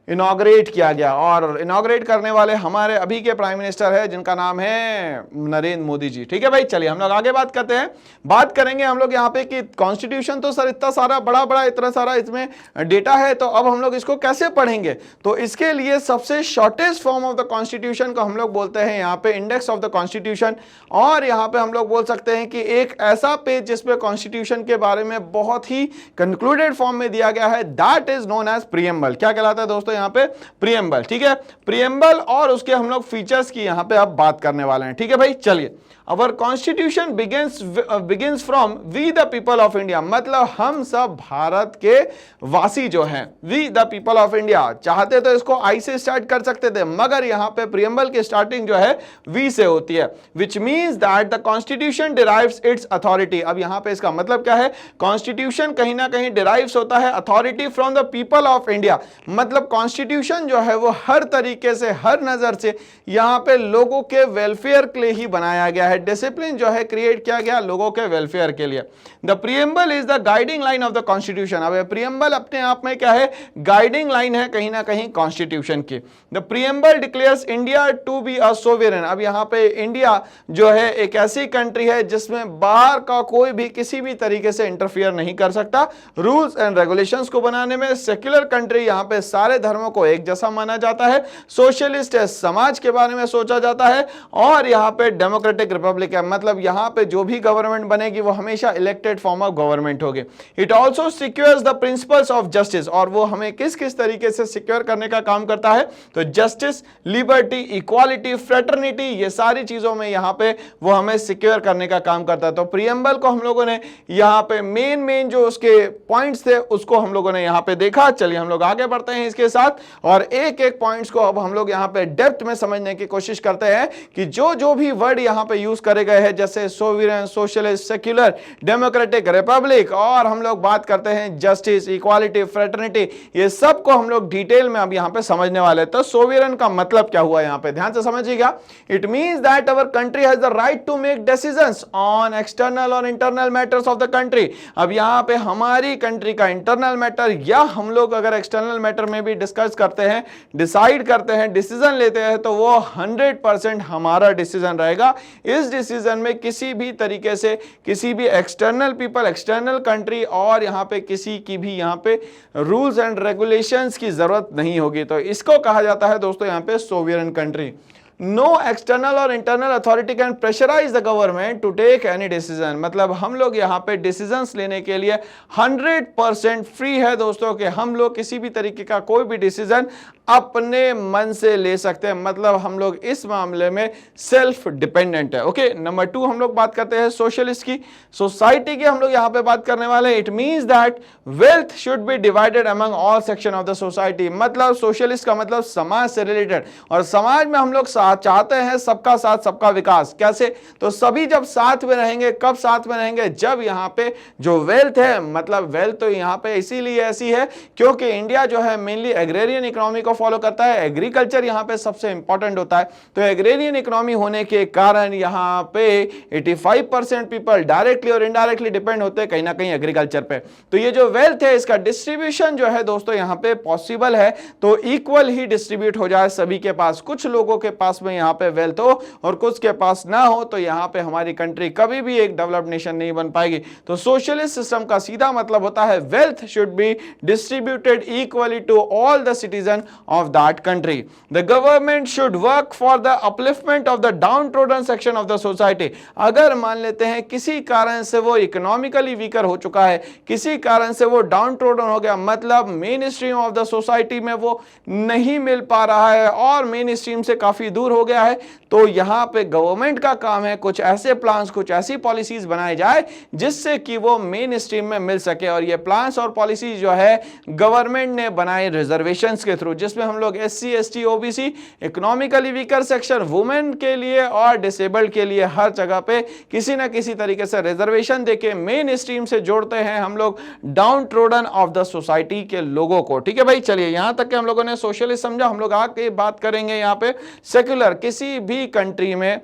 इनॉग्रेट किया गया, और इनॉग्रेट करने वाले हमारे अभी के प्राइम मिनिस्टर है जिनका नाम है नरेंद्र मोदी जी, ठीक है भाई। चलिए हम लोग आगे बात करते हैं, बात करेंगे हम लोग यहाँ पे कि कॉन्स्टिट्यूशन तो सर इतना सारा बड़ा इतना सारा इसमें डेटा है, तो अब हम लोग इसको कैसे पढ़ेंगे, तो इसके लिए सबसे shortest form of the constitution को हम लोग बोलते हैं यहाँ पे इंडेक्स ऑफ द कॉन्स्टिट्यूशन, और यहाँ पे हम लोग बोल सकते हैं कि एक ऐसा पेज जिसपे कॉन्स्टिट्यूशन के बारे में बहुत ही कंक्लूडेड फॉर्म में दिया गया है, that is known as preamble. क्या कहलाता है दोस्तों यहाँ पे, प्रीएम्बल, ठीक है। प्रीएम्बल और उसके हम लोग फीचर्स की यहाँ पे अब बात करने वाले हैं, ठीक है भाई। चलिए, our constitution begins from we the people of India, मतलब हम सब भारत के वासी जो हैं, we the people of India, चाहते तो इसको आई से स्टार्ट कर सकते थे, मगर यहाँ पे प्रीएम्बल की स्टार्टिंग जो है वी से होती है, which means that the constitution derives it's authority. अब यहाँ पे इसका मतलब क्या है, कॉन्स्टिट्यूशन कहीं ना कहीं डिराइव्स होता है authority from the people of India, मतलब कॉन्स्टिट्यूशन जो है वो हर तरीके से हर नजर से यहाँ पे लोगों के वेलफेयर के लिए ही बनाया गया है, डिसिप्लिन जो है क्रिएट किया गया लोगों के वेलफेयर के लिए। The preamble is the guiding line of the constitution. अब प्रीएम्बल अपने आप में क्या है, गाइडिंग लाइन है कहीं ना कहीं कॉन्स्टिट्यूशन की। The preamble declares India to be a sovereign. अब यहाँ पे इंडिया जो है एक ऐसी कंट्री है जिसमें बाहर का कोई भी किसी भी तरीके से इंटरफियर नहीं कर सकता रूल्स एंड रेगुलेशंस को बनाने में। सेक्युलर कंट्री, यहाँ पे सारे धर्मों को एक जैसा माना जाता है। सोशलिस्ट है, समाज के बारे में सोचा जाता है, और यहाँ पे डेमोक्रेटिक रिपब्लिक है, मतलब यहाँ पे जो भी गवर्नमेंट बनेगी वो हमेशा इलेक्टेड फॉर्म ऑफ गवर्नमेंट होगी। It also secures the principles of justice, और वो हमें किस किस तरीके से सिक्योर करने का काम करता है, तो जस्टिस, लिबर्टी, इक्वालिटी, फ्रेटर्निटी, ये सारी चीजों में यहाँ पे वो हमें सिक्योर करने का काम करता है। तो प्रीएम्बल को हम लोगों ने यहाँ पे मेन जो उसके पॉइंट्स थे उसको हम लोगों ने यहाँ पे देखा। चलिए हम लोग आगे बढ़ते हैं इसके साथ, और एक एक पॉइंट्स को अब हम लोग यहाँ पे डेप्थ में समझने की कोशिश करते हैं कि जो भी वर्ड यहाँ पे यूज करे गए हैं, जैसे sovereign, socialist, secular, democratic, Republic, और हम लोग बात करते हैं जस्टिस, इक्वालिटी, फ्रेटर्निटी, ये सब को हम लोग डिटेल में अब यहाँ पे समझने वाले। तो सोवरेन का मतलब क्या हुआ यहाँ पे ध्यान से समझिएगा। It means that our country has the right to make decisions on external और internal matters of the country. अब यहाँ पे हमारी कंट्री का इंटरनल मैटर या हम लोग अगर एक्सटर्नल मैटर में भी डिस्कस करते हैं, डिसाइड करते हैं, डिसीजन लेते हैं, तो वो 100% हमारा डिसीजन रहेगा। इस डिसीजन में किसी भी तरीके से किसी भी एक्सटर्नल पीपल, एक्सटर्नल कंट्री और यहाँ पे किसी की भी यहाँ पे रूल्स एंड रेगुलेशंस की जरूरत नहीं होगी। तो इसको कहा जाता है दोस्तों यहाँ पे सोवरेन कंट्री। नो एक्सटर्नल और internal authority can pressurise the government to take any decision, मतलब हम लोग यहाँ पे डिसीजंस लेने के लिए 100% फ्री है दोस्तों कि हम लोग किसी भी तरीके का कोई भी डिसीजन अपने मन से ले सकते हैं, मतलब हम लोग इस मामले में सेल्फ डिपेंडेंट है। ओके, नंबर 2 हम लोग बात करते हैं सोशलिस्ट की, सोसाइटी की हम लोग यहाँ पे बात करने वाले हैं। It means that wealth should B divided among all section of the society, मतलब सोशलिस्ट का मतलब समाज से रिलेटेड, और समाज में हम लोग चाहते हैं सबका साथ सबका विकास। कैसे? तो सभी जब साथ में रहेंगे, कब साथ में रहेंगे? जब यहाँ पे जो वेल्थ है, मतलब वेल्थ तो यहाँ पे इसीलिए ऐसी है क्योंकि इंडिया जो है मेनली एग्रेरियन इकोनॉमी को फॉलो करता है, एग्रीकल्चर यहाँ पे सबसे इंपॉर्टेंट होता है। तो एग्रेरियन इकोनॉमी होने के कारण यहाँ पे 85% पीपल डायरेक्टली और इनडायरेक्टली डिपेंड होते हैं कहीं ना कहीं एग्रीकल्चर पे। तो ये जो वेल्थ है इसका डिस्ट्रीब्यूशन जो है दोस्तों यहाँ पे पॉसिबल है, तो इक्वल ही डिस्ट्रीब्यूट हो जाए सभी के पास। कुछ लोगों के पास में यहाँ पे वेल्थ हो और कुछ के पास ना हो तो यहाँ पे हमारी कंट्री कभी भी एक डेवलप्ड नेशन नहीं बन पाएगी। तो सोशलिस्ट सिस्टम का सीधा मतलब होता है wealth should be distributed equally to all the citizen of that country. The government should work for the upliftment of the downtrodden section of the society. अगर मान लेते हैं किसी कारण से वो इकोनॉमिकली वीकर हो चुका है, किसी कारण से वो डाउन ट्रोडन हो गया, मतलब main stream of the society में वो नहीं मिल पा रहा है और मेन स्ट्रीम से काफी दूर हो गया है, तो यहां पे गवर्नमेंट का काम है कुछ ऐसे प्लान्स, कुछ ऐसी पॉलिसीज बनाए जाए जिससे कि वो मेन स्ट्रीम में मिल सके। और ये प्लान्स और पॉलिसीज जो है गवर्नमेंट ने बनाए रिजर्वेशंस के थ्रू, जिसमें हम लोग SC ST OBC, economically weaker section, women के लिए और डिसेबल्ड के लिए हर जगह पे किसी ना किसी तरीके से रिजर्वेशन देके मेन स्ट्रीम से जोड़ते हैं हम लोग down trodden of the society के लोगों को। ठीक है भाई, चलिए यहां तक के हम लोगों ने सोशलिस्ट समझा। हम लोग आगे बात करेंगे यहाँ पे सेक्युलर। किसी भी कंट्री में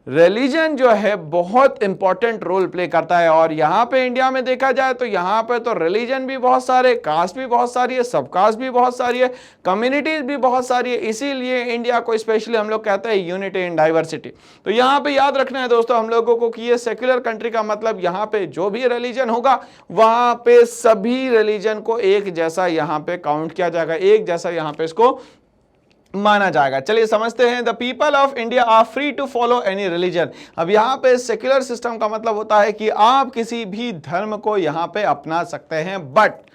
रिलीजन जो है बहुत इंपॉर्टेंट रोल प्ले करता है और यहाँ पे इंडिया में देखा जाए तो यहाँ पे तो रिलीजन भी बहुत सारे, कास्ट भी बहुत सारी है, सब कास्ट भी बहुत सारी है, कम्युनिटीज भी बहुत सारी है। इसीलिए इंडिया को स्पेशली हम लोग कहते हैं यूनिटी इन डाइवर्सिटी। तो यहाँ पे याद रखना है दोस्तों हम लोगों को कि ये सेक्युलर कंट्री का मतलब यहाँ पे जो भी रिलीजन होगा वहां पे सभी रिलीजन को एक जैसा यहाँ पे काउंट किया जाएगा, एक जैसा यहाँ पे इसको माना जाएगा। चलिए समझते हैं। The people of India are free to follow any religion. अब यहाँ पे सेक्युलर सिस्टम का मतलब होता है कि आप किसी भी धर्म को यहाँ पे अपना सकते हैं, बट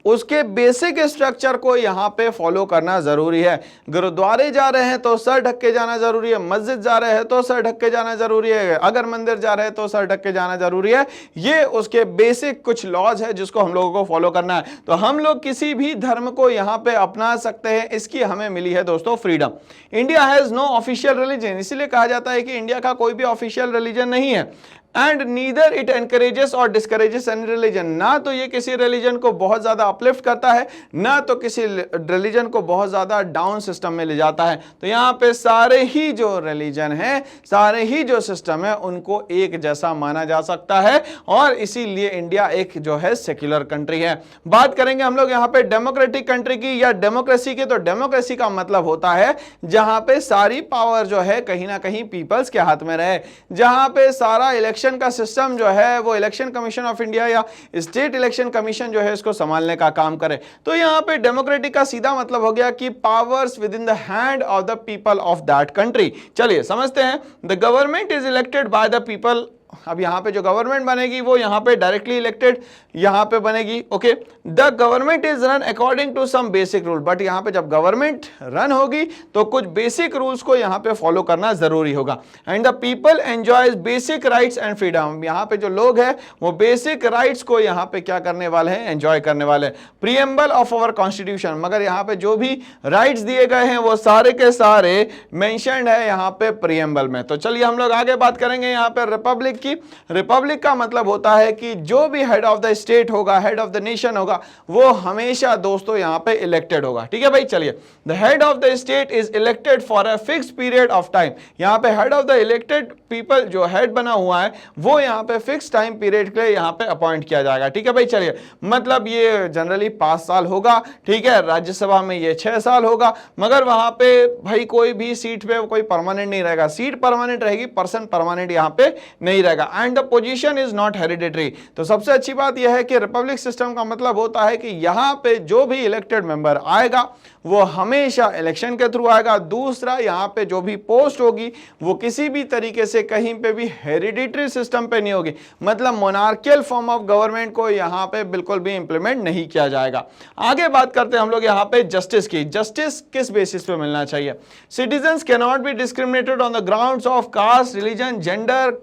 उसके बेसिक स्ट्रक्चर को यहाँ पे फॉलो करना जरूरी है। गुरुद्वारे जा रहे हैं तो सर ढक के जाना जरूरी है, मस्जिद जा रहे हैं तो सर ढक के जाना जरूरी है, अगर मंदिर जा रहे हैं तो सर ढक के जाना जरूरी है। ये उसके बेसिक कुछ लॉज है जिसको हम लोगों को फॉलो करना है। तो हम लोग किसी भी धर्म को यहाँ पे अपना सकते हैं, इसकी हमें मिली है दोस्तों freedom. India has no official religion, इसीलिए कहा जाता है कि इंडिया का कोई भी ऑफिशियल रिलीजन नहीं है। एंड नीदर इट एनकरेजेस और डिस्करेजेस एनी रिलीजन, ना तो ये किसी रिलीजन को बहुत ज्यादा अपलिफ्ट करता है, ना तो किसी रिलीजन को बहुत ज्यादा डाउन सिस्टम में ले जाता है। तो यहाँ पे सारे ही जो रिलीजन है, सारे ही जो सिस्टम है, उनको एक जैसा माना जा सकता है और इसीलिए इंडिया एक जो है सेक्युलर कंट्री है। बात करेंगे हम लोग यहाँ पे डेमोक्रेटिक कंट्री की या डेमोक्रेसी की। तो डेमोक्रेसी का मतलब होता है जहां पे सारी पावर जो है कहीं ना कहीं पीपल्स के हाथ में रहे, जहां पे सारा इलेक्शन का सिस्टम जो है वो इलेक्शन कमीशन ऑफ इंडिया या स्टेट इलेक्शन कमीशन जो है इसको संभालने का काम करे। तो यहां पे डेमोक्रेटिक का सीधा मतलब हो गया कि powers with in the hand of the people of that country. चलिए समझते हैं। The government is elected by the people. अब यहां पे जो गवर्नमेंट बनेगी वो यहां पे डायरेक्टली इलेक्टेड यहां पे बनेगी। Okay, the government is run according to some basic rule. But यहां पे जब गवर्नमेंट रन होगी तो कुछ बेसिक रूल्स को यहां पे फॉलो करना जरूरी होगा। And the people enjoys basic rights and freedom. यहां पे जो लोग हैं वो बेसिक राइट्स को यहां पे क्या करने वाले हैं, एंजॉय करने वाले हैं। प्रीएम्बल ऑफ अवर कॉन्स्टिट्यूशन, मगर यहां पे जो भी राइट्स दिए गए हैं वो सारे के सारे मेंशन्ड है यहां पे प्रीएम्बल में। तो चलिए हम लोग आगे बात करेंगे यहाँ पे रिपब्लिक की। रिपब्लिक का मतलब होता है कि जो भी हेड ऑफ द स्टेट होगा, हेड ऑफ द नेशन होगा, वो हमेशा दोस्तों यहां पे इलेक्टेड होगा। ठीक है भाई, चलिए। The head of the state is elected for a fixed period of time. यहां पे head of the elected people जो हेड बना हुआ है वो यहां पे फिक्स टाइम पीरियड के लिए यहां पे अपॉइंट किया जाएगा। ठीक है भाई, चलिए। मतलब ये जनरली 5 साल होगा, ठीक है। राज्यसभा में ये 6 साल होगा, मगर वहां पे भाई कोई भी सीट पे कोई परमानेंट नहीं रहेगा। सीट परमानेंट रहेगी, पर्सन परमानेंट यहां पे नहीं रहेगा। And the position is not hereditary. तो सबसे अच्छी बात यह है कि रिपब्लिक सिस्टम का मतलब होता है कि यहां पे जो भी इलेक्टेड मेंबर आएगा वो हमेशा इलेक्शन के थ्रू आएगा। दूसरा, यहां पे जो भी पोस्ट होगी वो किसी भी तरीके से कहीं पे भी हेरिडिटरी सिस्टम पे नहीं होगी, मतलब मोनार्कियल फॉर्म ऑफ गवर्नमेंट को यहां पे बिल्कुल भी इंप्लीमेंट नहीं किया जाएगा। आगे बात करते हैं हम लोग यहां पे जस्टिस की। जस्टिस किस बेसिस पे मिलना चाहिए? Citizens can not be discriminated on the grounds of caste, religion, gender.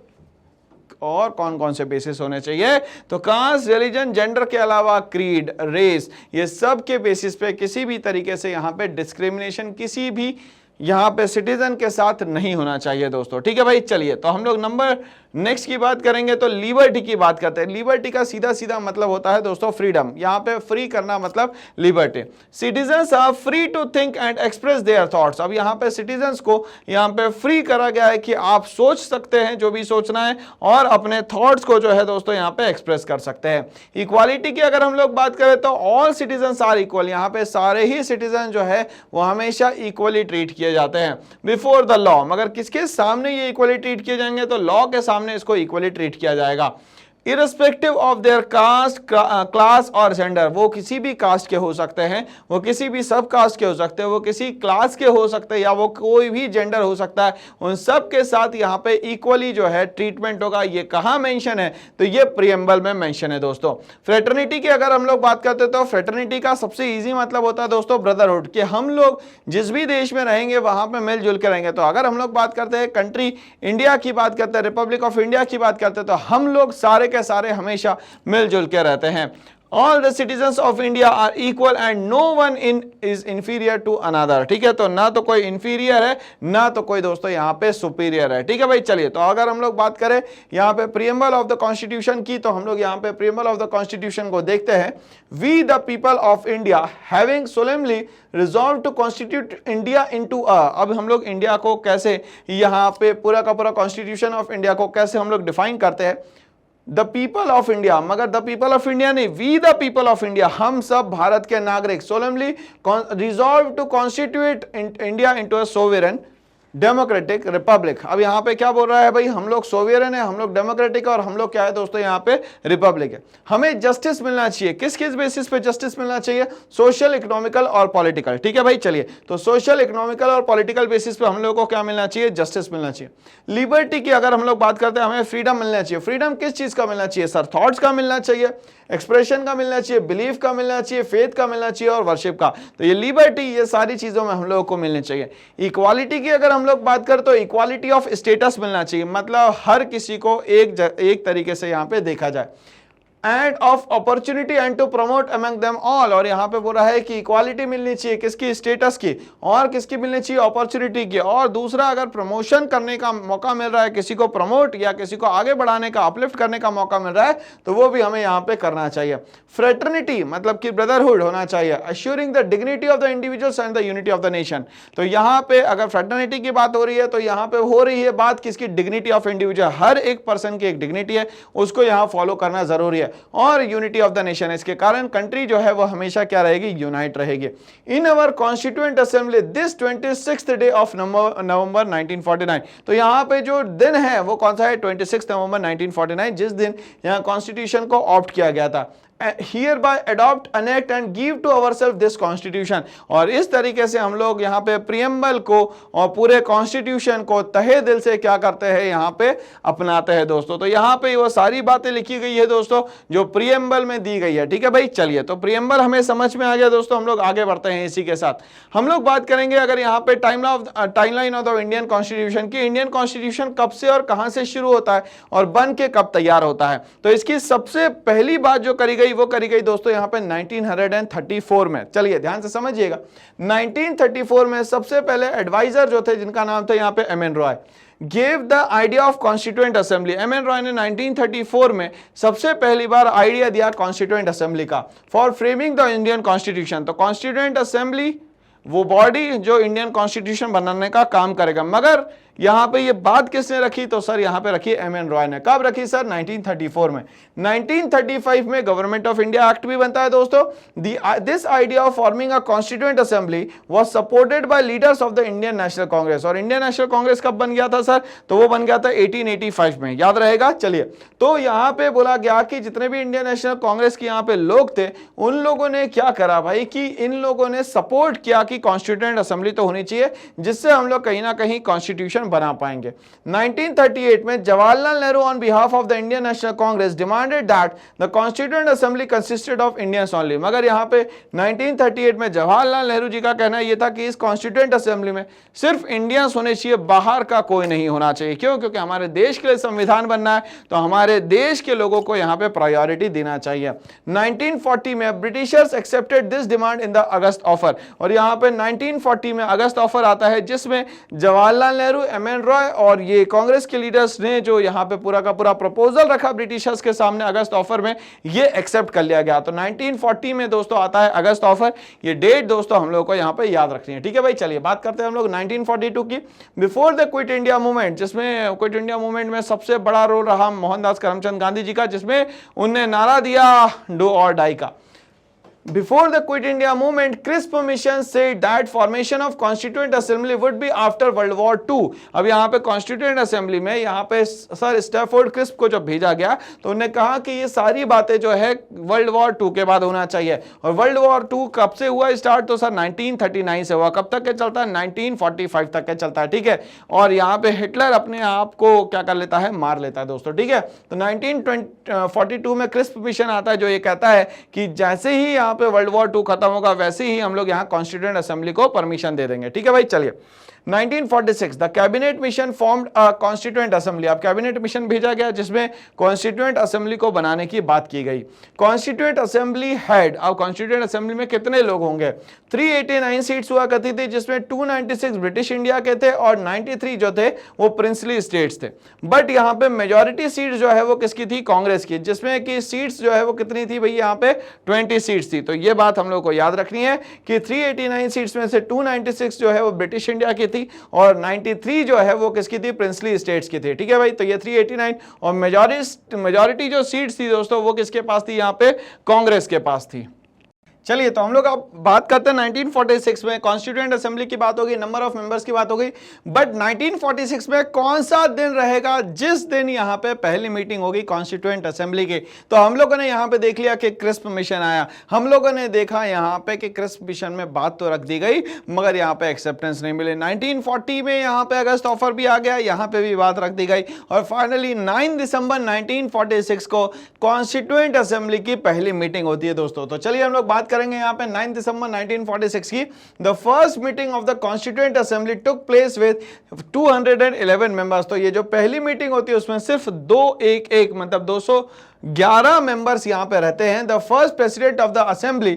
और कौन कौन से बेसिस होने चाहिए? तो कास्ट, रिलीजन, जेंडर के अलावा क्रीड, रेस, ये सब के बेसिस पे किसी भी तरीके से यहां पे डिस्क्रिमिनेशन किसी भी यहाँ पे सिटीजन के साथ नहीं होना चाहिए दोस्तों। ठीक है भाई, चलिए तो हम लोग नंबर नेक्स्ट की बात करेंगे तो लिबर्टी की बात करते हैं। लिबर्टी का सीधा सीधा मतलब होता है दोस्तों फ्रीडम, यहाँ पे फ्री करना मतलब liberty. Citizens are free to think and express their thoughts. अब यहाँ पे सिटीजन्स को यहाँ पे फ्री करा गया है कि आप सोच सकते हैं जो भी सोचना है और अपने थॉट्स को जो है दोस्तों यहाँ पे एक्सप्रेस कर सकते हैं। इक्वालिटी की अगर हम लोग बात करें तो ऑल सिटीजन्स आर इक्वल, यहाँ पे सारे ही सिटीजन जो है वो हमेशा इक्वली ट्रीट किए जाते हैं बिफोर द लॉ। मगर किसके सामने ये इक्वली ट्रीट किए जाएंगे, तो लॉ के सामने इसको इक्वली ट्रीट किया जाएगा। Irrespective of their caste, class और जेंडर। वो किसी भी कास्ट के हो सकते हैं, वो किसी भी सब कास्ट के हो सकते हैं, वो किसी क्लास के हो सकते हैं, या वो कोई भी जेंडर हो सकता है। उन सब के साथ यहाँ पे इक्वली जो है ट्रीटमेंट होगा। ये कहाँ मेंशन है, तो ये प्रीएम्बल में मेंशन है दोस्तों। फ्रेटर्निटी की अगर हम लोग बात करते हैं तो फ्रेटर्निटी का सबसे ईजी मतलब होता है दोस्तों ब्रदरहुड, कि हम लोग जिस भी देश में रहेंगे वहां पे मिलजुल के रहेंगे। तो अगर हम लोग बात करते हैं कंट्री इंडिया की बात करते हैं, रिपब्लिक ऑफ इंडिया की बात करते हैं, तो हम लोग सारे के सारे हमेशा मिलजुल के रहते हैं। All the citizens of India are equal and no one is inferior to another। ठीक है, तो ना तो कोई inferior है ना तो कोई दोस्तों यहाँ पे superior है। ठीक है भाई, चलिए तो अगर हम लोग बात करें यहाँ पे preamble of the constitution की, तो हम लोग यहाँ पे preamble of the constitution को देखते हैं। We the people of India having solemnly resolved to constitute India into a। अब हम लोग इंडिया को कैसे यहाँ पे पूरा का पूरा constitution of India को कैसे हम लोग डिफाइन करते हैं, द पीपल ऑफ इंडिया, मगर द पीपल ऑफ इंडिया नहीं, we the people of India, हम सब भारत के नागरिक solemnly resolve to constitute India into a sovereign democratic republic. अब यहाँ पे क्या बोल रहा है भाई, हम लोग सोवेरेन है, हम लोग डेमोक्रेटिक, और हम लोग क्या है दोस्तों यहाँ पे रिपब्लिक है। हमें जस्टिस मिलना चाहिए, किस किस बेसिस पे जस्टिस मिलना चाहिए, सोशल, इकोनॉमिकल और पॉलिटिकल। ठीक है भाई, चलिए तो सोशल, इकोनॉमिकल और पॉलिटिकल बेसिस पे हम लोग को क्या मिलना चाहिए, जस्टिस मिलना चाहिए। लिबर्टी की अगर हम लोग बात करते हैं, हमें फ्रीडम मिलना चाहिए। फ्रीडम किस चीज का मिलना चाहिए सर, थॉट्स का मिलना चाहिए, एक्सप्रेशन का मिलना चाहिए, बिलीफ का मिलना चाहिए, फेथ का मिलना चाहिए और वर्शिप का। तो ये लिबर्टी, ये सारी चीजों में हम लोगों को मिलनी चाहिए। इक्वालिटी की अगर हम लोग बात करें तो इक्वालिटी ऑफ स्टेटस मिलना चाहिए, मतलब हर किसी को एक तरीके से यहाँ पे देखा जाए। And of opportunity and to promote among them all, और यहाँ पे बोल रहा है कि इक्वालिटी मिलनी चाहिए किसकी, स्टेटस की, और किसकी मिलनी चाहिए, अपॉर्चुनिटी की। और दूसरा, अगर प्रमोशन करने का मौका मिल रहा है, किसी को प्रमोट या किसी को आगे बढ़ाने का, अपलिफ्ट करने का मौका मिल रहा है, तो वो भी हमें यहाँ पे करना चाहिए। फ्रेटर्निटी मतलब कि ब्रदरहुड होना चाहिए। Assuring the dignity of the individuals and the unity of the nation. तो यहाँ पे अगर फ्रेटर्निटी की बात हो रही है तो यहाँ पे हो रही है बात किसकी, डिग्निटी ऑफ इंडिविजुअल। हर एक पर्सन की एक डिग्निटी है, उसको यहाँ फॉलो करना जरूरी है। और यूनिटी ऑफ द नेशन, इसके कारण कंट्री जो है वो हमेशा क्या रहेगी, यूनाइट रहेगी। In our constituent assembly this 26th day of November 1949। तो यहाँ पे जो दिन है वो कौन सा है, 26 नवंबर 1949, जिस दिन यहाँ कॉन्स्टिट्यूशन को ऑप्ट किया गया था। hereby adopt, enact and give to ourselves this constitution। और इस तरीके से हम लोग यहाँ पे प्रीएम्बल को और पूरे कॉन्स्टिट्यूशन को तहे दिल से क्या करते हैं, यहाँ पे अपनाते हैं दोस्तों। तो यहाँ पे वो सारी बातें लिखी गई है दोस्तों जो प्रीएम्बल में दी गई है। ठीक है भाई, चलिए तो प्रीएम्बल हमें समझ में आ गया दोस्तों, हम लोग आगे बढ़ते हैं। इसी के साथ हम लोग बात करेंगे अगर यहाँ पे timeline of the Indian constitution की, इंडियन कॉन्स्टिट्यूशन कब से और कहां से शुरू होता है और बन के कब तैयार होता है। तो इसकी सबसे पहली बात जो करी गई वो करी गई दोस्तों यहाँ पे 1934 में। चलिए ध्यान से समझिएगा, 1934 में सबसे पहले एडवाइजर जो थे जिनका नाम था यहाँ पे M.N.. Roy, gave the idea of constituent assembly. M.N.. Roy ने 1934 में सबसे पहली बार आइडिया दिया कॉन्स्टिट्यूएंट असेंबली का, for framing the Indian constitution. तो कॉन्स्टिट्यूएंट असेंबली वो बॉडी जो इंडियन कॉन्स्टिट्यूशन बनाने का काम करेगा। मगर यहां पे ये बात किसने रखी, तो सर यहां पे रखी एम.एन. रॉय ने। कब रखी सर, 1934 में। 1935 में गवर्नमेंट ऑफ इंडिया एक्ट भी बनता है दोस्तों। This idea of forming a constituent assembly was supported by leaders of the Indian national Congress. और इंडियन नेशनल कांग्रेस कब बन गया था सर, तो वो बन गया था 1885 में, याद रहेगा। चलिए तो यहां पे बोला गया कि जितने भी इंडियन नेशनल कांग्रेस के यहां पे लोग थे, उन लोगों ने क्या करा भाई कि इन लोगों ने सपोर्ट किया कि कॉन्स्टिट्यूएंट असेंबली तो होनी चाहिए, जिससे हम लोग कहीं ना कहीं कॉन्स्टिट्यूशन कॉन्स्टिट्यूशन बना पाएंगे। 1938 में Jawaharlal Nehru on behalf of the Indian national Congress demanded that the constituent assembly consisted of Indians only. मगर यहाँ पे 1938 में जवाहरलाल नेहरू जी का कहना यह था कि इस कॉन्स्टिट्यूएंट असेंबली में सिर्फ इंडियंस होने चाहिए, बाहर का कोई नहीं होना चाहिए। क्यों? क्योंकि हमारे देश के लिए संविधान बनना है, तो हमारे देश के लोगों को यहाँ पे प्रायोरिटी देना चाहिए। 1940 में Britishers accepted this demand in the August offer, और यहाँ पे 1940 में अगस्त ऑफर आता है जिसमें जवाहरलाल नेहरू, एम.एन. रॉय और ये कांग्रेस के लीडर्स ने जो यहाँ पे पूरा का पूरा प्रपोजल रखा ब्रिटिशर्स के सामने अगस्त ऑफर में, ये एक्सेप्ट कर लिया गया। तो 1940 में दोस्तों आता है अगस्त ऑफर। ये डेट दोस्तों हम लोग को यहाँ पे याद रखनी है। ठीक है भाई, चलिए बात करते हैं हम लोग 1942 की। Before the quit India movement, जिसमें क्विट इंडिया मूवमेंट में सबसे बड़ा रोल रहा मोहनदास करमचंद गांधी जी का, जिसमें उनने नारा दिया डू और डाई का। Before the Quit India movement, Crisp Mission said that formation of Constituent Assembly would be after World War II। अब यहाँ पे Constituent Assembly में यहाँ पे सर स्टैफोर्ड क्रिस्प को जब भेजा गया तो उन्होंने कहा कि ये सारी बातें जो है वर्ल्ड वॉर 2 के बाद होना चाहिए। और वर्ल्ड वॉर 2 कब से हुआ स्टार्ट? तो सर 1939 से हुआ। कब तक के चलता है? 1945 तक के चलता है। ठीक है, और यहाँ पे हिटलर अपने आप को क्या कर लेता है? मार लेता है दोस्तों। ठीक है, तो 1942 में क्रिस्प मिशन आता है जो ये कहता है कि जैसे ही पे वर्ल्ड वॉर 2 खत्म होगा वैसे ही हम लोग यहां कॉन्स्टिट्यूएंट असेंबली को परमिशन दे देंगे। ठीक है भाई, चलिए 1946 the cabinet mission formed a constituent assembly. अब कैबिनेट मिशन भेजा गया जिसमें कॉन्स्टिट्यूएंट असेंबली को बनाने की बात की गई। कॉन्स्टिट्यूएंट असेंबली हेड, अब कॉन्स्टिट्यूएंट असेंबली में कितने लोग होंगे? 389 सीट्स हुआ करती थी, जिसमें 296 ब्रिटिश इंडिया के थे और 93 जो थे वो प्रिंसली स्टेट्स थे। बट यहाँ पे मेजॉरिटी सीट जो है वो किसकी थी? कांग्रेस की, जिसमें कि सीट्स जो है वो कितनी थी भाई? यहाँ पे 20 सीट्स थी। तो ये बात हम लोग को याद रखनी है कि 389 सीट्स में से 296 जो है वो ब्रिटिश इंडिया की थी और 93 जो है वो किसकी थी? प्रिंसली स्टेट्स की थी। ठीक है भाई, तो ये 389 और मेजॉरिटी जो सीट्स थी दोस्तों वो किसके पास थी? यहाँ पे कांग्रेस के पास थी। चलिए तो हम लोग अब बात करते हैं 1946 में कॉन्स्टिट्यूएंट असेंबली की बात होगी, नंबर ऑफ मेंबर्स की बात होगी। बट 1946 में कौन सा दिन रहेगा जिस दिन यहाँ पे पहली मीटिंग होगी कॉन्स्टिट्यूएंट असेंबली की? तो हम लोगों ने यहाँ पे देख लिया कि क्रिस्प मिशन आया, हम लोगों ने देखा यहाँ पे कि क्रिस्प मिशन में बात तो रख दी गई मगर यहाँ पे एक्सेप्टेंस नहीं मिले। 1940 में यहाँ पे अगस्त ऑफर भी आ गया, यहाँ पे भी बात रख दी गई और फाइनली 9 दिसंबर 1946 को कॉन्स्टिट्यूएंट असेंबली की पहली मीटिंग होती है दोस्तों। तो चलिए हम लोग बात करेंगे यहाँ पे 9 दिसंबर 1946 की। The first meeting of the constituent assembly took place with 211 members. तो ये जो पहली मीटिंग होती है उसमें सिर्फ 211 मतलब 211 मेंबर्स यहाँ पे रहते हैं। The first president of the assembly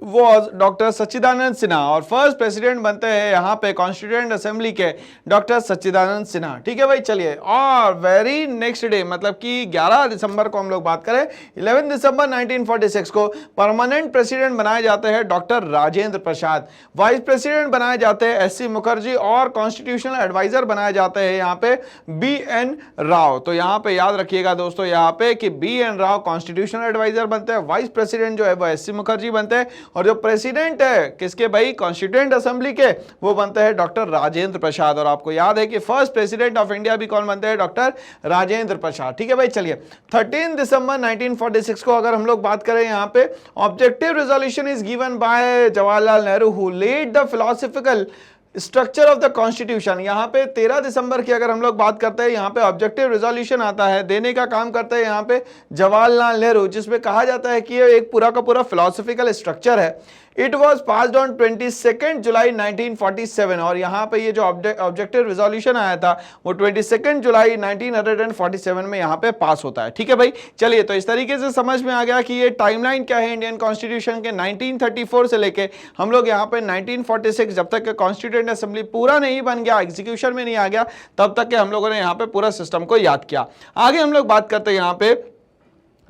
was doctor Sachchidanand Sinha और फर्स्ट प्रेसिडेंट बनते हैं यहाँ पे कॉन्स्टिट्यूएंट असेंबली के डॉक्टर सच्चिदानंद सिन्हा। ठीक है भाई, चलिए और वेरी नेक्स्ट डे मतलब कि 11 दिसंबर को हम लोग बात करें, 11 दिसंबर 1946 को परमानेंट प्रेसिडेंट बनाए जाते हैं doctor Rajendra Prasad, vice president बनाए जाते हैं एस.सी. मुखर्जी और कॉन्स्टिट्यूशनल एडवाइजर बनाए जाते हैं यहाँ पे बी.एन. राव। तो यहाँ पे याद रखिएगा दोस्तों यहाँ पे कि बी.एन. राव कॉन्स्टिट्यूशनल एडवाइजर बनते हैं, वाइस प्रेसिडेंट जो है वो एस.सी. मुखर्जी बनते हैं और जो प्रेसिडेंट है किसके भाई? कॉन्स्टिट्यूएंट असेंबली के, वो बनते हैं डॉक्टर राजेंद्र प्रसाद। और आपको याद है कि फर्स्ट प्रेसिडेंट ऑफ इंडिया भी कौन बनते हैं? डॉक्टर राजेंद्र प्रसाद। ठीक है भाई, चलिए 13 दिसंबर 1946 को अगर हम लोग बात करें यहाँ पे objective resolution is given by Jawaharlal Nehru who led the philosophical structure of the constitution. यहाँ पे 13 दिसंबर की अगर हम लोग बात करते हैं यहाँ पे ऑब्जेक्टिव रेजोल्यूशन आता है, देने का काम करते हैं यहाँ पे जवाहरलाल नेहरू, जिसमें कहा जाता है कि ये एक पूरा का पूरा फिलोसॉफिकल स्ट्रक्चर है। इट वॉज पास्ड ऑन 22 जुलाई 1947 और यहाँ पे ये जो ऑब्जेक्टिव रेजोल्यूशन आया था वो 22 जुलाई 1947 में यहाँ पे पास होता है। ठीक है भाई, चलिए तो इस तरीके से समझ में आ गया कि ये टाइमलाइन क्या है इंडियन कॉन्स्टिट्यूशन के 1934 से लेके हम लोग यहाँ पे 1946 जब तक कॉन्स्टिट्यूएंट असेंबली पूरा नहीं बन गया, एग्जीक्यूशन में नहीं आ गया, तब तक के हम लोगों ने यहाँ पे पूरा सिस्टम को याद किया। आगे हम लोग बात करते हैं यहाँ पे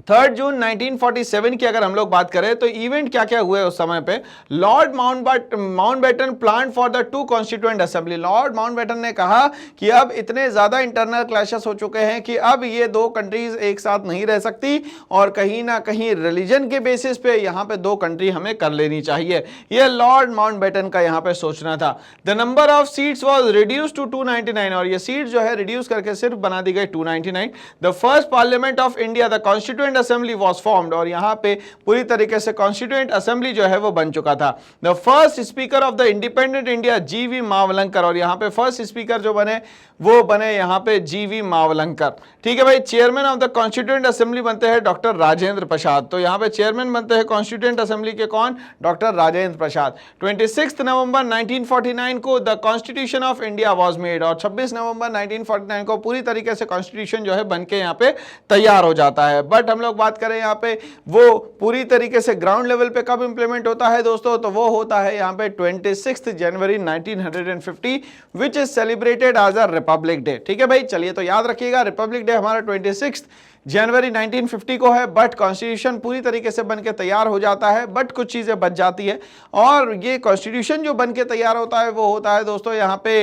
3 जून 1947 की अगर हम लोग बात करें तो इवेंट क्या क्या हुए उस समय पे। Lord Mountbatten plan for the 2 constituent assembly. Lord Mountbatten ने कहा कि अब इतने ज्यादा इंटरनल क्लैशेस हो चुके हैं कि अब ये 2 कंट्रीज एक साथ नहीं रह सकती और कहीं ना कहीं रिलीजन के बेसिस पे यहाँ पे 2 कंट्री हमें कर लेनी चाहिए। ये लॉर्ड माउंटबेटन का यहाँ पे सोचना था। The number of seats was reduced to 299 और ये सीट जो है रिड्यूस करके सिर्फ बना दी गई 299। The first parliament of India the constituent constituent assembly was formed, और यहाँ पे पूरी तरीके से कॉन्स्टिट्यूएंट असेंबली जो है वो बन चुका था। The first speaker of the independent India जीवी मावलंकर, और यहाँ पे फर्स्ट स्पीकर जो बने वो बने यहाँ पे जीवी मावलंकर। ठीक है भाई। Chairman of the constituent assembly बनते हैं डॉक्टर राजेंद्र प्रसाद, तो यहाँ पे चेयरमैन बनते हैं कॉन्स्टिट्यूएंट असेंबली के कौन? डॉक्टर राजेंद्र प्रसाद। 26 नवंबर 1949 को the constitution of India was made, और 26 नवंबर 1949 को पूरी तरीके से कॉन्स्टिट्यूशन जो है बनके यहाँ पे तैयार हो जाता है। बट हम लोग बात करें यहाँ पे वो पूरी तरीके से ग्राउंड लेवल पे कब इंप्लीमेंट होता है दोस्तों, तो वो होता है यहाँ पे 26 जनवरी 1950 which is celebrated as a republic day. ठीक है भाई, चलिए तो याद रखिएगा रिपब्लिक डे हमारा 26 जनवरी 1950 को है, बट कॉन्स्टिट्यूशन पूरी तरीके से बनके तैयार हो जाता है, बट कुछ चीजें बच जाती है, और ये कॉन्स्टिट्यूशन जो बनके तैयार होता है वो होता है दोस्तों यहाँ पे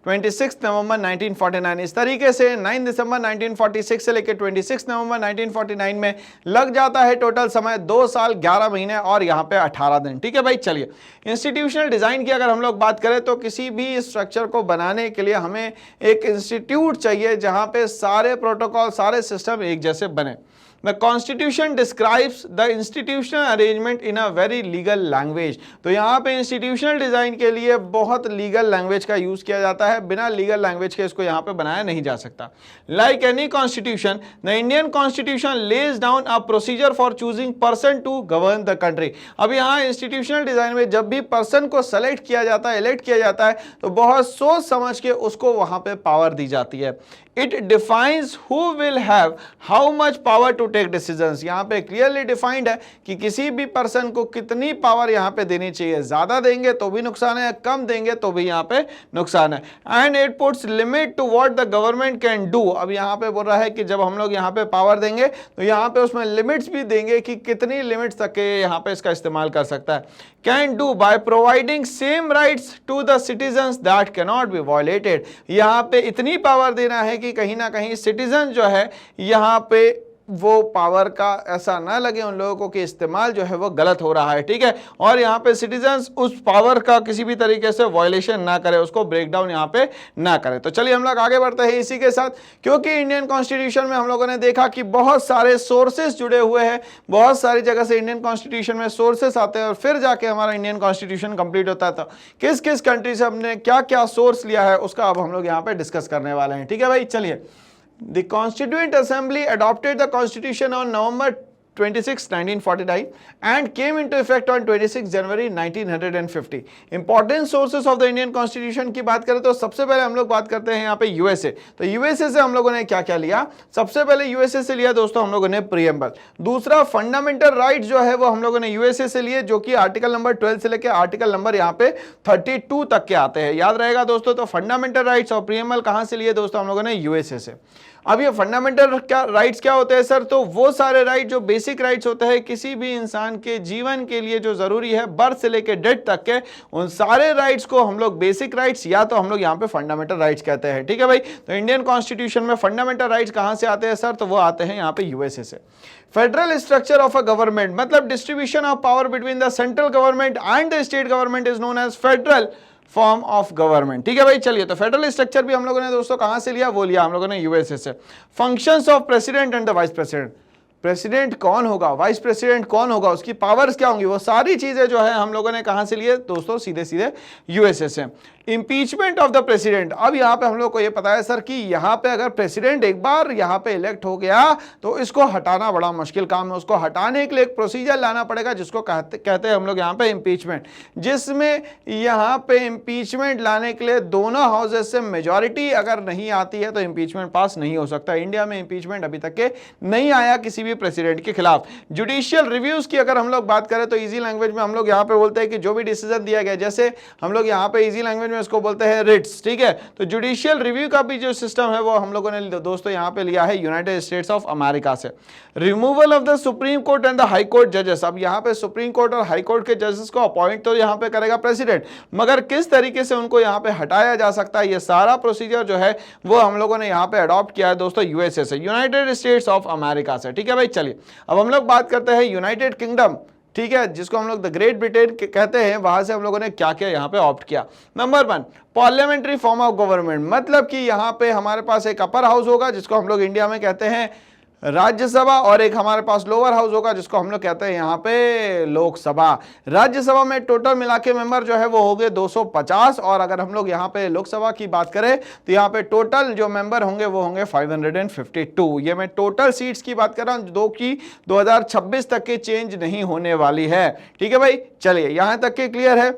26 नवंबर 1949। इस तरीके से 9 दिसंबर 1946 से लेकर 26 नवंबर 1949 में लग जाता है टोटल समय 2 साल 11 महीने और यहाँ पे 18 दिन। ठीक है भाई। चलिए, इंस्टीट्यूशनल डिजाइन की अगर हम लोग बात करें तो किसी भी स्ट्रक्चर को बनाने के लिए हमें एक इंस्टीट्यूट चाहिए जहां पे सारे प्रोटोकॉल, सारे सिस्टम एक जैसे बने। The Constitution describes the institutional arrangement in a very legal language। तो यहाँ पे इंस्टीट्यूशनल डिजाइन के लिए बहुत लीगल लैंग्वेज का यूज किया जाता है, बिना लीगल लैंग्वेज के इसको यहाँ पे बनाया नहीं जा सकता। Like any constitution, the Indian Constitution lays down a procedure for choosing person to govern the country। अब यहाँ इंस्टीट्यूशनल डिजाइन में जब भी पर्सन को सेलेक्ट किया जाता है, इलेक्ट किया जाता है, तो बहुत सोच समझ के उसको वहां पे पावर दी जाती है। It defines who will have how much power to take decisions। यहाँ पे क्लियरली डिफाइंड है कि किसी भी पर्सन को कितनी पावर यहाँ पे देनी चाहिए, ज्यादा देंगे तो भी नुकसान है, कम देंगे तो भी यहाँ पे नुकसान है। And it puts limit to what the government can do. अब यहाँ पे बोल रहा है कि जब हम लोग यहाँ पे पावर देंगे तो यहाँ पे उसमें लिमिट्स भी देंगे कि कितनी लिमिट्स तक के यहाँ पे इसका इस्तेमाल कर सकता है। Can do by providing same rights to the citizens that can not be violated. यहाँ पे इतनी पावर देना है कि कहीं ना कहीं सिटीजन जो है यहाँ पे वो पावर का ऐसा ना लगे उन लोगों को कि इस्तेमाल जो है वो गलत हो रहा है। ठीक है। और यहाँ पे सिटीजन्स उस पावर का किसी भी तरीके से वायलेशन ना करे, उसको ब्रेक डाउन यहाँ पे ना करे। तो चलिए हम लोग आगे बढ़ते हैं इसी के साथ, क्योंकि इंडियन कॉन्स्टिट्यूशन में हम लोगों ने देखा कि बहुत सारे सोर्सेस जुड़े हुए हैं, बहुत सारी जगह से इंडियन कॉन्स्टिट्यूशन में सोर्सेस आते हैं और फिर जाके हमारा इंडियन कॉन्स्टिट्यूशन कंप्लीट होता था। किस किस कंट्री से हमने क्या क्या सोर्स लिया है उसका अब हम लोग यहाँ पे डिस्कस करने वाले हैं। ठीक है भाई। चलिए, The Constituent Assembly adopted the Constitution on November 26, 1949 and came into effect on 26 January 1950। Important sources of the Indian Constitution की बात करें तो सबसे पहले हम लोग बात करते हैं यहाँ पे यूएसए। तो यूएसए से हम लोगों ने क्या क्या लिया? सबसे पहले यूएसए से लिया दोस्तों हम लोगों ने प्रीएम्बल। दूसरा, फंडामेंटल राइट जो है वो हम लोगों ने यूएसए से लिए, जो कि आर्टिकल नंबर 12 से लेकर आर्टिकल नंबर यहाँ पे 32 तक के आते हैं। याद रहेगा दोस्तों। तो फंडामेंटल राइट्स और प्रीएम्बल कहां से लिए दोस्तों? हम लोगों ने यूएसए से। अब ये फंडामेंटल राइट्स क्या होते हैं सर? तो वो सारे राइट जो बेसिक राइट्स होते हैं किसी भी इंसान के जीवन के लिए जो जरूरी है, बर्थ से लेकर डेथ तक के, उन सारे राइट्स को हम लोग बेसिक राइट्स या तो हम लोग यहाँ पे फंडामेंटल राइट्स कहते हैं। ठीक है भाई। तो इंडियन कॉन्स्टिट्यूशन में फंडामेंटल राइट्स कहां से आते हैं सर? तो वो आते हैं यहाँ पे यूएसए से। Federal structure of a government, मतलब distribution of power between the central government and the state government is known as federal form of government. ठीक है भाई। चलिए, तो फेडरल स्ट्रक्चर भी हम लोगों ने दोस्तों कहां से लिया? वो लिया हम लोगों ने यूएसए से। Functions of president and the vice president, president कौन होगा, वाइस प्रेसिडेंट कौन होगा, उसकी पावर्स क्या होंगी, वो सारी चीजें जो है हम लोगों ने कहां से लिए दोस्तों? सीधे सीधे यूएसए से। इंपीचमेंट ऑफ द प्रेसिडेंट, अब यहाँ पे हम लोग को ये पता है सर कि यहाँ पे अगर प्रेसिडेंट एक बार यहाँ पे इलेक्ट हो गया तो इसको हटाना बड़ा मुश्किल काम है। उसको हटाने के लिए एक प्रोसीजर लाना पड़ेगा जिसको कहते हैं हम लोग यहाँ पे इम्पीचमेंट, जिसमें यहाँ पे इम्पीचमेंट लाने के लिए दोनों हाउसेस से मेजॉरिटी अगर नहीं आती है तो इम्पीचमेंट पास नहीं हो सकता। इंडिया में इम्पीचमेंट अभी तक के नहीं आया किसी भी प्रेसिडेंट के खिलाफ। जुडिशियल रिव्यूज की अगर हम लोग बात करें तो इजी लैंग्वेज में हम लोग यहाँ पे बोलते हैं कि जो भी डिसीजन दिया गया, जैसे हम लोग यहाँ पे इजी लैंग्वेज उसको बोलते हैं रिट्स। ठीक है। तो जुडिशियल रिव्यू का भी जो सिस्टम है वो हम लोगों ने दोस्तों यहाँ पे लिया है यूनाइटेड स्टेट्स ऑफ अमेरिका से। Removal of the supreme court and the high court जजेस, अब यहाँ पे सुप्रीम कोर्ट और हाई कोर्ट के जजेस को अपॉइंट तो यहाँ पे करेगा प्रेसिडेंट, मगर किस तरीके से उनको यहाँ पे हटाया जा सकता है, ये सारा प्रोसीजर जो है वो हम लोगों ने यहाँ पे अडॉप्ट किया है दोस्तों यूएसए से, यूनाइटेड स्टेट्स ऑफ अमेरिका से। ठीक है भाई। चलिए, अब हम लोग बात करते हैं यूनाइटेड किंगडम, ठीक है, जिसको हम लोग द ग्रेट ब्रिटेन कहते हैं, वहां से हम लोगों ने क्या क्या यहाँ पे ऑप्ट किया। Number 1, parliamentary form of government, मतलब कि यहाँ पे हमारे पास एक अपर हाउस होगा जिसको हम लोग इंडिया में कहते हैं राज्यसभा और एक हमारे पास लोअर हाउस होगा जिसको हम लोग कहते हैं यहाँ पे लोकसभा। राज्यसभा में टोटल मिला के मेंबर जो है वो हो गए 250 और अगर हम लोग यहाँ पे लोकसभा की बात करें तो यहाँ पे टोटल जो मेंबर होंगे वो होंगे 552। ये मैं टोटल सीट्स की बात कर रहा हूँ जो कि 2026 तक के चेंज नहीं होने वाली है। ठीक है भाई, चलिए यहाँ तक के क्लियर है।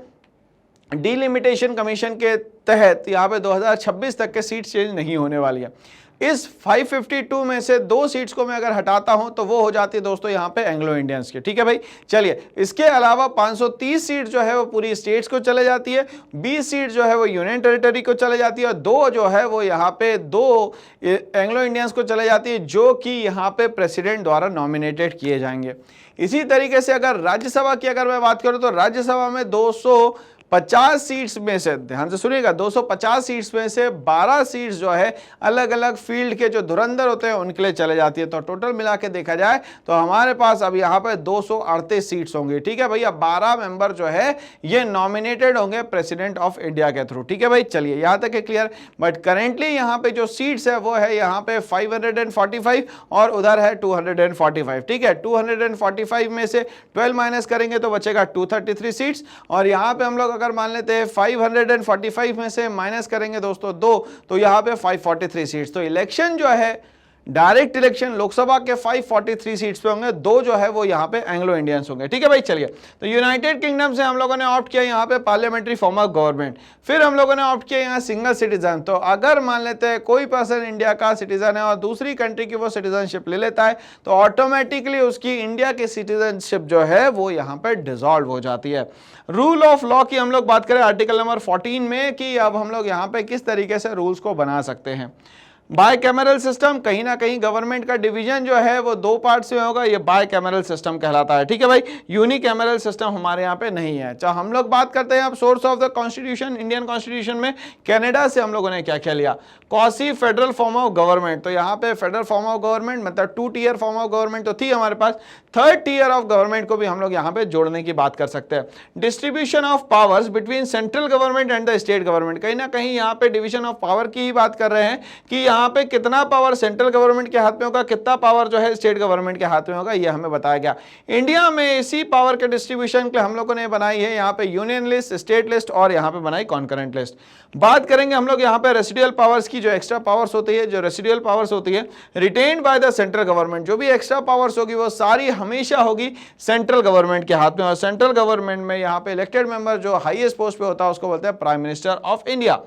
डिलिमिटेशन कमीशन के तहत यहाँ पे 2026 तक के सीट चेंज नहीं होने वाली है। इस 552 में से 2 सीट्स को मैं अगर हटाता हूं तो वो हो जाती है दोस्तों यहाँ पे एंग्लो इंडियंस की। ठीक है भाई, चलिए इसके अलावा 530 सीट जो है वो पूरी स्टेट्स को चले जाती है, 20 सीट जो है वो यूनियन टेरिटरी को चले जाती है और 2 जो है वो यहाँ पे 2 एंग्लो इंडियंस को चले जाती है जो कि यहाँ पे प्रेसिडेंट द्वारा नॉमिनेटेड किए जाएंगे। इसी तरीके से अगर राज्यसभा की अगर मैं बात करूं तो राज्यसभा में 250 सीट्स में से, ध्यान से सुनिएगा, 250 सीट्स में से 12 सीट्स जो है अलग अलग फील्ड के जो धुरंधर होते हैं उनके लिए चले जाती है। तो टोटल मिला के देखा जाए तो हमारे पास अब यहाँ पे 238 सीट्स होंगी। ठीक है भैया, 12 मेंबर जो है ये नॉमिनेटेड होंगे प्रेसिडेंट ऑफ इंडिया के थ्रू। ठीक है भाई, चलिए यहाँ तक है क्लियर। बट करेंटली यहाँ पे जो सीट्स है वो है यहाँ पे 545 और उधर है 245। ठीक है, 245 में से 12 माइनस करेंगे तो बचेगा 233 सीट्स और यहाँ पे हम लोग अगर मान लेते हैं 545 में से माइनस करेंगे दोस्तों 2 तो यहाँ पे 543 सीट्स। तो इलेक्शन जो है डायरेक्ट इलेक्शन लोकसभा के 543 सीट्स पे होंगे, 2 जो है वो यहाँ पे एंग्लो इंडियंस होंगे। ठीक है भाई, चलिए तो यूनाइटेड किंगडम से हम लोगों ने ऑप्ट किया यहाँ पे पार्लियामेंट्री फॉर्म ऑफ गवर्नमेंट, फिर हम लोगों ने ऑप्ट किया यहाँ सिंगल सिटीजन। तो अगर मान लेते हैं कोई पर्सन इंडिया का सिटीजन है और दूसरी कंट्री की वो सिटीजनशिप ले लेता है तो ऑटोमेटिकली उसकी इंडिया की सिटीजनशिप जो है वो यहाँ पे डिसॉल्व हो जाती है। रूल ऑफ लॉ की हम लोग बात करें आर्टिकल नंबर 14 में कि अब हम लोग यहाँ पे किस तरीके से रूल्स को बना सकते हैं। बाय कैमरल सिस्टम, कहीं ना कहीं गवर्नमेंट का डिवीजन जो है वो 2 पार्ट्स में होगा, ये बाय कैमरल सिस्टम कहलाता है। ठीक है भाई, यूनिकैमरल सिस्टम हमारे यहाँ पे नहीं है। चाहे हम लोग बात करते हैं अब source of the constitution, Indian constitution में कनाडा से हम लोगों ने क्या क्या लिया, quasi federal form of government. तो यहाँ पे फेडरल फॉर्म ऑफ गवर्नमेंट मतलब 2 टियर फॉर्म ऑफ गवर्नमेंट तो थी हमारे पास, 3rd टियर ऑफ गवर्नमेंट को भी हम लोग यहाँ पे जोड़ने की बात कर सकते हैं। Distribution of powers between central government and the state government, कहीं ना कहीं यहाँ पे डिविजन ऑफ पावर की ही बात कर रहे हैं कि यहाँ पे कितना पावर सेंट्रल गवर्नमेंट के हाथ में होगा, कितना पावर जो है स्टेट गवर्नमेंट के हाथ में होगा, ये हमें बताया गया। इंडिया में इसी पावर के डिस्ट्रीब्यूशन के लिए हम लोगों ने बनाई है यहाँ पे यूनियन लिस्ट, स्टेट लिस्ट और यहाँ पे बनाई कॉन्करेंट लिस्ट। बात करेंगे हम लोग यहाँ पे रेसिडुअल पावर्स की, जो एक्स्ट्रा पावर्स होती है, जो रेसिडुअल पावर्स होती है retained by the central government, जो भी एक्स्ट्रा पावर्स होगी वो सारी हमेशा होगी सेंट्रल गवर्नमेंट के हाथ में। और सेंट्रल गवर्नमेंट में यहाँ पे इलेक्टेड मेंबर जो हाईएस्ट पोस्ट पे होता है उसको बोलते हैं prime minister of India.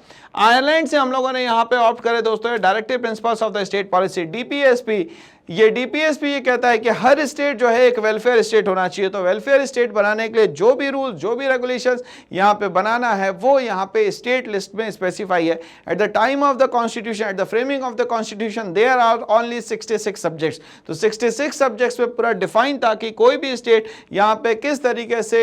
Ireland से हम लोगों ने यहाँ पे ऑप्ट करे दोस्तों directive principles of the state policy, DPSP. ये डीपीएसपी ये कहता है कि हर स्टेट जो है एक वेलफेयर स्टेट होना चाहिए। तो वेलफेयर स्टेट बनाने के लिए जो भी रूल, जो भी रेगुलेशंस यहाँ पे बनाना है वो यहाँ पे स्टेट लिस्ट में स्पेसिफाई है। At the time of the constitution, at the framing of the constitution there are only 66 subjects. तो 66 सब्जेक्ट्स में पूरा डिफाइन था कि कोई भी स्टेट यहाँ पे किस तरीके से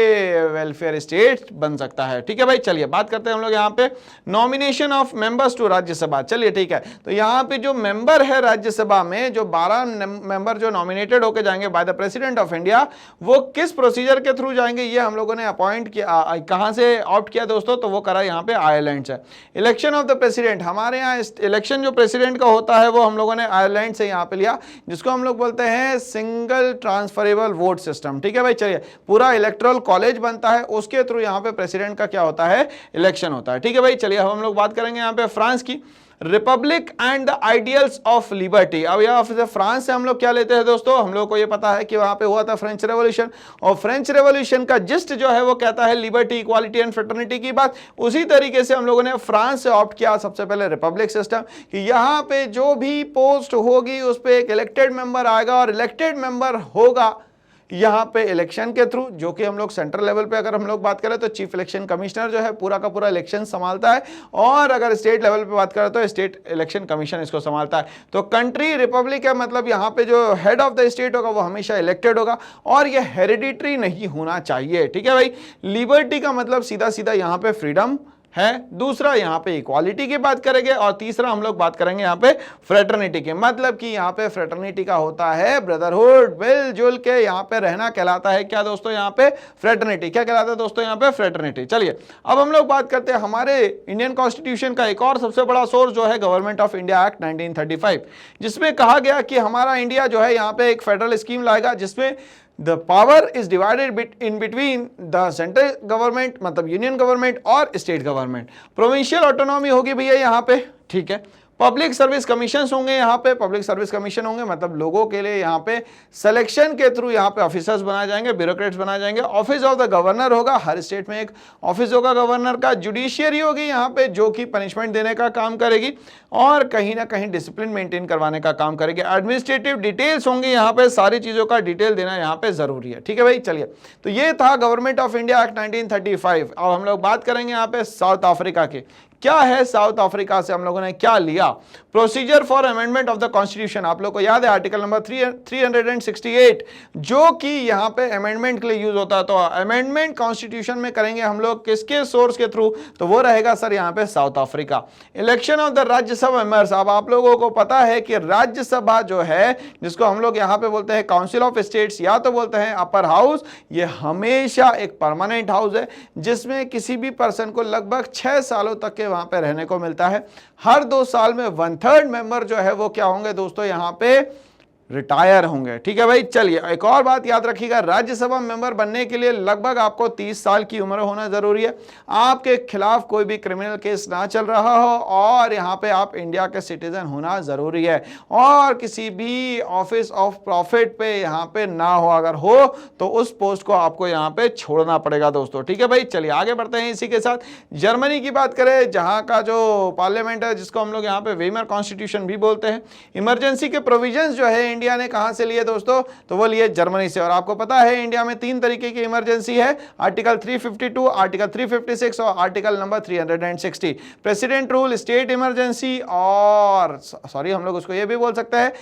वेलफेयर स्टेट बन सकता है। ठीक है भाई, चलिए बात करते हैं हम लोग यहाँ पे nomination of members to Rajya Sabha. चलिए ठीक है, तो यहाँ पे जो मेंबर है राज्यसभा में, जो 12 मेंबर जो नॉमिनेटेड होकर जाएंगे by the president of India, वो किस प्रोसीजर के थ्रू जाएंगे ये हम लोगों ने अपॉइंट किया। कहां से ऑप्ट किया दोस्तों, तो वो करा यहाँ पे आयरलैंड से। इलेक्शन ऑफ द प्रेसिडेंट, हमारे यहाँ इलेक्शन जो प्रेसिडेंट का होता है वो हम लोगों ने आयरलैंड से यहाँ पे लिया, जिसको हम लोग बोलते हैं सिंगल ट्रांसफरेबल वोट सिस्टम। ठीक है भाई, चलिए पूरा इलेक्टोरल कॉलेज बनता है, उसके थ्रू यहाँ पे प्रेसिडेंट का क्या होता है, इलेक्शन होता है। ठीक है भाई, चलिए अब हम लोग बात करेंगे यहाँ पे फ्रांस की, Republic and the ideals of liberty. अब यहाँ से फ्रांस से हम लोग क्या लेते हैं दोस्तों, हम लोग को ये पता है कि वहां पे हुआ था फ्रेंच रेवोल्यूशन, और फ्रेंच रेवोल्यूशन का जिस्ट जो है वो कहता है लिबर्टी, इक्वालिटी एंड फ्रेटर्निटी की बात। उसी तरीके से हम लोगों ने फ्रांस से ऑप्ट किया सबसे पहले रिपब्लिक सिस्टम, कि यहाँ पे जो भी पोस्ट होगी उस पर एक इलेक्टेड मेंबर आएगा और इलेक्टेड मेंबर होगा यहाँ पे इलेक्शन के थ्रू, जो कि हम लोग सेंट्रल लेवल पे अगर हम लोग बात करें तो चीफ इलेक्शन कमिश्नर जो है पूरा का पूरा इलेक्शन संभालता है, और अगर स्टेट लेवल पे बात करें तो स्टेट इलेक्शन कमीशन इसको संभालता है। तो कंट्री रिपब्लिक है, मतलब यहाँ पे जो हेड ऑफ द स्टेट होगा वो हमेशा इलेक्टेड होगा और ये हेरिडिटरी नहीं होना चाहिए। ठीक है भाई, लिबर्टी का मतलब सीधा सीधा यहाँ पे फ्रीडम है, दूसरा यहाँ पे इक्वालिटी की बात करेंगे और तीसरा हम लोग बात करेंगे यहाँ पे फ्रेटर्निटी की। मतलब कि यहाँ पे फ्रेटर्निटी का होता है ब्रदरहुड, मिलजुल के यहाँ पे रहना कहलाता है क्या दोस्तों, यहाँ पे फ्रेटर्निटी। क्या कहलाता है दोस्तों, यहाँ पे फ्रेटर्निटी। चलिए अब हम लोग बात करते हैं हमारे इंडियन कॉन्स्टिट्यूशन का एक और सबसे बड़ा सोर्स जो है गवर्नमेंट ऑफ इंडिया एक्ट 1935, जिसमें कहा गया कि हमारा इंडिया जो है यहाँ पे एक फेडरल स्कीम लाएगा जिसमें The power is divided in between the central government मतलब यूनियन गवर्नमेंट और स्टेट गवर्नमेंट। प्रोविंशियल ऑटोनॉमी होगी भैया यहाँ पे, ठीक है। पब्लिक सर्विस कमीशन होंगे यहाँ पे, पब्लिक सर्विस कमीशन होंगे मतलब लोगों के लिए यहाँ पे सिलेक्शन के थ्रू यहाँ पे ऑफिसर्स बनाए जाएंगे, ब्यूरोक्रेट्स बनाए जाएंगे। ऑफिस ऑफ द गवर्नर होगा, हर स्टेट में एक ऑफिस होगा गवर्नर का। जुडिशियरी होगी यहाँ पे जो कि पनिशमेंट देने का काम करेगी और कहीं ना कहीं डिसिप्लिन मेंटेन करवाने का काम करेगी। एडमिनिस्ट्रेटिव डिटेल्स होंगी यहाँ पे, सारी चीजों का डिटेल देना यहाँ पे जरूरी है, ठीक है भाई। चलिए तो ये था गवर्नमेंट ऑफ इंडिया एक्ट 1935। अब हम लोग बात करेंगे यहाँ पे साउथ अफ्रीका की। क्या है साउथ अफ्रीका से हम लोगों ने क्या लिया? Procedure for amendment of the constitution, आप लोग को याद है आर्टिकल नंबर 368 जो कि यहाँ पे अमेंडमेंट के लिए यूज होता है। तो अमेंडमेंट कॉन्स्टिट्यूशन में करेंगे हम लोग किसके सोर्स के थ्रू, तो वो रहेगा सर यहाँ पे South Africa. Election of the Rajya Sabha members, अब आप लोगों को पता है कि राज्यसभा जो है जिसको हम लोग यहाँ पे बोलते हैं काउंसिल ऑफ स्टेट्स या तो बोलते हैं अपर हाउस, ये हमेशा एक परमानेंट हाउस है जिसमें किसी भी पर्सन को लगभग 6 सालों तक के वहां पे रहने को मिलता है। हर 2 साल में 1/3 मेंबर जो है वो क्या होंगे दोस्तों, यहां पे रिटायर होंगे, ठीक है भाई। चलिए एक और बात याद रखिएगा, राज्यसभा मेंबर बनने के लिए लगभग आपको 30 साल की उम्र होना जरूरी है, आपके खिलाफ कोई भी क्रिमिनल केस ना चल रहा हो और यहाँ पे आप इंडिया के सिटीजन होना जरूरी है और किसी भी ऑफिस ऑफ प्रॉफिट पे यहाँ पे ना हो, अगर हो तो उस पोस्ट को आपको यहाँ पे छोड़ना पड़ेगा दोस्तों, ठीक है भाई। चलिए आगे बढ़ते हैं इसी के साथ। जर्मनी की बात करें, जहाँ का जो पार्लियामेंट है जिसको हम लोग यहाँ पे वेमर कॉन्स्टिट्यूशन भी बोलते हैं। इमरजेंसी के प्रोविजन जो है इंडिया ने कहां से लिए दोस्तों, तो वो लिए जर्मनी से। और आपको पता है इंडिया में 3 तरीके की इमरजेंसी है, आर्टिकल 352, आर्टिकल 356 और article number 360। President rule, state emergency और सॉरी हम लोग उसको ये भी बोल सकते हैं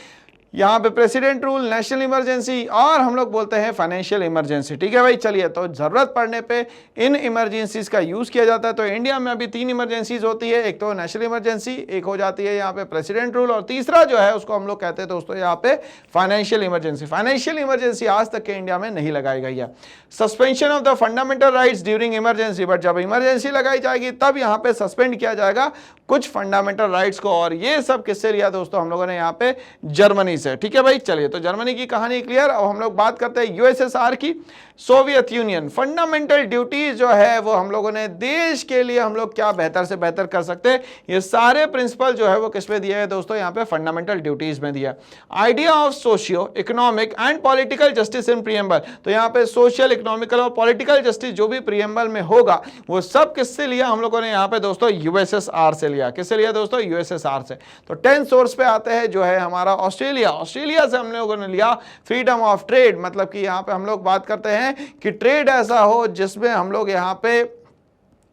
यहाँ पे प्रेसिडेंट रूल, नेशनल इमरजेंसी और हम लोग बोलते हैं फाइनेंशियल इमरजेंसी, ठीक है भाई। चलिए तो जरूरत पड़ने पे इन इमरजेंसीज का यूज किया जाता है। तो इंडिया में अभी 3 इमरजेंसीज होती है, एक तो नेशनल इमरजेंसी, एक हो जाती है यहाँ पे प्रेसिडेंट रूल और तीसरा जो है उसको हम लोग कहते हैं दोस्तों यहाँ पे फाइनेंशियल इमरजेंसी। फाइनेंशियल इमरजेंसी आज तक के इंडिया में नहीं लगाई गई है। Suspension of the fundamental rights during emergency, but जब इमरजेंसी लगाई जाएगी तब यहाँ पे सस्पेंड किया जाएगा कुछ फंडामेंटल राइट्स को, और ये सब किससे लिया दोस्तों, हम लोगों ने यहाँ पे जर्मनी से, ठीक है भाई। चलिए तो जर्मनी की कहानी क्लियर। अब हम लोग बात करते हैं यूएसएसआर की, सोवियत यूनियन। फंडामेंटल ड्यूटीज जो है वो हम लोगों ने देश के लिए हम लोग क्या बेहतर से बेहतर कर सकते हैं, ये सारे प्रिंसिपल जो है वो किस में दिया है दोस्तों, यहाँ पे फंडामेंटल ड्यूटीज में दिया। Idea of socio economic and political justice in preamble, तो यहाँ पे सोशल, इकोनॉमिकल और पॉलिटिकल जस्टिस जो भी प्रीएम्बल में होगा वो सब किससे लिया हम लोगों ने यहाँ पे दोस्तों, यूएसएसआर से लिया। किससे लिया दोस्तों, यूएसएसआर से। तो 10 सोर्स पे आते हैं जो है हमारा ऑस्ट्रेलिया। ऑस्ट्रेलिया से हम लोगों ने लिया फ्रीडम ऑफ ट्रेड, मतलब कि यहाँ पे हम लोग बात करते हैं कि ट्रेड ऐसा हो जिसमें हम लोग यहाँ पे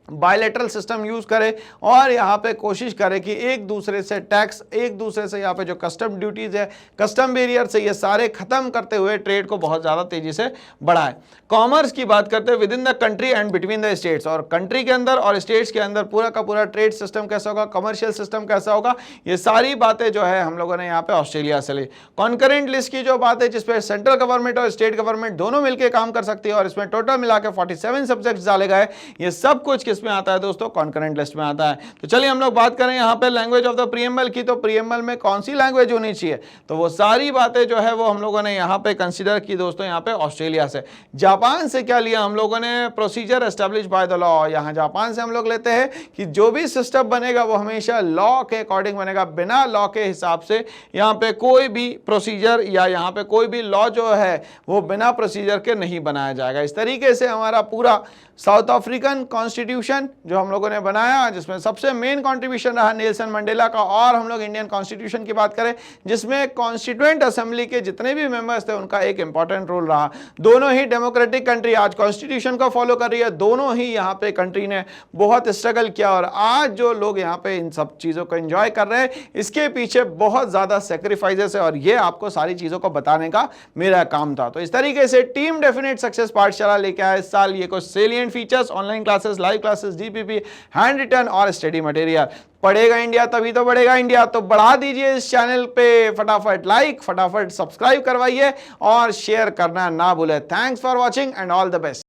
बायलैटरल सिस्टम यूज करें और यहाँ पे कोशिश करें कि एक दूसरे से टैक्स, एक दूसरे से यहाँ पे जो कस्टम ड्यूटीज है, कस्टम बैरियर से, ये सारे खत्म करते हुए ट्रेड को बहुत ज्यादा तेजी से बढ़ाएं। कॉमर्स की बात करते हैं with in the country and between the states, और कंट्री के अंदर और स्टेट्स के अंदर पूरा का पूरा ट्रेड सिस्टम कैसा होगा, कमर्शियल सिस्टम कैसा होगा, ये सारी बातें जो है हम लोगों ने यहाँ पे ऑस्ट्रेलिया से ली। कॉन्करेंट लिस्ट की जो बात है जिसपे सेंट्रल गवर्नमेंट और स्टेट गवर्नमेंट दोनों मिलकर काम कर सकती है और इसमें टोटल मिलाकर 47 सब्जेक्ट डाले गए, ये सब कुछ किसमें आता है दोस्तों, कॉन्करेंट लिस्ट में आता है। तो चलिए हम लोग बात करें यहाँ पे लैंग्वेज ऑफ द प्रीएम्बल की, तो प्रीएम्बल में कौन सी लैंग्वेज होनी चाहिए, तो वो सारी बातें जो है वो हम लोगों ने यहाँ पे कंसीडर की दोस्तों, यहाँ पे ऑस्ट्रेलिया से। जापान से क्या लिया हम लोगों ने, procedure establish by the law. यहाँ जापान से हम लोग लेते हैं कि जो भी सिस्टम बनेगा वो हमेशा लॉ के अकॉर्डिंग बनेगा, बिना लॉ के हिसाब से यहाँ पे कोई भी प्रोसीजर या यहाँ पे कोई भी लॉ जो है वो बिना प्रोसीजर के नहीं बनाया जाएगा। इस तरीके से हमारा पूरा साउथ अफ्रीकन कॉन्स्टिट्यूशन जो हम लोगों ने बनाया, जिसमें सबसे मेन कंट्रीब्यूशन रहा नेल्सन मंडेला का, और हम लोग इंडियन कॉन्स्टिट्यूशन की बात करें जिसमें कॉन्स्टिट्यूएंट असेंबली के जितने भी मेंबर्स थे उनका एक इंपॉर्टेंट रोल रहा। दोनों ही डेमोक्रेटिक कंट्री आज कॉन्स्टिट्यूशन को फॉलो कर रही है, दोनों ही यहाँ पे कंट्री ने बहुत स्ट्रगल किया और आज जो लोग यहाँ पे इन सब चीजों को एंजॉय कर रहे हैं इसके पीछे बहुत ज्यादा सेक्रीफाइसेस है, और ये आपको सारी चीजों को बताने का मेरा काम था। तो इस तरीके से टीम डेफिनेट सक्सेस पाठशाला लेके आया इस साल ये कुछ salient features, online classes, live classes classes, DPP, handwritten और स्टडी मटेरियल। पढ़ेगा इंडिया तभी तो बढ़ेगा इंडिया। तो बढ़ा दीजिए इस चैनल पे फटाफट लाइक, फटाफट सब्सक्राइब करवाइए और शेयर करना ना भूले। Thanks for watching and all the best.